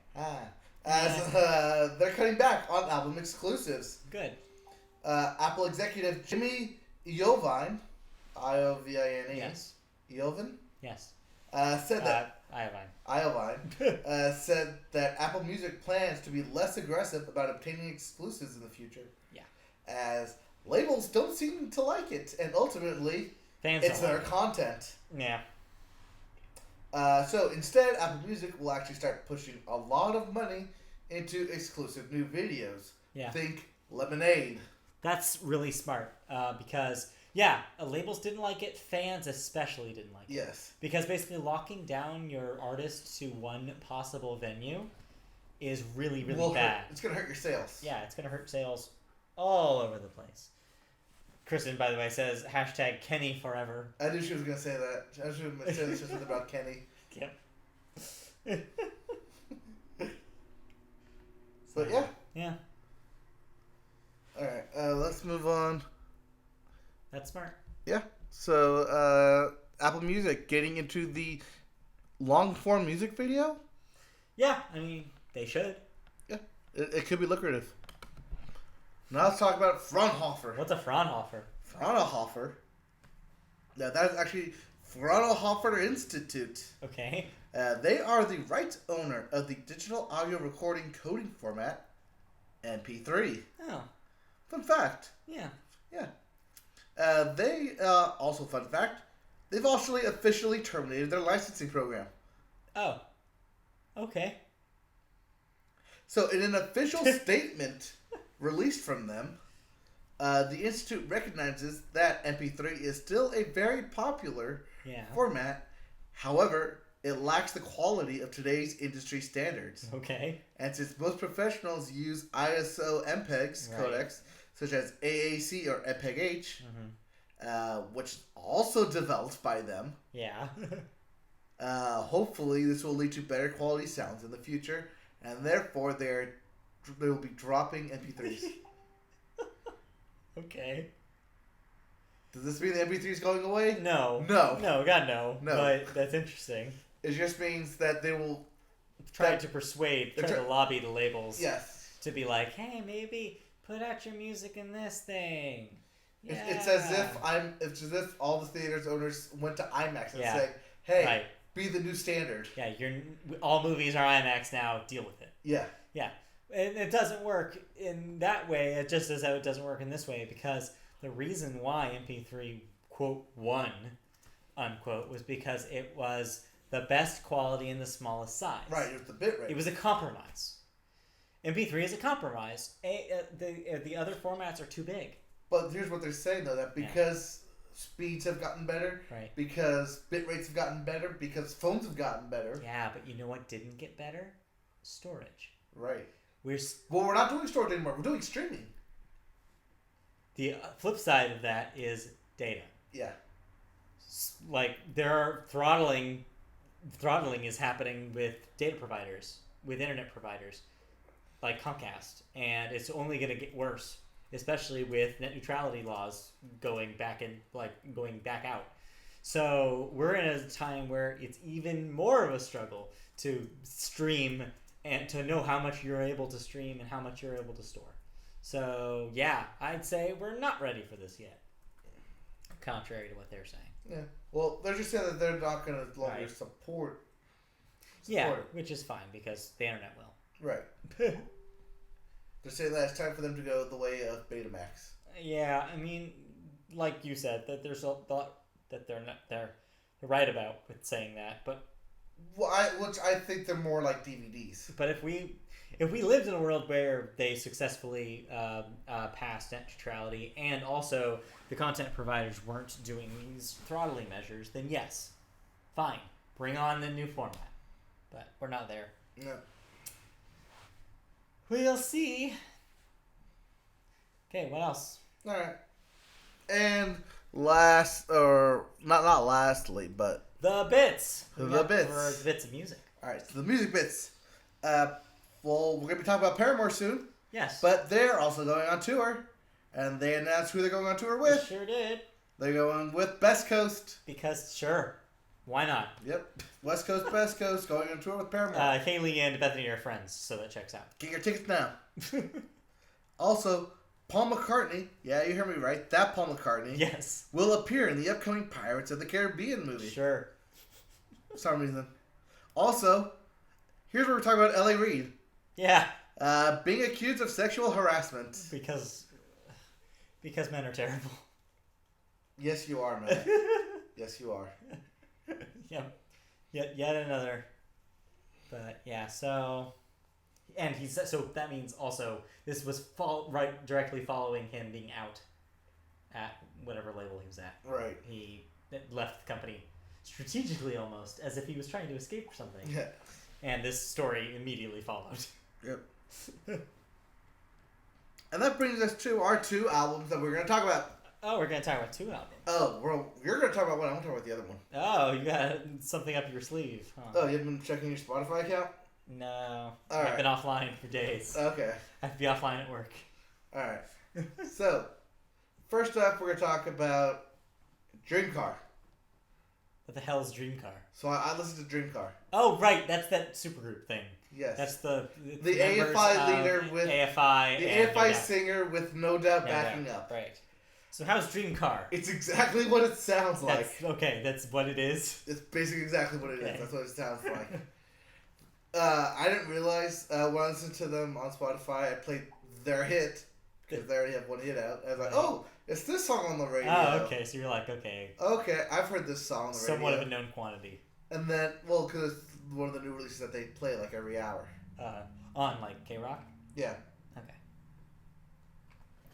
S2: They're cutting back on album exclusives.
S1: Good.
S2: Apple executive Jimmy Iovine, Iovine.
S1: Yes.
S2: Iovine?
S1: Yes.
S2: Said that
S1: Iovine.
S2: said that Apple Music plans to be less aggressive about obtaining exclusives in the future.
S1: Yeah.
S2: As labels don't seem to like it, and ultimately, it's their content.
S1: Yeah.
S2: So instead, Apple Music will actually start pushing a lot of money into exclusive new videos.
S1: Yeah.
S2: Think Lemonade.
S1: That's really smart because, labels didn't like it. Fans especially didn't like it.
S2: Yes.
S1: Because basically locking down your artist to one possible venue is really, really bad.
S2: It's going to hurt your sales.
S1: Yeah, it's going to hurt sales all over the place. Kristen, by the way, says #Kenny forever.
S2: I knew she was going to say that. I should have said something about Kenny.
S1: Yep.
S2: But yeah.
S1: Yeah.
S2: Alright, let's move on.
S1: That's smart.
S2: Yeah. So, Apple Music getting into the long-form music video?
S1: Yeah, I mean, they should.
S2: Yeah. It could be lucrative. Now let's talk about Fraunhofer.
S1: What's a Fraunhofer?
S2: Fraunhofer? Now that's actually Fraunhofer Institute.
S1: Okay.
S2: They are the rights owner of the digital audio recording coding format, MP3.
S1: Oh.
S2: Fun fact.
S1: Yeah.
S2: Yeah. They, also fun fact, they've actually officially terminated their licensing program.
S1: Oh. Okay.
S2: So in an official statement released from them, the Institute recognizes that MP3 is still a very popular format. However, it lacks the quality of today's industry standards.
S1: Okay.
S2: And since most professionals use ISO MPEGs codecs, such as AAC or MPEG-H, which is also developed by them.
S1: Yeah.
S2: Hopefully, this will lead to better quality sounds in the future, and therefore they will be dropping MP3s.
S1: Okay.
S2: Does this mean the MP3 is going away?
S1: No.
S2: No.
S1: No, God, no.
S2: No.
S1: But that's interesting.
S2: It just means that they will
S1: try to lobby the labels.
S2: Yes.
S1: To be like, hey, maybe put out your music in this thing.
S2: It's as if all the theaters owners went to IMAX and said, "Hey,
S1: right.
S2: be the new standard."
S1: Yeah, all movies are IMAX now. Deal with it.
S2: Yeah.
S1: Yeah, and it doesn't work in that way. It just as how it doesn't work in this way because the reason why MP3 quote won unquote was because it was the best quality in the smallest size.
S2: Right. It was the bit rate.
S1: It was a compromise. MP3 is a compromise. The other formats are too big.
S2: But here's what they're saying though, that because speeds have gotten better,
S1: right?
S2: Because bit rates have gotten better, because phones have gotten better.
S1: Yeah, but you know what didn't get better? Storage.
S2: Right.
S1: We're
S2: not doing storage anymore. We're doing streaming.
S1: The flip side of that is data.
S2: Yeah.
S1: Like there are throttling is happening with data providers, with internet providers, like Comcast, and it's only going to get worse, especially with net neutrality laws going back out. So we're in a time where it's even more of a struggle to stream and to know how much you're able to stream and how much you're able to store. So yeah, I'd say we're not ready for this yet, contrary to what they're saying.
S2: Yeah. Well, they're just saying that they're not going to longer support
S1: Yeah,
S2: it.
S1: which is fine because the internet will.
S2: Right. They're saying that it's time for them to go the way of Betamax.
S1: Yeah, I mean, like you said, that there's a thought that they're right about with saying that, but
S2: which I think they're more like DVDs.
S1: But if we lived in a world where they successfully passed net neutrality and also the content providers weren't doing these throttling measures, then yes, fine, bring on the new format. But we're not there.
S2: No.
S1: We'll see. Okay, what else?
S2: All right. And not lastly, but
S1: the bits.
S2: The bits.
S1: For the bits of music.
S2: All right, so the music bits. Well, we're going to be talking about Paramore soon.
S1: Yes.
S2: But they're also going on tour. And they announced who they're going on tour with.
S1: They sure did.
S2: They're going with Best Coast.
S1: Because, sure. Why not?
S2: Yep. West Coast, Best Coast, going on tour with Paramore.
S1: Haley and Bethany are friends, so that checks out.
S2: Get your tickets now. Also, Paul McCartney, yeah, you heard me right, that Paul McCartney,
S1: yes,
S2: will appear in the upcoming Pirates of the Caribbean movie.
S1: Sure.
S2: For some reason. Also, here's where we're talking about L.A. Reid.
S1: Yeah.
S2: Being accused of sexual harassment.
S1: Because men are terrible.
S2: Yes, you are, man. Yes, you are.
S1: Yep. Yet another. But yeah, so, and so that means also this was directly following him being out at whatever label he was at.
S2: Right.
S1: He left the company strategically almost as if he was trying to escape or something.
S2: Yeah.
S1: And this story immediately followed.
S2: Yep. And that brings us to our two albums that we're going to talk about.
S1: Oh, we're going to talk about two albums.
S2: Oh, you're going to talk about one. I'm going to talk about the other one.
S1: Oh, you got something up your sleeve. Huh?
S2: Oh, you haven't been checking your Spotify account?
S1: No.
S2: All
S1: I've been offline for days.
S2: Okay.
S1: I have to be offline at work.
S2: All right. So, first up, we're going to talk about Dream Car.
S1: What the hell is Dream Car?
S2: So I listened to Dream Car.
S1: Oh, right. That's that supergroup thing.
S2: Yes.
S1: That's the
S2: AFI leader with
S1: AFI.
S2: The AFI singer with No Doubt backing up.
S1: Right. So how's Dream Car?
S2: It's exactly what it sounds like.
S1: Okay, that's what it is.
S2: It's basically exactly what it is. That's what it sounds like. I didn't realize when I listened to them on Spotify, I played their hit because they already have one hit out. I was like, oh, it's this song on the radio.
S1: Oh, okay. So you're like, okay.
S2: Okay, I've heard this song on the radio.
S1: Somewhat of a known quantity.
S2: And then, well, because it's one of the new releases that they play like every hour.
S1: On like K-Rock?
S2: Yeah.
S1: Okay.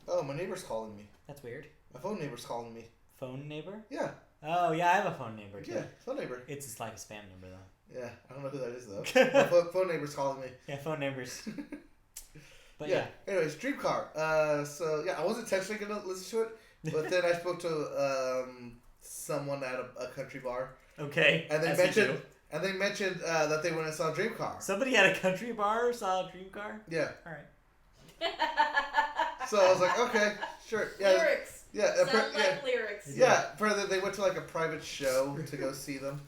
S2: Oh, my neighbor's calling me.
S1: That's weird.
S2: My phone neighbor's calling me.
S1: Phone neighbor?
S2: Yeah.
S1: Oh, yeah, I have a phone neighbor too.
S2: Yeah, phone neighbor.
S1: It's just like a spam number though.
S2: Yeah, I don't know who that is though. My phone neighbor's calling me.
S1: Yeah, phone neighbors. But
S2: yeah. Anyways, Dream Car. So yeah, I wasn't intentionally gonna listen to it, but then I spoke to someone at a country bar.
S1: Okay.
S2: And they mentioned that they went and saw Dream Car.
S1: Somebody at a country bar saw a Dream Car?
S2: Yeah.
S1: All right.
S2: So I was like, okay, sure. Yeah.
S3: Lyrics.
S2: Yeah.
S3: Sounds like lyrics.
S2: Yeah. They went to like a private show to go see them.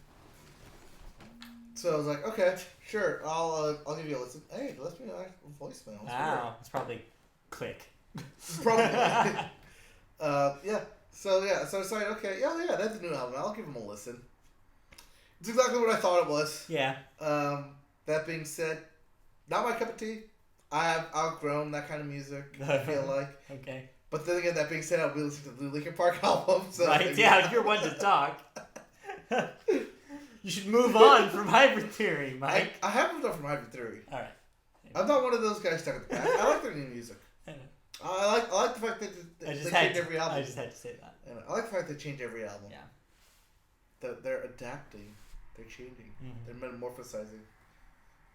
S2: So I was like, okay, sure. I'll give you a listen. Hey, it left me a voicemail.
S1: Wow. It's probably Click.
S2: Probably. Yeah. So I decided, okay, yeah, that's a new album. I'll give them a listen. It's exactly what I thought it was.
S1: Yeah.
S2: That being said, not my cup of tea. I have outgrown that kind of music, I feel like.
S1: Okay.
S2: But then again, that being said, I'll be listening to the Linkin Park album. So
S1: right, yeah, if you're one to talk. You should move on from Hybrid Theory, Mike.
S2: I have moved on from Hybrid Theory.
S1: Alright.
S2: I'm not one of those guys stuck in the past. I like their new music. I like the fact that they change every album.
S1: I just had to say that.
S2: I like the fact they change every album.
S1: Yeah.
S2: They're adapting. They're changing.
S1: Mm-hmm.
S2: They're metamorphosizing.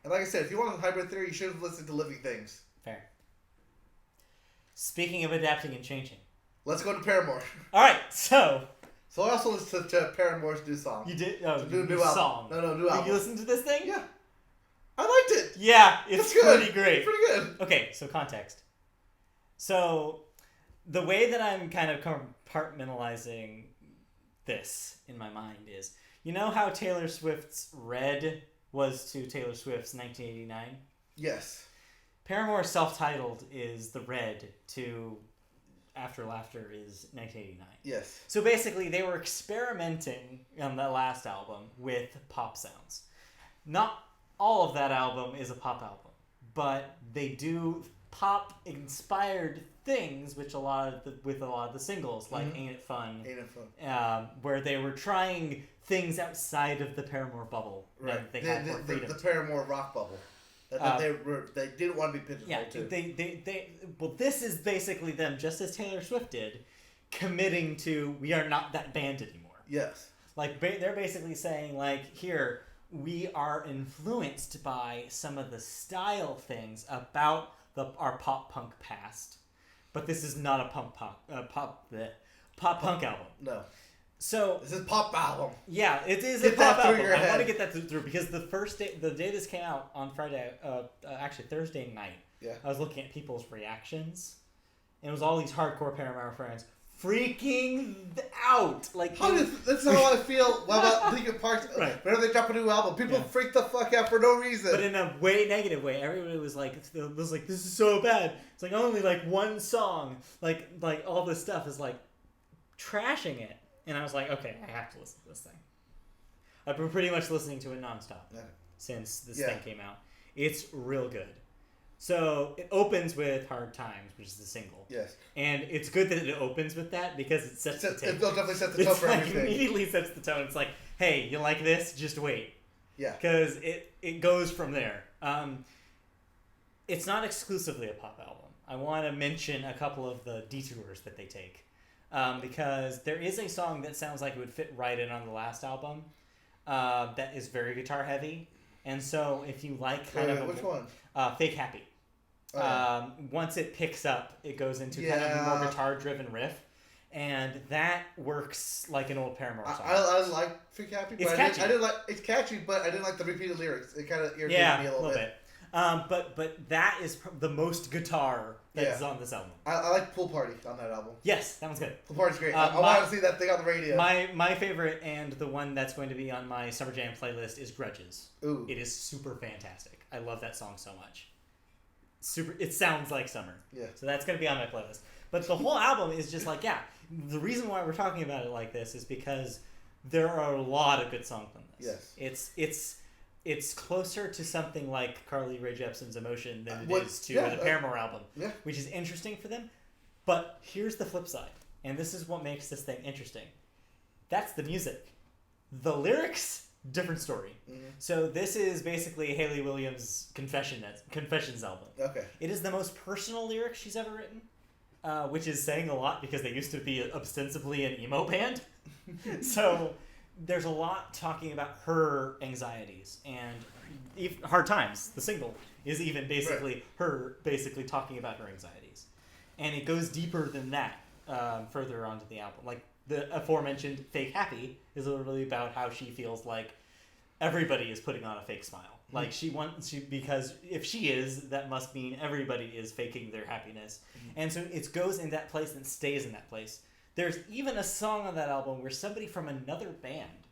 S2: And like I said, if you want Hybrid Theory, you should have listened to Living Things.
S1: Fair. Speaking of adapting and changing.
S2: Let's go to Paramore.
S1: Alright, so
S2: I also listened to Paramore's new song.
S1: You did? Oh,
S2: new
S1: song.
S2: Album. No, new album.
S1: Did you listen to this thing?
S2: Yeah. I liked it.
S1: Yeah, it's pretty great.
S2: It's pretty good.
S1: Okay, so context. So, the way that I'm kind of compartmentalizing this in my mind is, you know how Taylor Swift's Red was to Taylor Swift's 1989?
S2: Yes.
S1: Paramore's self-titled is the Red to After Laughter is 1989.
S2: Yes.
S1: So basically, they were experimenting on the last album with pop sounds. Not all of that album is a pop album, but they do pop-inspired things, with a lot of the singles, like "Ain't It Fun," where they were trying things outside of the Paramore bubble.
S2: Right.
S1: They had more freedom.
S2: The Paramore rock bubble. They didn't want to be pigeonholed to.
S1: Well, this is basically them, just as Taylor Swift did, committing to, we are not that band anymore.
S2: Yes.
S1: Like, they're basically saying, like, here, we are influenced by some of the style things about our pop punk past, but this is not a pop punk album.
S2: No.
S1: So
S2: this is pop album.
S1: Yeah, it is a pop album. I want to get that the because the day this came out on Friday, actually Thursday night.
S2: Yeah.
S1: I was looking at people's reactions, and it was all these hardcore Paramore fans freaking out. Like,
S2: that's how I feel about Linkin Park.
S1: Right.
S2: Whenever they drop a new album, people freak the fuck out for no reason.
S1: But in a way negative way. Everybody was like, this is so bad. It's like only like one song, like all this stuff is like trashing it. And I was like, okay, I have to listen to this thing. I've been pretty much listening to it nonstop since this thing came out. It's real good. So it opens with Hard Times, which is the single.
S2: Yes.
S1: And it's good that it opens with that because it sets the tone.
S2: It definitely sets the tone for everything.
S1: It immediately sets the tone. It's like, hey, you like this? Just wait.
S2: Yeah.
S1: Because it goes from there. It's not exclusively a pop album. I want to mention a couple of the detours that they take. Because there is a song that sounds like it would fit right in on the last album that is very guitar heavy. And so if you like
S2: which one?
S1: Fake Happy. Once it picks up, it goes into kind of a more guitar-driven riff. And that works like an old Paramore song.
S2: I like Fake Happy, but it's catchy, but I didn't like the repeated lyrics. It kind of irritated me a little bit.
S1: But that is the most guitar that's on this album.
S2: I like Pool Party on that album.
S1: Yes, that one's good.
S2: Pool Party's great. I want to see that thing on the radio.
S1: My favorite and the one that's going to be on my Summer Jam playlist is Grudges.
S2: Ooh.
S1: It is super fantastic. I love that song so much. It sounds like summer.
S2: Yeah. So
S1: that's going to be on my playlist. But the whole album is just like, the reason why we're talking about it like this is because there are a lot of good songs on this.
S2: Yes.
S1: It's closer to something like Carly Rae Jepsen's Emotion than it is to the Paramore album, which is interesting for them. But here's the flip side, and this is what makes this thing interesting. That's the music. The lyrics, different story. Mm-hmm. So this is basically Hayley Williams' Confessions album.
S2: Okay.
S1: It is the most personal lyrics she's ever written, which is saying a lot because they used to be ostensibly an emo band. So there's a lot talking about her anxieties, and Hard Times, the single, is even basically her basically talking about her anxieties. And it goes deeper than that further onto the album. Like the aforementioned Fake Happy is literally about how she feels like everybody is putting on a fake smile. Mm-hmm. Like because if she is, that must mean everybody is faking their happiness. Mm-hmm. And so it goes in that place and stays in that place. There's even a song on that album where somebody from another band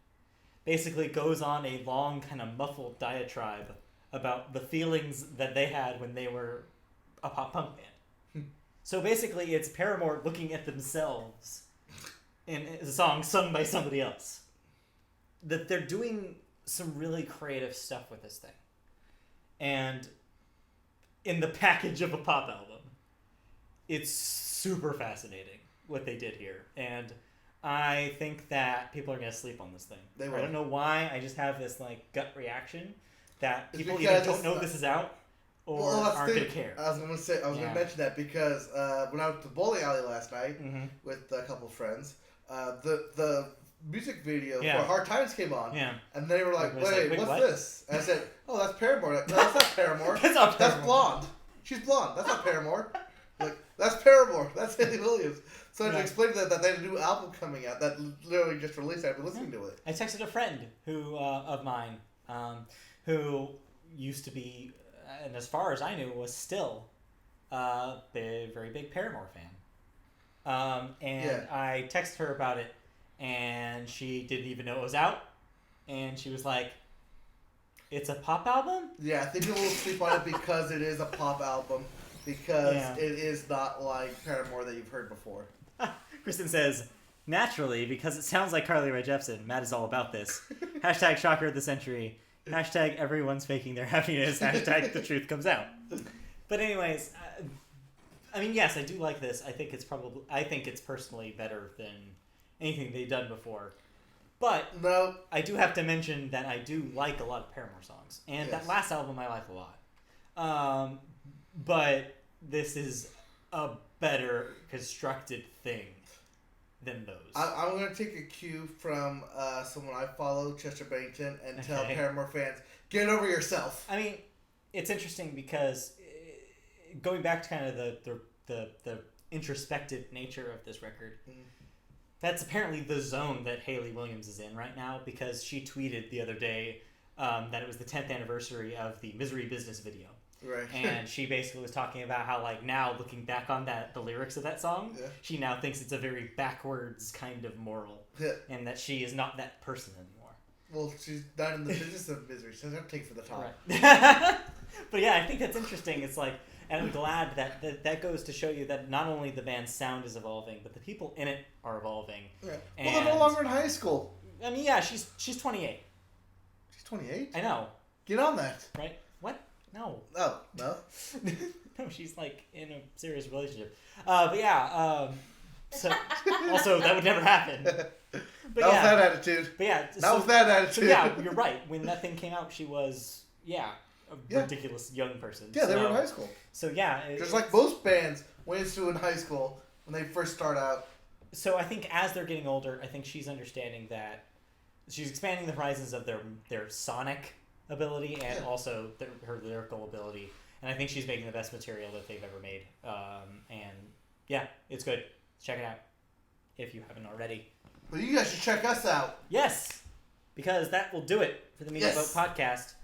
S1: basically goes on a long kind of muffled diatribe about the feelings that they had when they were a pop punk band. So basically, it's Paramore looking at themselves in a song sung by somebody else. That they're doing some really creative stuff with this thing. And in the package of a pop album, it's super fascinating what they did here. And I think that people are going to sleep on this thing.
S2: They will.
S1: I don't know why. I just have this gut reaction that people
S2: because
S1: either don't know this is out or aren't going to care.
S2: I was going to mention that because when I went to the bowling alley last night with a couple of friends, the music video for Hard Times came on. Yeah. And they were like, wait, what's this? And I said, oh, that's Paramore. Like, no, that's not Paramore. That's Blonde. She's blonde. That's not Paramore. Like, that's Paramore. That's Haley Williams. So I explained that they had a new album coming out that literally just released. I've been listening to it.
S1: I texted a friend of mine who used to be, and as far as I knew, was still a very big Paramore fan. I texted her about it, and she didn't even know it was out. And she was like, "It's a pop album?"
S2: Yeah, I think people will sleep on it because it is a pop album. Because it is not like Paramore that you've heard before.
S1: Kristen says, naturally, because it sounds like Carly Rae Jepsen. Matt is all about this. Hashtag shocker of the century. Hashtag everyone's faking their happiness. Hashtag the truth comes out. But anyways, I mean, yes, I do like this. I think it's personally better than anything they've done before. But
S2: no,
S1: I do have to mention that I do like a lot of Paramore songs. And that last album I like a lot. But this is a better constructed thing than those.
S2: I'm going to take a cue from someone I follow, Chester Bennington, and tell Paramore fans, get over yourself.
S1: I mean, it's interesting because going back to kind of the introspective nature of this record, that's apparently the zone that Haley Williams is in right now, because she tweeted the other day that it was the 10th anniversary of the Misery Business video.
S2: Right.
S1: And she basically was talking about how, now looking back on the lyrics of that song, she now thinks it's a very backwards kind of moral, and that she is not that person anymore.
S2: Well, she's not in the business of misery. She doesn't take for the top.
S1: Right. But yeah, I think that's interesting. It's and I'm glad that goes to show you that not only the band's sound is evolving, but the people in it are evolving.
S2: Yeah. Well, they're no longer in high school.
S1: I mean, yeah, she's 28.
S2: She's 28?
S1: I know.
S2: Get on that.
S1: Right? What? No.
S2: Oh, no?
S1: No, she's in a serious relationship. But yeah, so also that would never happen. But
S2: not with that attitude.
S1: But yeah.
S2: Not with that attitude.
S1: So yeah, you're right. When that thing came out, she was, a ridiculous young person.
S2: Yeah, they were in high school.
S1: So yeah.
S2: Just like most bands went into in high school when they first start out.
S1: So I think as they're getting older, I think she's understanding that she's expanding the horizons of their sonic ability and also her lyrical ability, and I think she's making the best material that they've ever made. And yeah, it's good. Check it out if you haven't already.
S2: Well, you guys should check us out.
S1: Yes, because that will do it for the Media Boat podcast.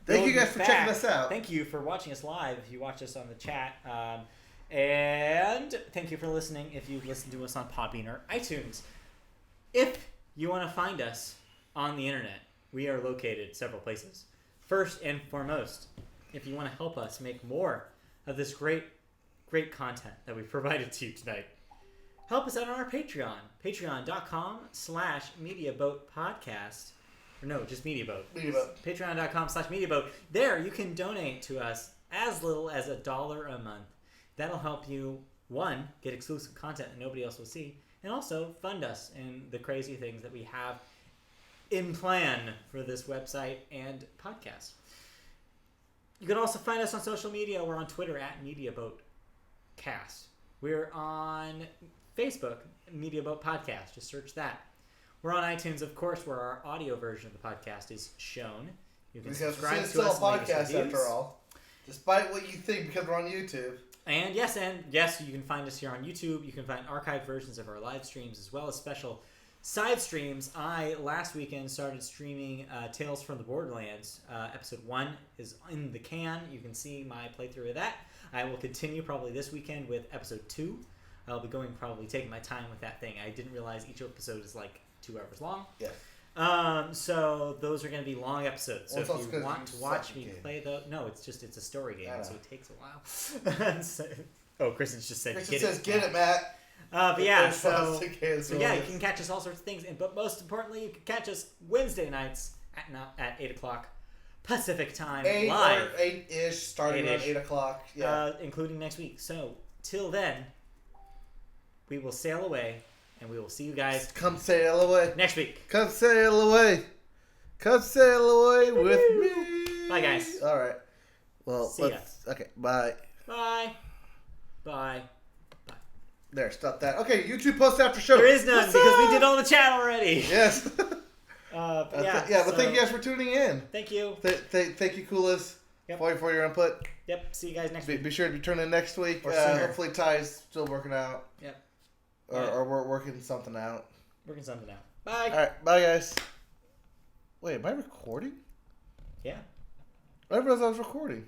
S2: Thank you guys for checking us out.
S1: Thank you for watching us live if you watch us on the chat. And thank you for listening if you listen to us on Podbean or iTunes. If you want to find us on the internet, we are located several places. First and foremost, if you want to help us make more of this great content that we've provided to you tonight, help us out on our Patreon. Patreon.com/MediaBoatPodcast. Or no, just MediaBoat.
S2: MediaBoat.
S1: Patreon.com/MediaBoat. There, you can donate to us as little as $1 a month. That'll help you, one, get exclusive content that nobody else will see, and also fund us in the crazy things that we have in plan for this website and podcast. You can also find us on social media. We're on Twitter @MediaBoatCast. We're on Facebook, MediaBoat Podcast. Just search that. We're on iTunes, of course, where our audio version of the podcast is shown. You can subscribe to us.
S2: It's still a podcast after all, despite what you think, because we're on YouTube.
S1: And yes, you can find us here on YouTube. You can find archived versions of our live streams as well as special side streams. I, last weekend, started streaming Tales from the Borderlands. Episode 1 is in the can. You can see my playthrough of that. I will continue probably this weekend with Episode 2. I'll be taking my time with that thing. I didn't realize each episode is 2 hours long.
S2: Yeah.
S1: So those are going to be long episodes. So if you want to watch me play those... No, it's a story game, so it takes a while. Oh, Kristen just said,
S2: Kristen says, get it, Matt.
S1: But yeah, so
S2: yeah,
S1: you can catch us all sorts of things. But most importantly, you can catch us Wednesday nights at 8 o'clock Pacific time,
S2: 8
S1: live.
S2: or 8-ish, starting at 8 o'clock. Yeah.
S1: Including next week. So, till then, we will sail away, and we will see you guys.
S2: Come sail away.
S1: Next week.
S2: Come sail away. Come sail away with me.
S1: Bye, guys.
S2: All right. Well,
S1: see ya.
S2: Okay, bye.
S1: Bye. Bye.
S2: There, stop that. Okay, YouTube post after show.
S1: There is none because we did all the chat already.
S2: Yes.
S1: But
S2: thank you guys for tuning in.
S1: Thank you.
S2: Thank you, Coolest, for your input.
S1: Yep. See you guys next week.
S2: Be sure to be tuning in next week. Hopefully Ty's still working out.
S1: Yep.
S2: Or we're working something out.
S1: Working something out. Bye.
S2: All right. Bye, guys. Wait, am I recording?
S1: Yeah.
S2: I realized I was recording.